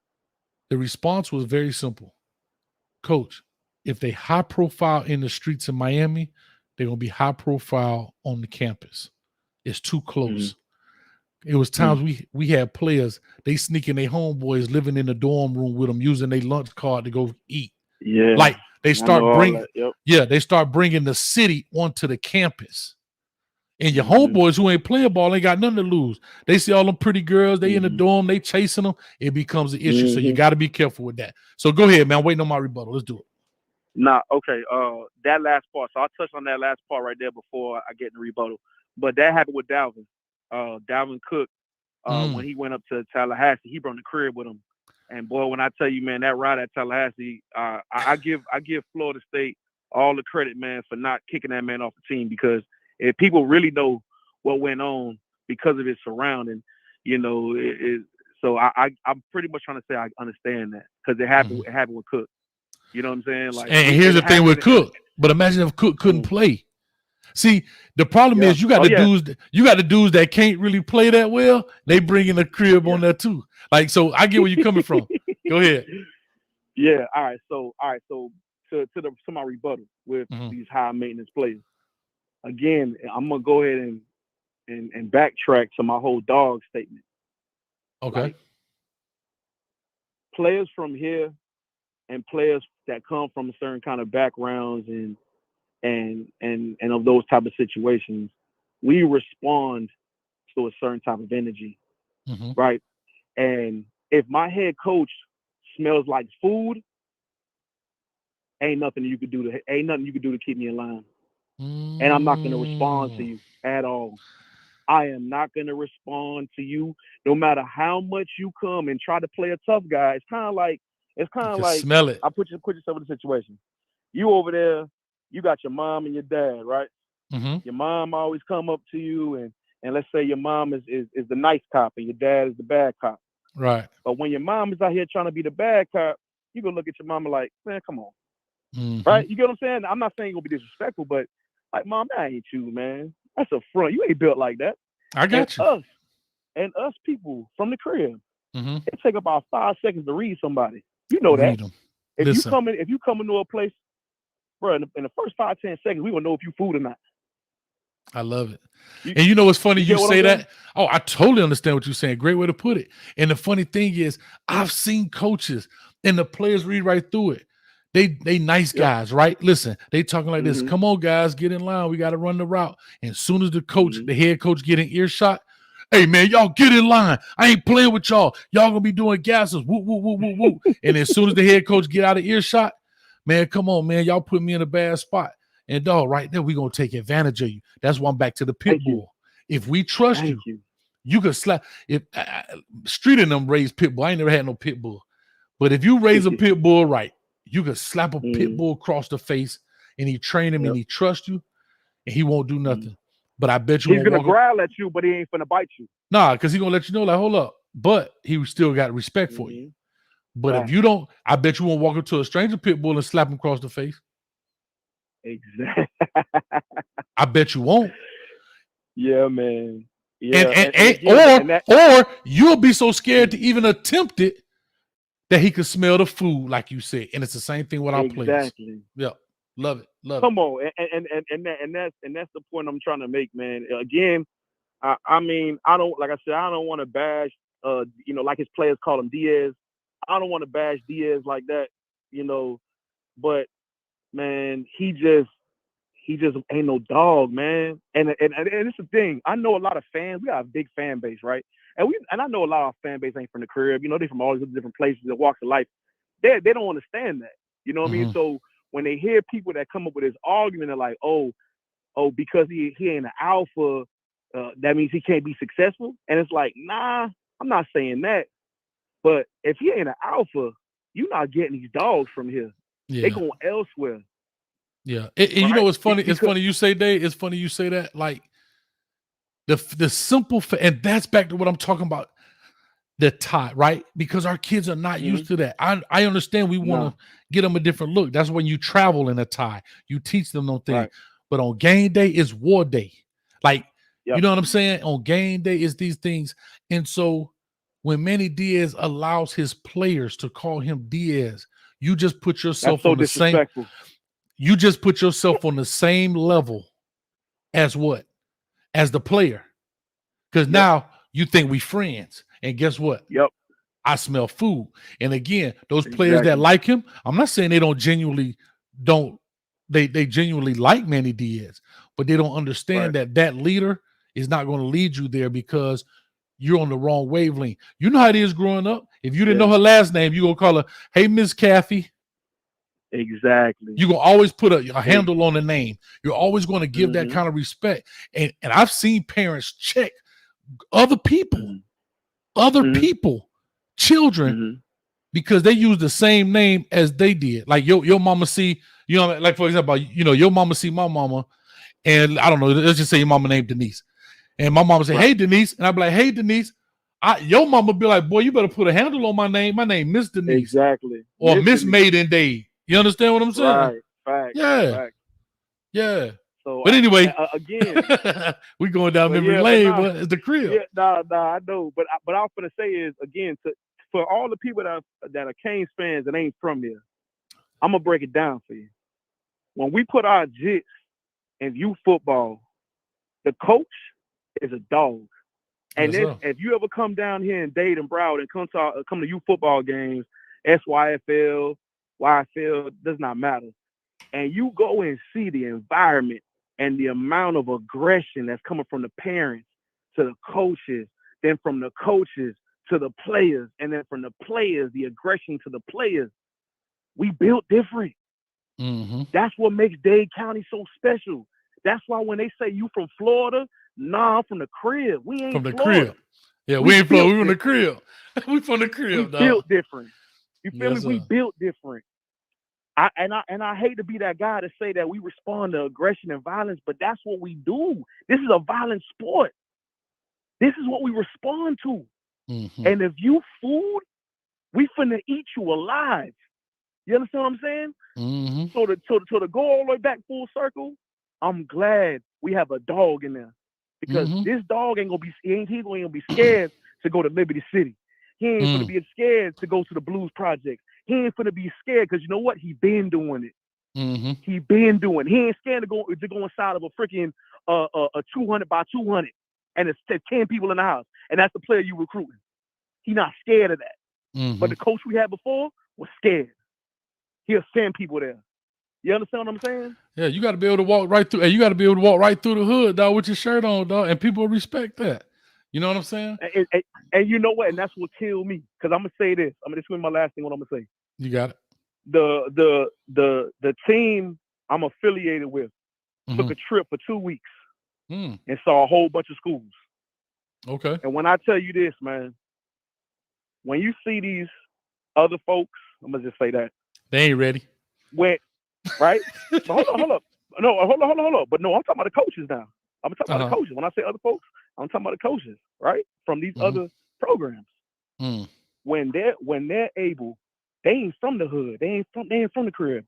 response was very simple. Coach, if they high profile in the streets of Miami, they're going to be high profile on the campus. It's too close. It was times we had players, they sneaking their homeboys living in the dorm room with them, using their lunch card to go eat. Yeah. Like they start bringing, Yep. they start bringing the city onto the campus. And your homeboys who ain't playing ball ain't got nothing to lose. They see all them pretty girls, they in the dorm, they chasing them. It becomes an issue. So you got to be careful with that. So go ahead, man. I'm waiting on my rebuttal. Let's do it. Nah, okay. That last part. So I'll touch on that last part right there before I get in the rebuttal. But that happened with Dalvin. Dalvin Cook, when he went up to Tallahassee, he brought the crib with him. And boy, when I tell you, man, that ride at Tallahassee, I give Florida State all the credit, man, for not kicking that man off the team, because if people really know what went on because of his surrounding, so I'm pretty much trying to say I understand that, because it happened. It happened with Cook. You know what I'm saying? Like, and here's the thing with Cook. But imagine if Cook couldn't play. See, the problem is you got the dudes that can't really play that well. They bring in a crib on there too. Like, so I get where you're coming from. Go ahead. Yeah. All right. So to my rebuttal with these high maintenance players. Again, I'm gonna go ahead and backtrack to my whole dog statement. Okay. Like, players from here and players that come from certain kind of backgrounds and of those type of situations, we respond to a certain type of energy, right? And if my head coach smells like food, ain't nothing you could do to keep me in line. And I'm not going to respond to you at all. I am not going to respond to you, no matter how much you come and try to play a tough guy. It's kind of like smell it. I put yourself in a situation. You over there, you got your mom and your dad, right? Your mom always come up to you, and let's say your mom is the nice cop and your dad is the bad cop. Right. But when your mom is out here trying to be the bad cop, you gonna look at your mama like, man, come on. Mm-hmm. Right? You get what I'm saying? I'm not saying you're gonna be disrespectful, but like, mom, that ain't you, man. That's a front. You ain't built like that. I got you. Us people from the crib, mm-hmm. it take about 5 seconds to read somebody. You know that. Read them. If Listen. you come into a place, bro, in the first 5-10 seconds, we will know if you food or not. I love it. And you know what's funny? You say that. Oh, I totally understand what you're saying. Great way to put it. And the funny thing is, I've seen coaches and the players read right through it. They nice guys, right? Listen, they talking like this. Come on, guys, get in line. We got to run the route. And as soon as the coach, the head coach, get an earshot, hey man, y'all get in line. I ain't playing with y'all. Y'all gonna be doing gases. Woo, woo, woo, woo, woo. And as soon as the head coach get out of earshot, man, come on, man. Y'all put me in a bad spot. And dog, right there, we're gonna take advantage of you. That's why I'm back to the pit bull. If we trust you can slap. If Street and them raised pit bull, I ain't never had no pit bull. But if you raise a pit bull right, you can slap a pit bull across the face and he train him and he trust you and he won't do nothing. But I bet you he's gonna growl at you, but he ain't gonna bite you. Nah, because he's gonna let you know, like, hold up. But he still got respect for you. But if you don't, I bet you won't walk up to a stranger pit bull and slap him across the face. Exactly. I bet you won't. Yeah, man. Yeah, or you'll be so scared to even attempt it that he could smell the food, like you said. And it's the same thing with our players. Exactly. Yeah, love it. Come on, and that's the point I'm trying to make, man. Again, I mean, I don't want to bash, like his players call him Diaz. I don't want to bash Diaz like that, but man, he just ain't no dog, man. And it's the thing. I know a lot of fans. We got a big fan base, right? And I know a lot of our fan base ain't from the crib. They from all these different places and walks of life. They don't understand that. You know what I mean? So when they hear people that come up with this argument, they're like, oh, because he ain't an alpha, that means he can't be successful. And it's like, nah, I'm not saying that. But if he ain't an alpha, you're not getting these dogs from here. Yeah. They going elsewhere. Yeah. And you know what's funny? It's funny you say, Dave. It's funny you say that. Like the simple, and that's back to what I'm talking about. The tie, right? Because our kids are not used to that. I understand we want to get them a different look. That's when you travel in a tie. You teach them those things. Right. But on game day, it's war day. Like, you know what I'm saying? On game day, it's these things. And so when Manny Diaz allows his players to call him Diaz, you just put yourself on the same. You just put yourself on the same level as what? As the player. Because now you think we friends. And guess what? I smell food. And again, those players that like him, I'm not saying they genuinely like Manny Diaz, but they don't understand that leader is not going to lead you there because you're on the wrong wavelength. You know how it is growing up. If you didn't know her last name, you're going to call her, hey, Miss Kathy. Exactly. You're going to always put a handle on the name. You're always going to give that kind of respect. And I've seen parents check other people. Children, because they use the same name as they did. Like your mama see, like for example, your mama see my mama, and I don't know, let's just say your mama named Denise. And my mama say, hey Denise, and I'd be like, hey Denise. Your mama be like, boy, you better put a handle on my name. My name Miss Denise. Exactly. Or Miss Maiden Day. You understand what I'm saying? Right. Facts. Yeah. Facts. Yeah. So, but anyway, again, we going down memory lane, but it's the crib. Yeah, I know. But all I'm gonna say is, again, for all the people that are Canes fans that ain't from here, I'm gonna break it down for you. When we put our jits in youth football, the coach is a dog. And if you ever come down here in Dade and Broward and come to youth football games, SYFL, YFL, does not matter. And you go and see the environment and the amount of aggression that's coming from the parents to the coaches, then from the coaches to the players, and then from the players, the aggression to the players. We built different. That's what makes Dade County so special. That's why when they say you from Florida, nah, I'm from the crib. We ain't from the Florida. crib. Yeah, we ain't Florida. We from the crib. We from the crib. We built different. You feel me? We built different. I hate to be that guy to say that we respond to aggression and violence, but that's what we do. This is a violent sport. This is what we respond to. Mm-hmm. And if you food, we finna eat you alive. You understand what I'm saying? Mm-hmm. So to go all the way back full circle, I'm glad we have a dog in there because this dog ain't gonna be he's gonna be scared to go to Liberty City. He ain't gonna be scared to go to the Blues Project. He ain't gonna be scared because you know what? He been doing it. Mm-hmm. He been doing. He ain't scared to go inside of a freaking a 200 by 200 and it's 10 people in the house, and that's the player you recruiting. He not scared of that. Mm-hmm. But the coach we had before was scared. He'll send people there. You understand what I'm saying? Yeah, you got to be able to walk right through. And you got to be able to walk right through the hood, dog, with your shirt on, dog, and people respect that. You know what I'm saying? And you know what? And that's what killed me. Because I'm gonna say this. I'm gonna just my last thing. What I'm gonna say. You got it. The team I'm affiliated with took a trip for 2 weeks and saw a whole bunch of schools. Okay. And when I tell you this, man, when you see these other folks, I'm gonna just say that they ain't ready. Right? But hold up. No, hold on. But no, I'm talking about the coaches now. I'm talking about the coaches. When I say other folks, I'm talking about the coaches, right? From these other programs. When they're able, they ain't from the hood. They ain't from the crib.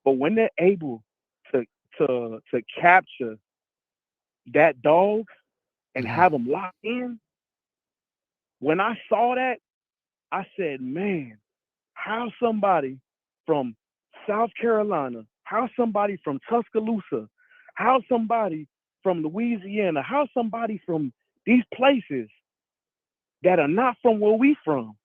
But when they're able to capture that dog and have them locked in, when I saw that, I said, man, how somebody from South Carolina, how somebody from Tuscaloosa, how somebody from Louisiana, how somebody from these places that are not from where we from,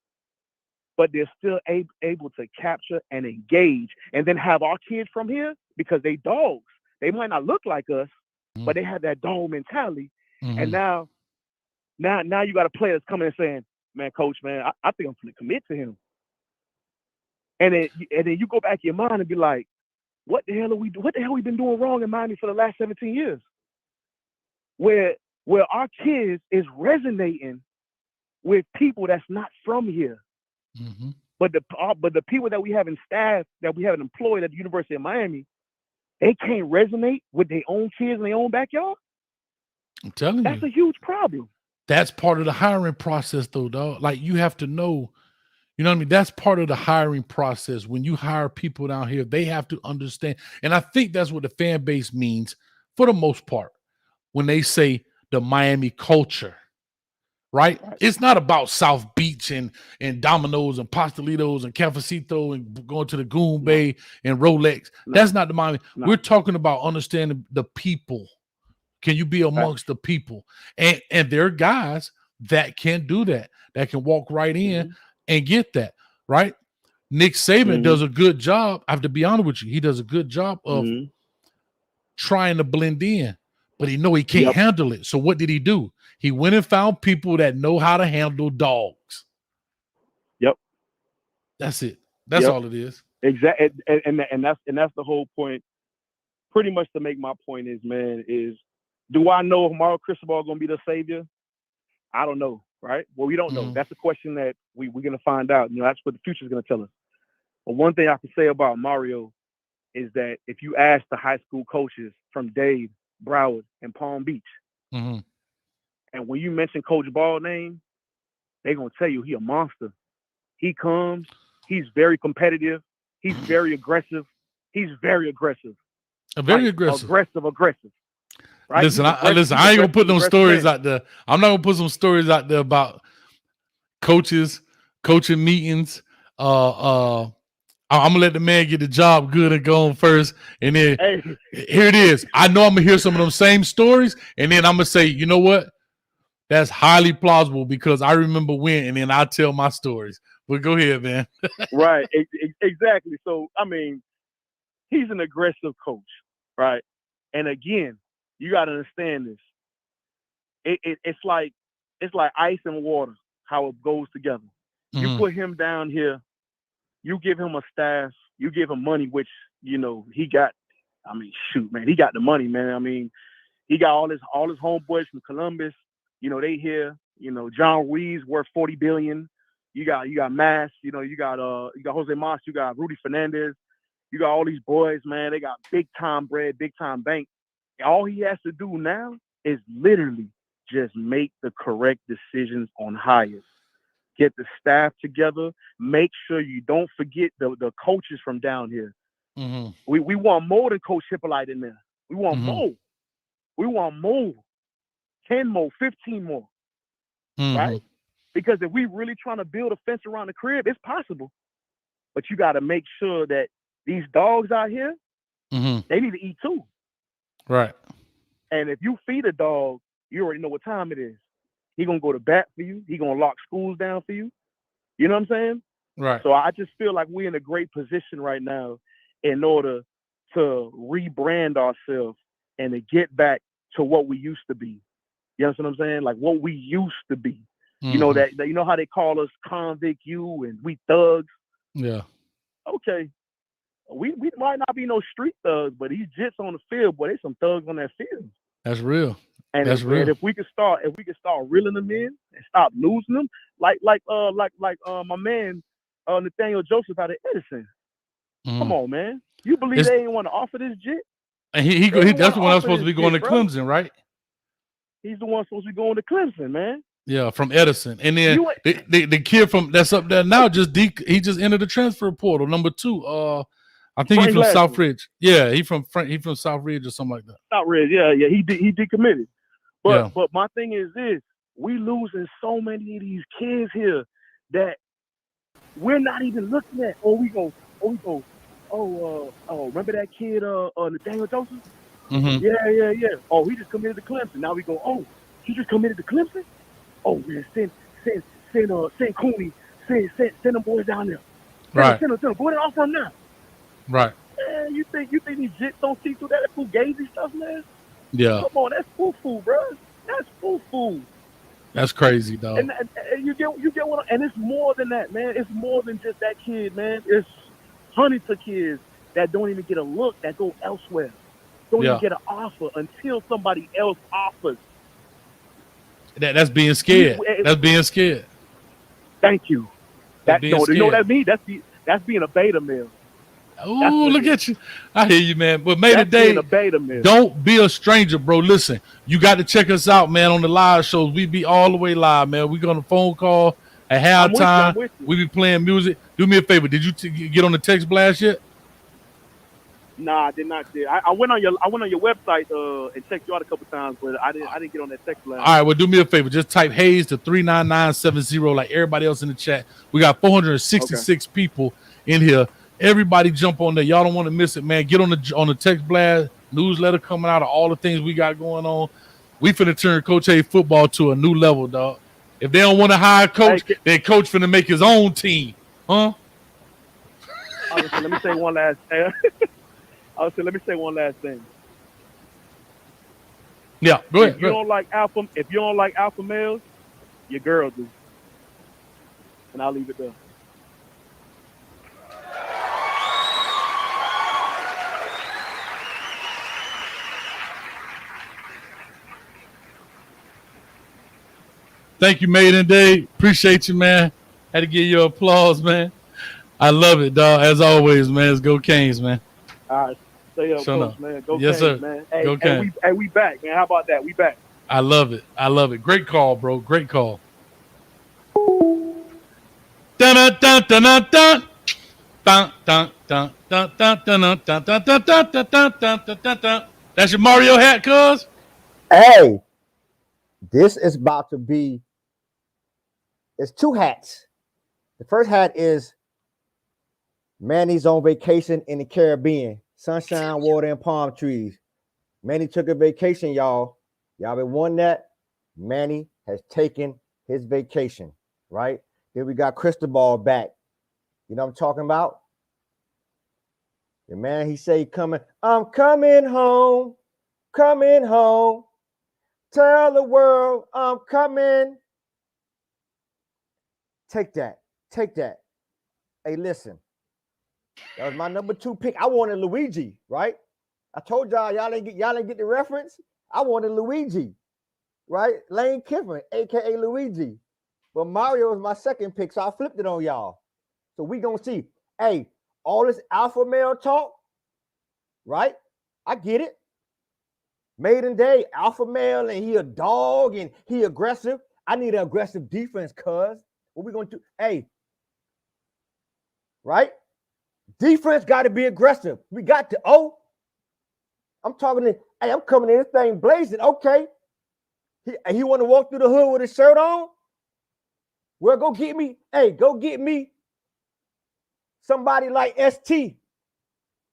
but they're still able to capture and engage and then have our kids from here because they dogs. They might not look like us, but they have that dog mentality. And now you got a player that's coming and saying, man, coach, man, I think I'm going to commit to him. And then you go back in your mind and be like, what the hell we been doing wrong in Miami for the last 17 years? Where our kids is resonating with people that's not from here. But the people that we have in staff, that we have employed at the University of Miami, they can't resonate with their own kids in their own backyard. I'm telling you. That's a huge problem. That's part of the hiring process though, dog. Like you have to know, you know what I mean? That's part of the hiring process. When you hire people down here, they have to understand. And I think that's what the fan base means for the most part when they say the Miami culture, right? It's not about South Beach and Domino's and Pastelitos and Cafecito and going to the Goon Bay and Rolex. That's not the Miami. We're talking about understanding the people. Can you be amongst the people? And there are guys that can do that, that can walk right in and get that, right? Nick Saban does a good job. I have to be honest with you. He does a good job of trying to blend in, but he know he can't handle it. So what did he do? He went and found people that know how to handle dogs. Yep. That's it. That's all it is. Exactly. And that's the whole point. Pretty much to make my point is, man, do I know if Mario Cristobal is going to be the savior? I don't know, right? Well, we don't know. That's a question that we're going to find out. You know, that's what the future is going to tell us. But one thing I can say about Mario is that if you ask the high school coaches from Dade, Broward, and Palm Beach, and when you mention Coach Ball's name, they're going to tell you he a monster. He comes. He's very competitive. He's very aggressive. He's very aggressive. Very aggressive. Aggressive. Right? Listen, I ain't gonna put them stories out there. I'm not gonna put some stories out there about coaching meetings. I'm gonna let the man get the job good and go on first, and then here it is. I know I'm gonna hear some of them same stories, and then I'm gonna say, you know what? That's highly plausible because I remember when, and then I'll tell my stories. But go ahead, man. Right, exactly. So I mean, he's an aggressive coach, right? And again, you got to understand this. It's like ice and water, how it goes together. You put him down here, you give him a staff, you give him money, which, you know, he got. I mean, shoot, man, he got the money, man. I mean, he got all his homeboys from Columbus. You know, they here. You know, John Ruiz worth $40 billion. You got Mass. You know, you got Jose Mas. You got Rudy Fernandez. You got all these boys, man. They got big time bread, big time bank. All he has to do now is literally just make the correct decisions on hires. get the staff together. Make sure you don't forget the coaches from down here. Mm-hmm. We want more than Coach Hippolyte in there. We want more. We want more. 10 more, 15 more. Right? Because if we really trying to build a fence around the crib, it's possible. But you got to make sure that these dogs out here, they need to eat too. Right. And if you feed a dog, you already know what time it is. He going to go to bat for you. He going to lock schools down for you. You know what I'm saying? Right. So I just feel like we're in a great position right now in order to rebrand ourselves and to get back to what we used to be. You understand what I'm saying? Like what we used to be. You know that you know how they call us convict you and we thugs. Yeah. Okay. We might not be no street thugs, but these jits on the field, boy, they some thugs on that field. That's real. And That's real. And if we could start reeling them in and stop losing them, like my man Nathaniel Joseph out of Edison. Come on, man. You believe they ain't want to offer this jit? And he that's the one I was supposed to be going to Clemson, right? He's the one supposed to be going to Clemson, man. Yeah, from Edison. And then the kid from that's up there now he just entered the transfer portal, number 2. I think he's from Southridge. Yeah, he from Southridge or something like that. Southridge, yeah. He decommitted. But my thing is this: we losing so many of these kids here that we're not even looking at. Remember that kid, Nathaniel Joseph? Yeah. Oh, he just committed to Clemson. Now we go, oh, he just committed to Clemson? Oh man, send Cooney, send them boys down there. Send them, go and offer them now. Right. Man, you think these jits don't see through that fugazi stuff, man? Yeah. Come on, that's foo-foo, bro. That's foo-foo. That's crazy, dog. And you get what? And it's more than that, man. It's more than just that kid, man. It's hundreds of kids that don't even get a look, that go elsewhere. Don't even get an offer until somebody else offers. That's being scared. That's being scared. Thank you. You know what that means? That's being a beta male. Oh, look at you. I hear you, man. But May today, don't be a stranger, bro. Listen, you got to check us out, man, on the live shows. We be all the way live, man. We going to phone call at halftime. We be playing music. Do me a favor. Did you get on the text blast yet? Nah, I did not. I went on your website and checked you out a couple times, but I didn't get on that text line. All right, well, do me a favor. Just type Hayes to 39970 like everybody else in the chat. We got 466 people in here. Everybody jump on there. Y'all don't want to miss it, man. Get on the text blast newsletter coming out of all the things we got going on. We finna turn Coach A football to a new level, dog. If they don't want to hire a coach, then coach finna make his own team, huh? Let me say one last thing. Let me say one last thing. Yeah, go ahead. If you don't like alpha males, your girl do. And I'll leave it there. Thank you, Maiden Day. Appreciate you, man. Had to give you applause, man. I love it, dog. As always, man. Let's go Canes, man. All right. Stay up, Coach, man. Go yes, Canes, sir. Man. Go Canes. We back, man. How about that? We back. I love it. Great call, bro. Great call. Dun dun dun dun dun dun. Dun dun dun dun dun dun dun dun dun dun dun dun dun dun. That's your Mario hat, cuz? Hey, this is about to be. It's 2 hats. The first hat is Manny's on vacation in the Caribbean. Sunshine, water, and palm trees. Manny took a vacation, y'all. Y'all been wanting that? Manny has taken his vacation, right? Then we got Cristobal back. You know what I'm talking about? The man, he say coming, I'm coming home, coming home. Tell the world I'm coming. Take that. Hey, listen. That was my number 2 pick. I wanted Luigi, right? I told y'all ain't get the reference. I wanted Luigi, right? Lane Kiffin, aka Luigi. But Mario was my second pick, so I flipped it on y'all. So we gonna see. Hey, all this alpha male talk, right? I get it. Maiden Day, alpha male, and he a dog and he aggressive. I need an aggressive defense, cuz. What we gonna do? Hey, right? Defense got to be aggressive. We got to. Oh, I'm talking to. Hey, I'm coming in this thing blazing. Okay, he want to walk through the hood with his shirt on. Well, go get me. Hey, go get me somebody like ST,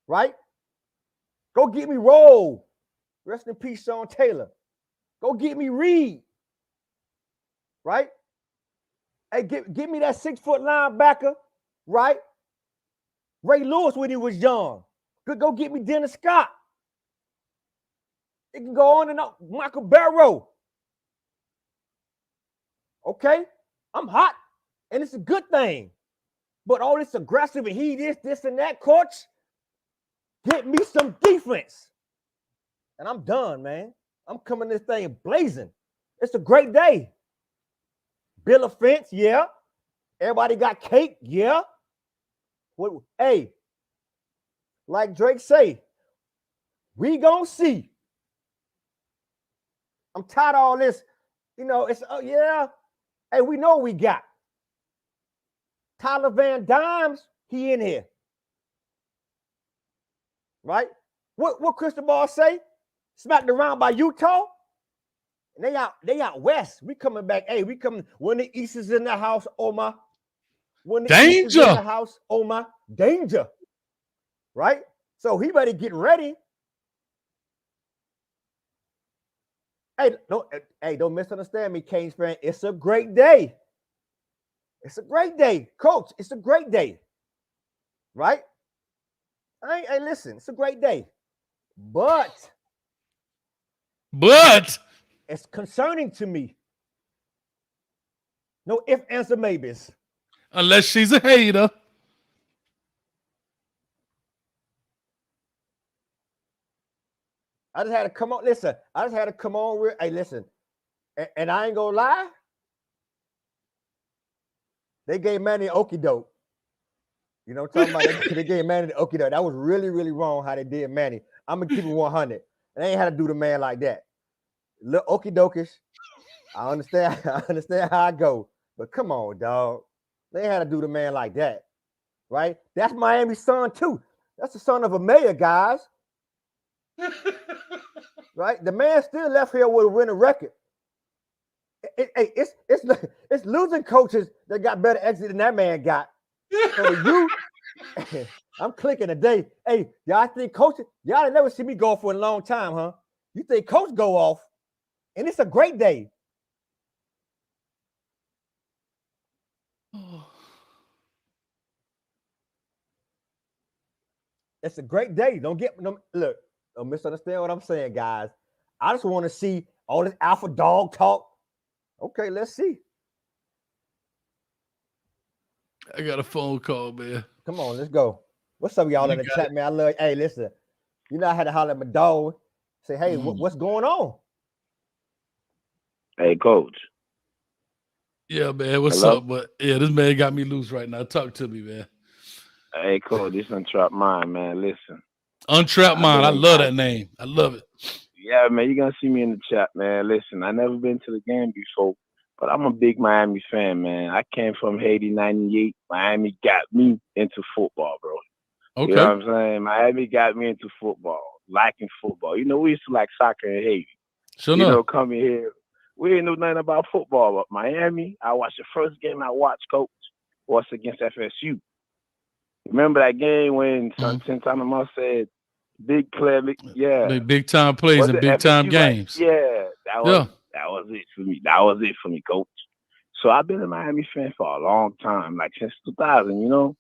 right? Go get me Roll. Rest in peace, Sean Taylor. Go get me Reed, right? Hey, give me that 6-foot linebacker, right? Ray Lewis when he was young. Go get me Dennis Scott. It can go on and on. Michael Barrow. Okay? I'm hot, and it's a good thing. But all this aggressive and he this, and that, coach, get me some defense. And I'm done, man. I'm coming this thing blazing. It's a great day. Bill of fence, yeah. Everybody got cake, yeah. Hey, like Drake say, we gonna see. I'm tired of all this. It's yeah. Hey, we know we got. Tyler Van Dimes, he in here. Right? What Cristobal say? Smacked around by Utah. And they out west. We coming back. Hey, we coming when the East is in the house, Omar. When the East is in the house, Omar, danger. Right? So he better get ready. Hey, don't misunderstand me, Canes fan. It's a great day. It's a great day. Coach, it's a great day. Right? Hey, listen, it's a great day. But it's concerning to me. No if, answer, maybes. Unless she's a hater. I just had to come on. Listen, I just had to come on. Hey, listen. And I ain't gonna lie. They gave Manny an okie doke. You know what I'm talking about? They gave Manny the okie doke. That was really, really wrong how they did Manny. I'm gonna keep it 100. And they ain't had to do the man like that. Little okie dokish. I understand how I go. But come on, dog. They ain't had to do the man like that. Right? That's Miami's son, too. That's the son of a mayor, guys. Right? The man still left here with a winning record. It's losing coaches that got better exit than that man got. So I'm clicking today. Hey, y'all think coaches? Y'all ain't never see me go for a long time, huh? You think coach go off, and it's a great day. It's a great day. Don't misunderstand what I'm saying, guys. I just want to see all this alpha dog talk. Okay, let's see. I got a phone call, man. Come on, let's go. What's up, y'all in the chat, man? I love. Hey, listen. I had to holler at my dog. Say, hey, what's going on? Hey, coach. Yeah, man. What's up? But yeah, this man got me loose right now. Talk to me, man. Hey, coach. This Untrapped Mind, man. Listen. Untrapped Mind. I love that name. I love it. Yeah, man. You're gonna see me in the chat, man. Listen, I never been to the game before, but I'm a big Miami fan, man. I came from Haiti '98. Miami got me into football, bro. Okay. You know what I'm saying? Miami got me into football, liking football. We used to like soccer in Haiti. Sure enough. Coming here, we didn't know nothing about football, but Miami, I watched the first game I watched, coach, was against FSU. Remember that game when Santana Moss said, big play, yeah. Big time plays and big time games. Yeah, that was it for me. That was it for me, coach. So I've been a Miami fan for a long time, like since 2000,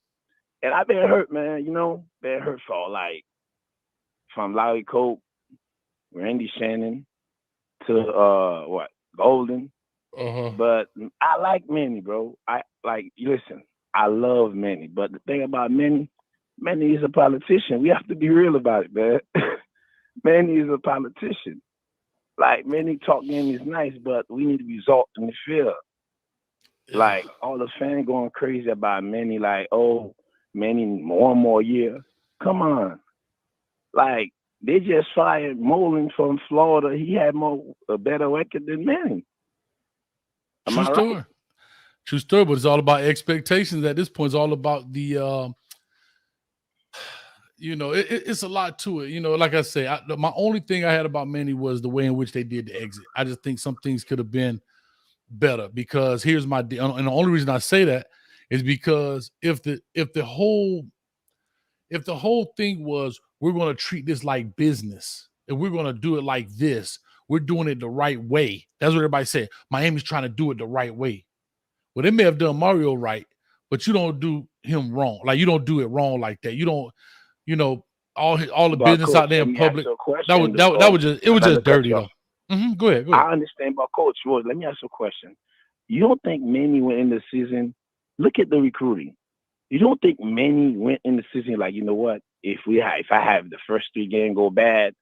And I've been hurt, man, been hurt for from Larry Cope, Randy Shannon to Golden. But I like Manny, bro. Listen, I love Manny. But the thing about Manny is a politician. We have to be real about it, man. Manny is a politician. Manny talk game is nice, but we need results in the field. All the fans going crazy about Manny, Manny one more year. Come on. They just fired Mullen from Florida. He had a better record than Manny. True story. True story, but it's all about expectations at this point. It's all about the, it's a lot to it. Like I say, my only thing I had about Manny was the way in which they did the exit. I just think some things could have been better, because here's my deal. And the only reason I say that is because if the whole thing was, we're going to treat this like business and we're going to do it like this, we're doing it the right way. That's what everybody said. Miami's trying to do it the right way. Well, they may have done Mario right, but you don't do him wrong. Like, you don't do it wrong like that. You don't, all the But business coach, out there let in me ask public. you a That question, was though, that coach. was just, it was Not to just cut dirty you though. off. Go ahead. I understand, but coach, Rose, let me ask you a question. You don't think Manny went in the season? Look at the recruiting. You don't think Manny went in the season like, you know what? If I have the first 3 games go bad,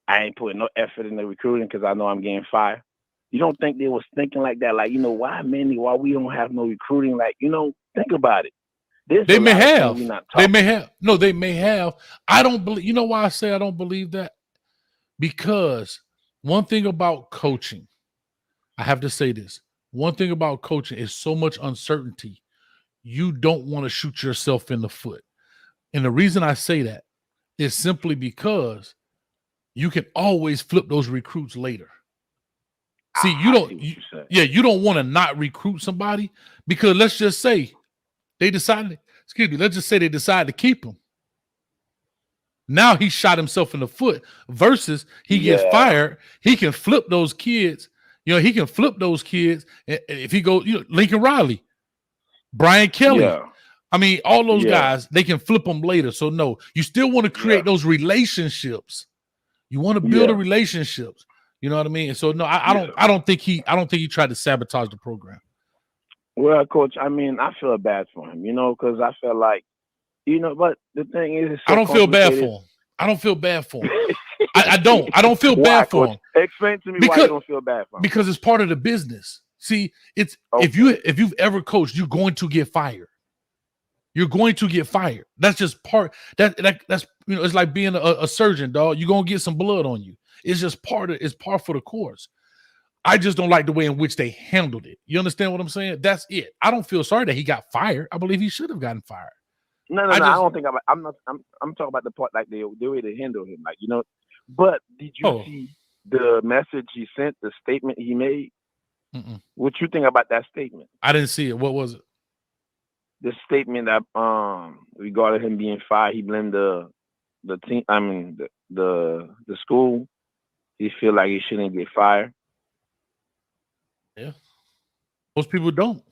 I ain't putting no effort in the recruiting because I know I'm getting fired. You don't think they was thinking like that? Like, why Manny? Why we don't have no recruiting? Like, think about it. They may have. They may have. No, they may have. I don't believe. You know why I say I don't believe that? Because one thing about coaching, I have to say this. One thing about coaching is so much uncertainty. You don't want to shoot yourself in the foot. And the reason I say that is simply because you can always flip those recruits later. See, you don't want to not recruit somebody, because let's just say they decided, let's just say they decided to keep him. Now he shot himself in the foot versus he gets fired. He can flip those kids. He can flip those kids if he goes, Lincoln Riley, Brian Kelly. Yeah. I mean, all those guys, they can flip them later. So no, you still want to create those relationships. You want to build the relationships. You know what I mean? And so no, I don't think he tried to sabotage the program. Well, coach, I mean, I feel bad for him, because I feel like, but the thing is, it's so I don't feel bad for him. I don't feel bad for him. I don't feel bad for him. Explain to me why you don't feel bad for him. Because it's part of the business. See, it's if you've ever coached, you're going to get fired. You're going to get fired. That's just part. That's it's like being a surgeon, dog. You're gonna get some blood on you. It's just it's par for the course. I just don't like the way in which they handled it. You understand what I'm saying? That's it. I don't feel sorry that he got fired. I believe he should have gotten fired. No. I don't think I'm talking about the part like the way they handle him, like But did you see the message he sent, the statement he made? Mm-mm. What you think about that statement? I didn't see it. What was it? The statement that regarding him being fired, he blamed the team. I mean the school. He feel like he shouldn't get fired. Yeah, most people don't.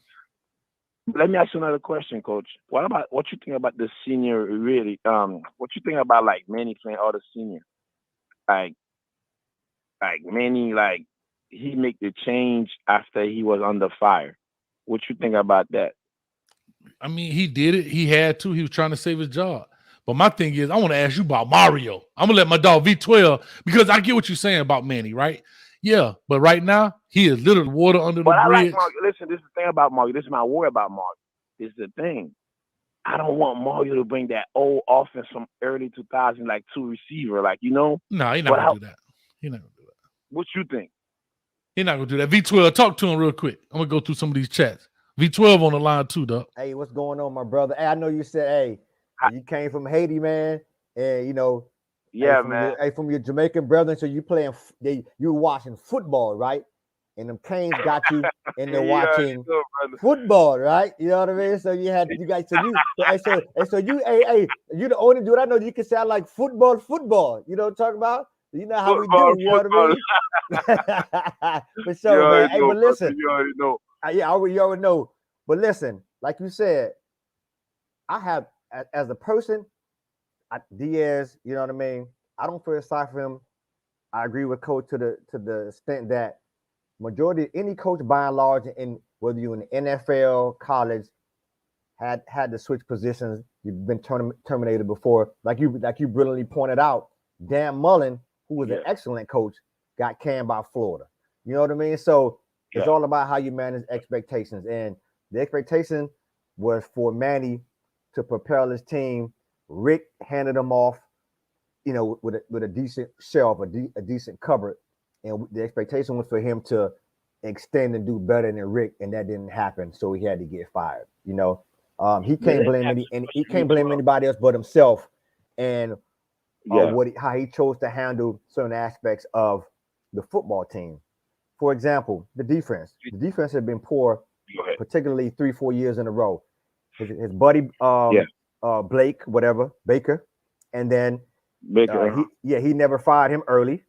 Let me ask you another question, Coach. What you think about the senior? Really, what you think about like Manny playing all the senior? Like Manny, like he make the change after he was under fire. What you think about that? I mean, he did it. He had to. He was trying to save his job. But my thing is, I want to ask you about Mario. I'm gonna let my dog V12, because I get what you're saying about Manny, right? Yeah, but right now he is literally water under the bridge. I like Mario. Listen, this is the thing about Mario. This is my worry about Mario. This is the thing. I don't want Mario to bring that old offense from early 2000, like two receiver, like No, he's not gonna do that. He's not gonna do that. What you think? He's not gonna do that. V12, talk to him real quick. I'm gonna go through some of these chats. V12 on the line too, dog. Hey, what's going on, my brother? Hey, I know you said, hey, you came from Haiti, man, and man. From your Jamaican brethren, so you you were watching football, right? And them Canes got you, and they're watching football, right? You know what I mean? So you guys, so you the only dude I know you can sound like football. You know what I'm talking about? You know how we do. You know what I mean? For sure, man. Hey, but listen, you already know. You already know. But listen, like you said, I have as a person, Diaz. You know what I mean? I don't feel sorry for him. I agree with Coach to the extent that majority any coach by and large, in whether you're in the NFL, college, had to switch positions. You've been terminated before. Like you brilliantly pointed out, Dan Mullen, who was an excellent coach, got canned by Florida. You know what I mean? So it's all about how you manage expectations. And the expectation was for Manny to propel his team. Rick handed him off, with a decent shelf, a decent cupboard. And the expectation was for him to extend and do better than Rick, and that didn't happen, so he had to get fired. You know, he can't blame he can't blame anybody else but himself, and how he chose to handle certain aspects of the football team. For example, the defense. The defense had been poor, particularly 3-4 years in a row. His buddy Blake, whatever, Baker, and then he never fired him early,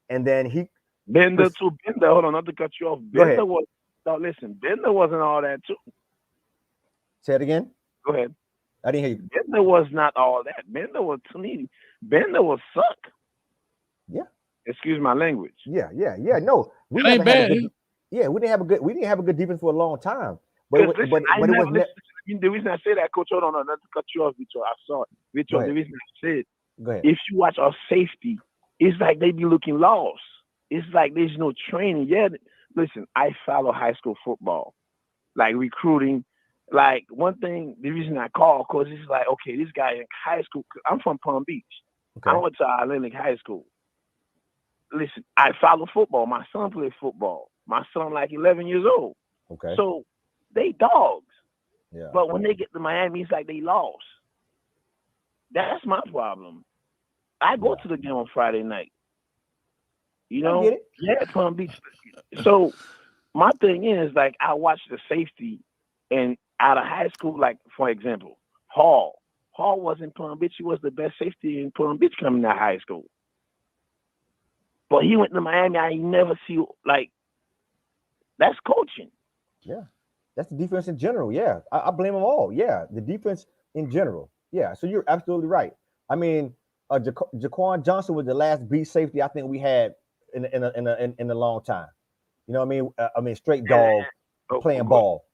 and then Bender too. Bender, hold on, not to cut you off. Bender was listen. Bender wasn't all that too. Say it again. Go ahead. I didn't hear you. Bender was not all that. Bender was, to me, Bender was suck. Yeah. Excuse my language. Yeah. No, we ain't bad. we didn't have a good defense for a long time. But it was the reason I say that, Coach, hold on, not to cut you off, Victor. I saw it. Victor, the reason I said, if you watch our safety, it's like they be looking lost. It's like there's no training. Yeah, listen, I follow high school football, like recruiting. Like one thing, the reason I call, because it's like, okay, this guy in high school, I'm from Palm Beach. Okay. I went to Atlantic High School. Listen, I follow football. My son plays football. My son like 11 years old. Okay. So they dogs. Yeah. But when they get to Miami, it's like they lost. That's my problem. I go to the game on Friday night. You know? I get it. Yeah, Palm Beach. So my thing is, like, I watch the safety and out of high school, like, for example, Hall. Hall was in Palm Beach. He was the best safety in Palm Beach coming out of high school. But he went to Miami. I never see, like, that's coaching. Yeah. That's the defense in general. Yeah. I blame them all. Yeah. The defense in general. Yeah. So you're absolutely right. I mean, Jaquan Johnson was the last beat safety I think we had in a long time. You know what I mean? Straight dog playing ball.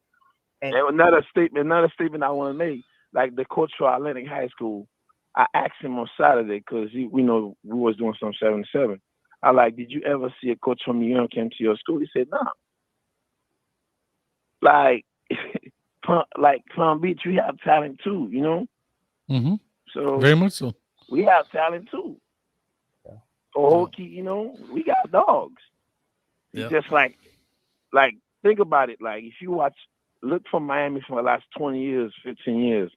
And another statement I want to make, like the coach for Atlantic High School, I asked him on Saturday because we know we was doing some 7-7. I like, did you ever see a coach from New York came to your school? He said, no. Like Palm Beach, we have talent too, you know? Mm-hmm. So very much so. We have talent too. Hockey, you know, we got dogs. It's just like think about it. Like if you look from Miami for the last 20 years, 15 years,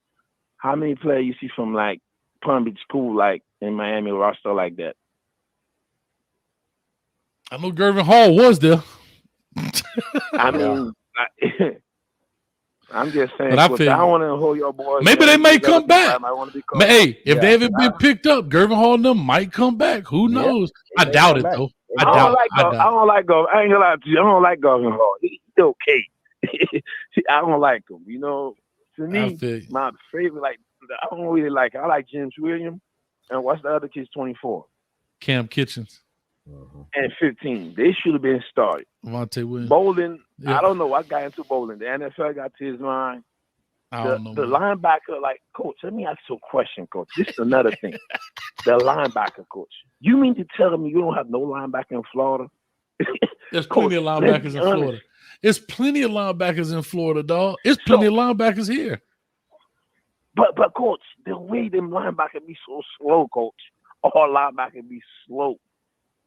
how many players you see from like Palm Beach school, like in Miami roster like that? I know Gervin Hall was there. I mean, I'm just saying. But I don't want to hold your boys. Maybe they may come back. Hey, if they haven't been Yeah. picked up, Gervin Hall and them might come back. Who knows? I doubt it though. I don't like Gov. I ain't gonna lie to you. I don't like Governor Hall. He's okay. I don't like him. You know, to me, my favorite, like I don't really like. I like James Williams, and what's the other kid's 24? Cam Kitchens. And 15. They should have been started. Monte Williams. Bowling, I don't know what got into bowling. The NFL got to his mind. I don't know. The linebacker, like, Coach, let me ask you a question, Coach. This is another thing. The linebacker, Coach. You mean to tell me you don't have no linebacker in Florida? There's plenty of linebackers in Florida. There's plenty of linebackers in Florida, dog. There's plenty of linebackers here. But Coach, the way them linebackers be so slow, Coach. All linebackers be slow.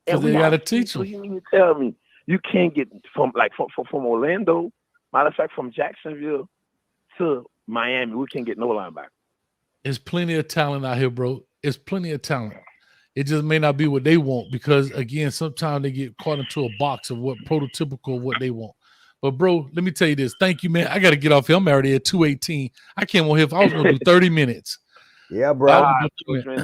Because they got to teach them. So you mean to tell me you can't get from Orlando, matter of fact, from Jacksonville to Miami, we can't get no linebacker. There's plenty of talent out here, bro. It's plenty of talent. It just may not be what they want because, again, sometimes they get caught into a box of what prototypical of what they want. But, bro, let me tell you this. Thank you, man. I got to get off here. I'm already at 2:18. I can't want here if I was going to do 30 minutes. Yeah, bro. Man,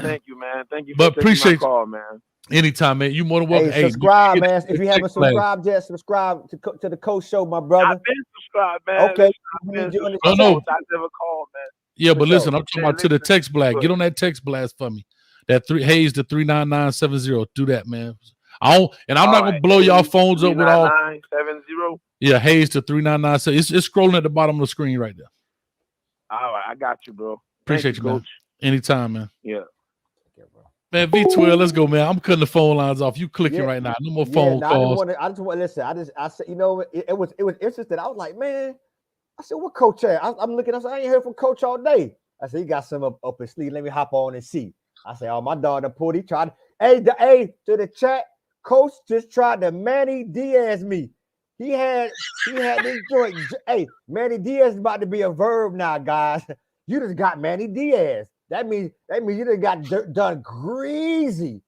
thank you, man. Thank you for taking my call, man. Anytime, man. You more than welcome. Hey, subscribe, man. If you haven't subscribed yet, subscribe to the Coach Show, my brother. I've been subscribed, man. Okay. I never called, man. Yeah, but listen, I'm talking about to the text blast. Get on that text blast for me. That Hayes to 39970. Do that, man. I'm not gonna blow y'all phones up with all 39970. Yeah, Hayes to 39970. It's scrolling at the bottom of the screen right there. All right, I got you, bro. Appreciate you, man. Coach. Anytime, man. Yeah. Man, V12, let's go, man. I'm cutting the phone lines off. You clicking right now. No more phone calls. I just want to listen. I said, you know, it was interesting. I was like, man, I said, what Coach at? I'm looking. I said, I ain't heard from Coach all day. I said, he got some up his sleeve. Let me hop on and see. I said, oh, my dog done pulled. He tried. Hey, to the chat, Coach just tried to Manny Diaz me. He had this joint. Hey, Manny Diaz is about to be a verb now, guys. You just got Manny Diaz. That means you just got done greasy.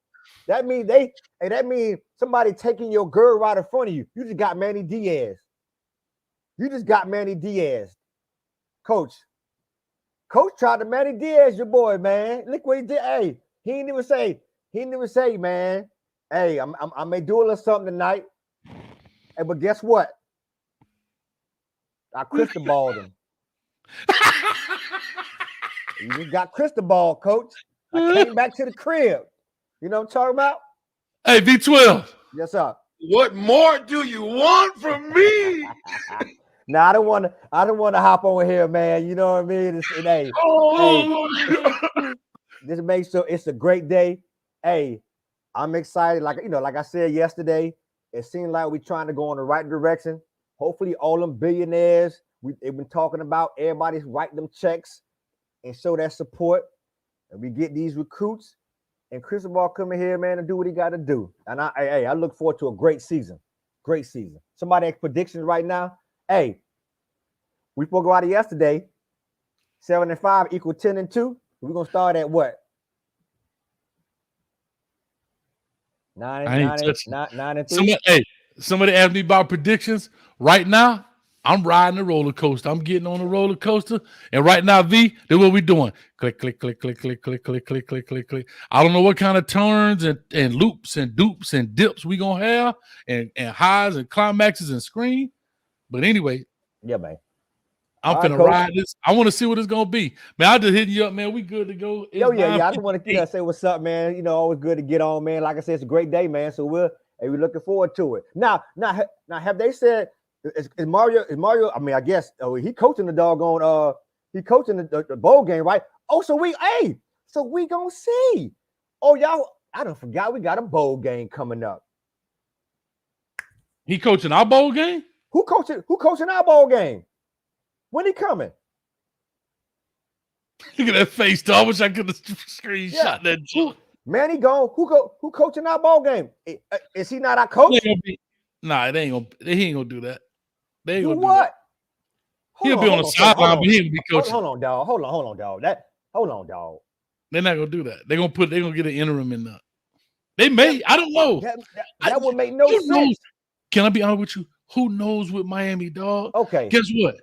That means that means somebody taking your girl right in front of you. You just got Manny Diaz. You just got Manny Diaz. Coach tried to Manny Diaz, your boy, man. Look what he did. Hey, he didn't even say, man. Hey, I may do a little something tonight. Hey, but guess what? I Cristobal him. You just got Cristobal, coach. I came back to the crib. You know what I'm talking about? Hey, V12. Yes, sir. What more do you want from me? Now I don't want to hop over here, man. You know what I mean? Just make sure it's a great day. Hey, I'm excited. Like I said yesterday, it seems like we're trying to go in the right direction. Hopefully, all them billionaires they've been talking about, everybody's writing them checks and show that support. And we get these recruits. And Cristobal come in here, man, and do what he got to do. And I look forward to a great season. Great season. Somebody has predictions right now. Hey, we spoke about it yesterday. 7-5 equal 10-2. We're gonna start at what? 9-3. Somebody asked me about predictions. Right now, I'm riding the roller coaster. I'm getting on the roller coaster. And right now, V, that's what we're doing. Click, click, click, click, click, click, click, click, click, click, click. I don't know what kind of turns and loops and dupes and dips we gonna have, and highs and climaxes and screen. But anyway, yeah, man. I'm finna ride this. I want to see what it's gonna be. Man, I just hit you up, man. We good to go. Yeah. I just want to say what's up, man. You know, always good to get on, man. Like I said, it's a great day, man. So we're looking forward to it. Now, have they said is Mario? I mean, I guess he coaching the doggone he coaching the bowl game, right? Oh, so we gonna see. Oh, y'all, I done forgot we got a bowl game coming up. He coaching our bowl game? Who coaching our bowl game? When he coming? Look at that face, dog. I wish I could have screenshot that joke. Manny gone. Who coaching our ball game? Is he not our coach? Nah, they ain't gonna do that. They ain't do gonna what? Do that. He'll be on the sideline, but he ain't be coaching. Hold on, dog. Hold on, dog. Hold on, dog. They're not gonna do that. They're gonna get an interim in there. They may. I don't know. That would make no sense. Knows? Can I be honest with you? Who knows with Miami, dog? Okay. Guess what?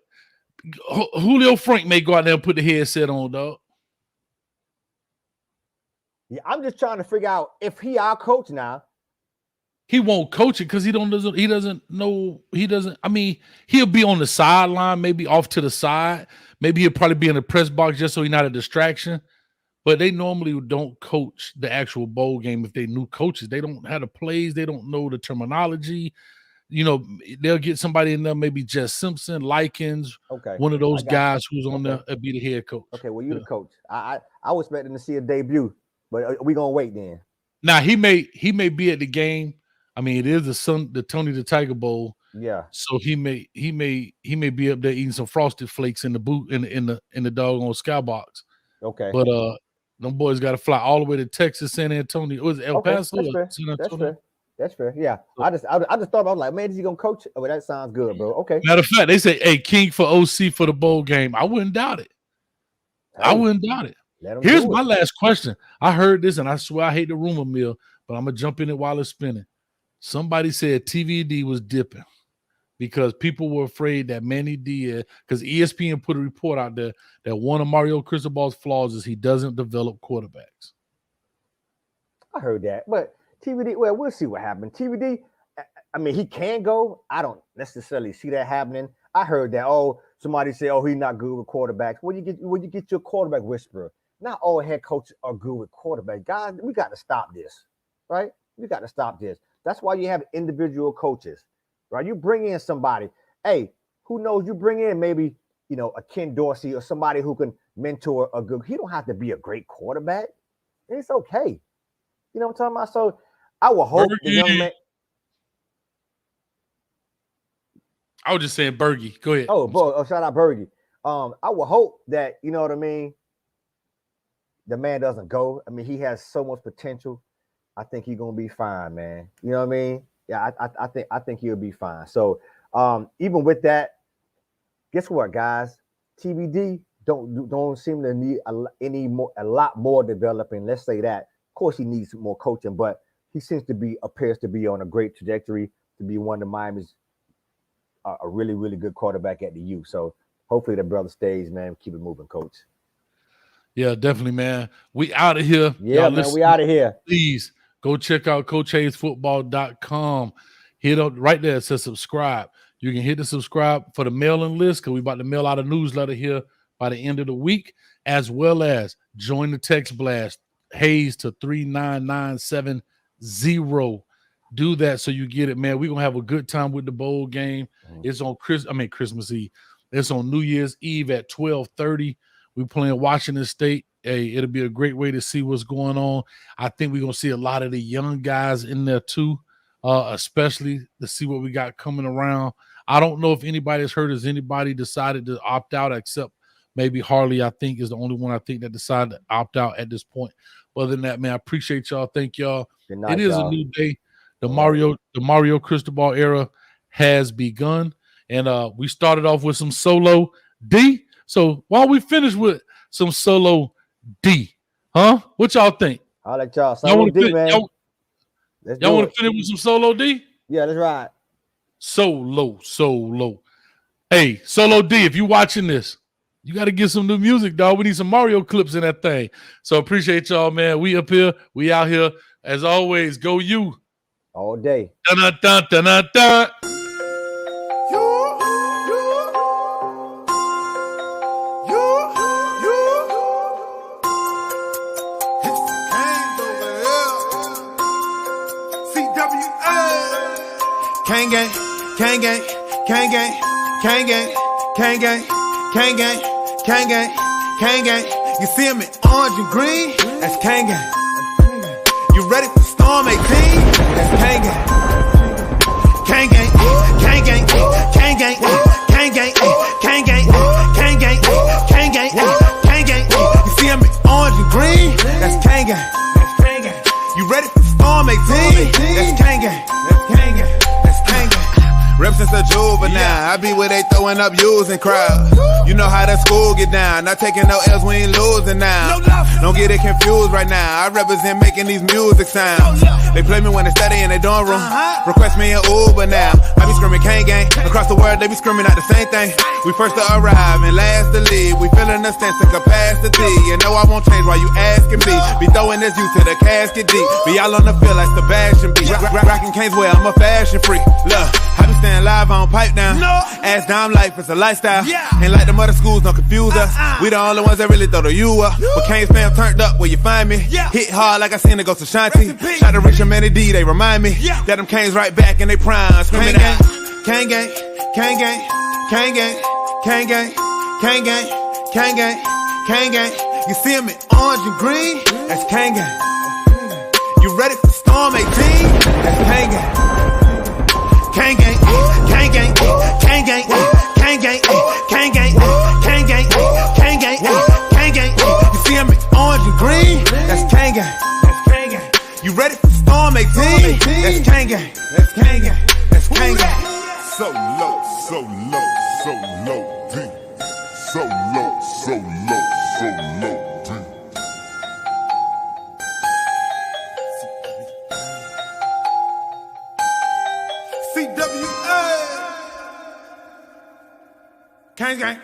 Julio Frank may go out there and put the headset on, dog. Yeah, I'm just trying to figure out if he our coach now. He won't coach it because he doesn't know. I mean, he'll be on the sideline, maybe off to the side. Maybe he'll probably be in the press box just so he's not a distraction. But they normally don't coach the actual bowl game if they new coaches. They don't have the plays. They don't know the terminology. You know, they'll get somebody in there, maybe Jess Simpson, Likens, one of those guys who's on there and be the head coach. Okay, well, you're the coach. I was expecting to see a debut, but we gonna wait then. Now he may be at the game. I mean, it is the Tony the Tiger Bowl. Yeah. So he may be up there eating some Frosted Flakes in the boot in the doggone skybox. Okay. But them boys got to fly all the way to Texas, San Antonio. Was it El Paso? That's fair. Yeah. I just thought, I was like, man, is he gonna coach? Oh, that sounds good, bro. Okay. Matter of fact, they say, hey, King for OC for the bowl game. I wouldn't doubt it. I wouldn't doubt it. Here's my last question. I heard this, and I swear I hate the rumor mill, but I'm gonna jump in it while it's spinning. Somebody said TVD was dipping because people were afraid that Manny Diaz, because ESPN put a report out there that one of Mario Cristobal's flaws is he doesn't develop quarterbacks. I heard that, but TVD, well, we'll see what happens. TVD, I mean, he can go. I don't necessarily see that happening. I heard that, somebody say, he's not good with quarterbacks. Where you get your quarterback whisperer? Not all head coaches are good with quarterbacks. Guys, we got to stop this, right? We got to stop this. That's why you have individual coaches, right? You bring in somebody. Hey, who knows? You bring in maybe, a Ken Dorsey or somebody who can mentor a good. He don't have to be a great quarterback. It's okay. You know what I'm talking about? So I will hope the young man. I was just saying Bergie. Go ahead. Shout out Bergie. I will hope that, you know what I mean, the man doesn't go. I mean, he has so much potential. I think he's gonna be fine, man. You know what I mean? Yeah, I think he'll be fine. So Even with that, guess what, guys? TBD don't seem to need a lot more developing. Let's say that. Of course, he needs more coaching, but he appears to be on a great trajectory to be one of Miami's a really, really good quarterback at the U. So hopefully the brother stays, man. Keep it moving, coach. Yeah, definitely, man. We out of here. Yeah, y'all man, we out of here. Please go check out CoachHayesFootball.com. Hit up right there. It says subscribe. You can hit the subscribe for the mailing list because we're about to mail out a newsletter here by the end of the week, as well as join the text blast, Hayes to 39970. Do that so you get it, man. We're going to have a good time with the bowl game. It's on Christmas Eve. It's on New Year's Eve at 12:30. We're playing Washington State. Hey, it'll be a great way to see what's going on. I think we're going to see a lot of the young guys in there too, especially to see what we got coming around. I don't know if anybody's heard. Has anybody decided to opt out except maybe Harley, I think, is the only one I think that decided to opt out at this point. But other than that, man, I appreciate y'all. Thank y'all. Good night, it is y'all. a new day. The Mario Cristobal era has begun. And we started off with some solo D. So while we finish with some solo D, huh? What y'all think? I'll let y'all. Solo D, man. Y'all want to finish with some solo D? Yeah, that's right. Solo. Hey, Solo D, if you watching this, you got to get some new music, dog. We need some Mario clips in that thing. So appreciate y'all, man. We up here. We out here. As always, go you. All day. Dun-dun-dun-dun-dun-dun. Gang gang, gang gang, gang gang, gang gang, gang gang, gang gang, gang gang, gang gang. You see him in orange and green? That's gang gang. You ready for Storm 18? That's gang gang. Gang gang, gang gang, gang gang, gang gang, gang gang, gang gang, gang gang, gang gang. You see him in orange and green? That's gang gang. You ready for Storm 18? That's gang gang. Gang gang. Rep since a juvenile, I be where they throwing up using crowds. You know how that school get down, not taking no L's, we ain't losing now. Don't get it confused right now, I represent making these music sounds. They play me when they study in their dorm room, request me an Uber now. I be screaming Kane gang, across the world they be screaming out the same thing. We first to arrive and last to leave, we feeling the sense of capacity. You know I won't change while you asking me, be throwing this youth to the casket deep. Be all on the field like Sebastian B. Rockin' Kane's well, I'm a fashion freak. Look, I be staying live on pipe down. Ass down life is a lifestyle. Ain't like the other schools, don't confuse us. We the only ones that really throw the U up. But Kane's fam turned up where you find me. Hit hard like I seen it go to Shanti. Shout to Rich and Manny D, they remind me that them Kane's right back in they prime. Screaming out. Kane gang, Kane gang, Kane gang, Kane gang, Kane gang, Kane gang, Kane gang. You see him in orange and green? That's Kane gang. You ready for Storm 18? That's Kane gang. Kane gang, Kane gang, Kane gang, Kane gang, Kane gang, Kane gang, Kane gang, Kane gang. You see him in orange and green? That's Kane gang. You ready for Storm 18? That's Kane gang. That's Kane gang. That's Kane gang. So low, so low, so low, deep. So low, so low, so low, deep. CWA. Kane gang.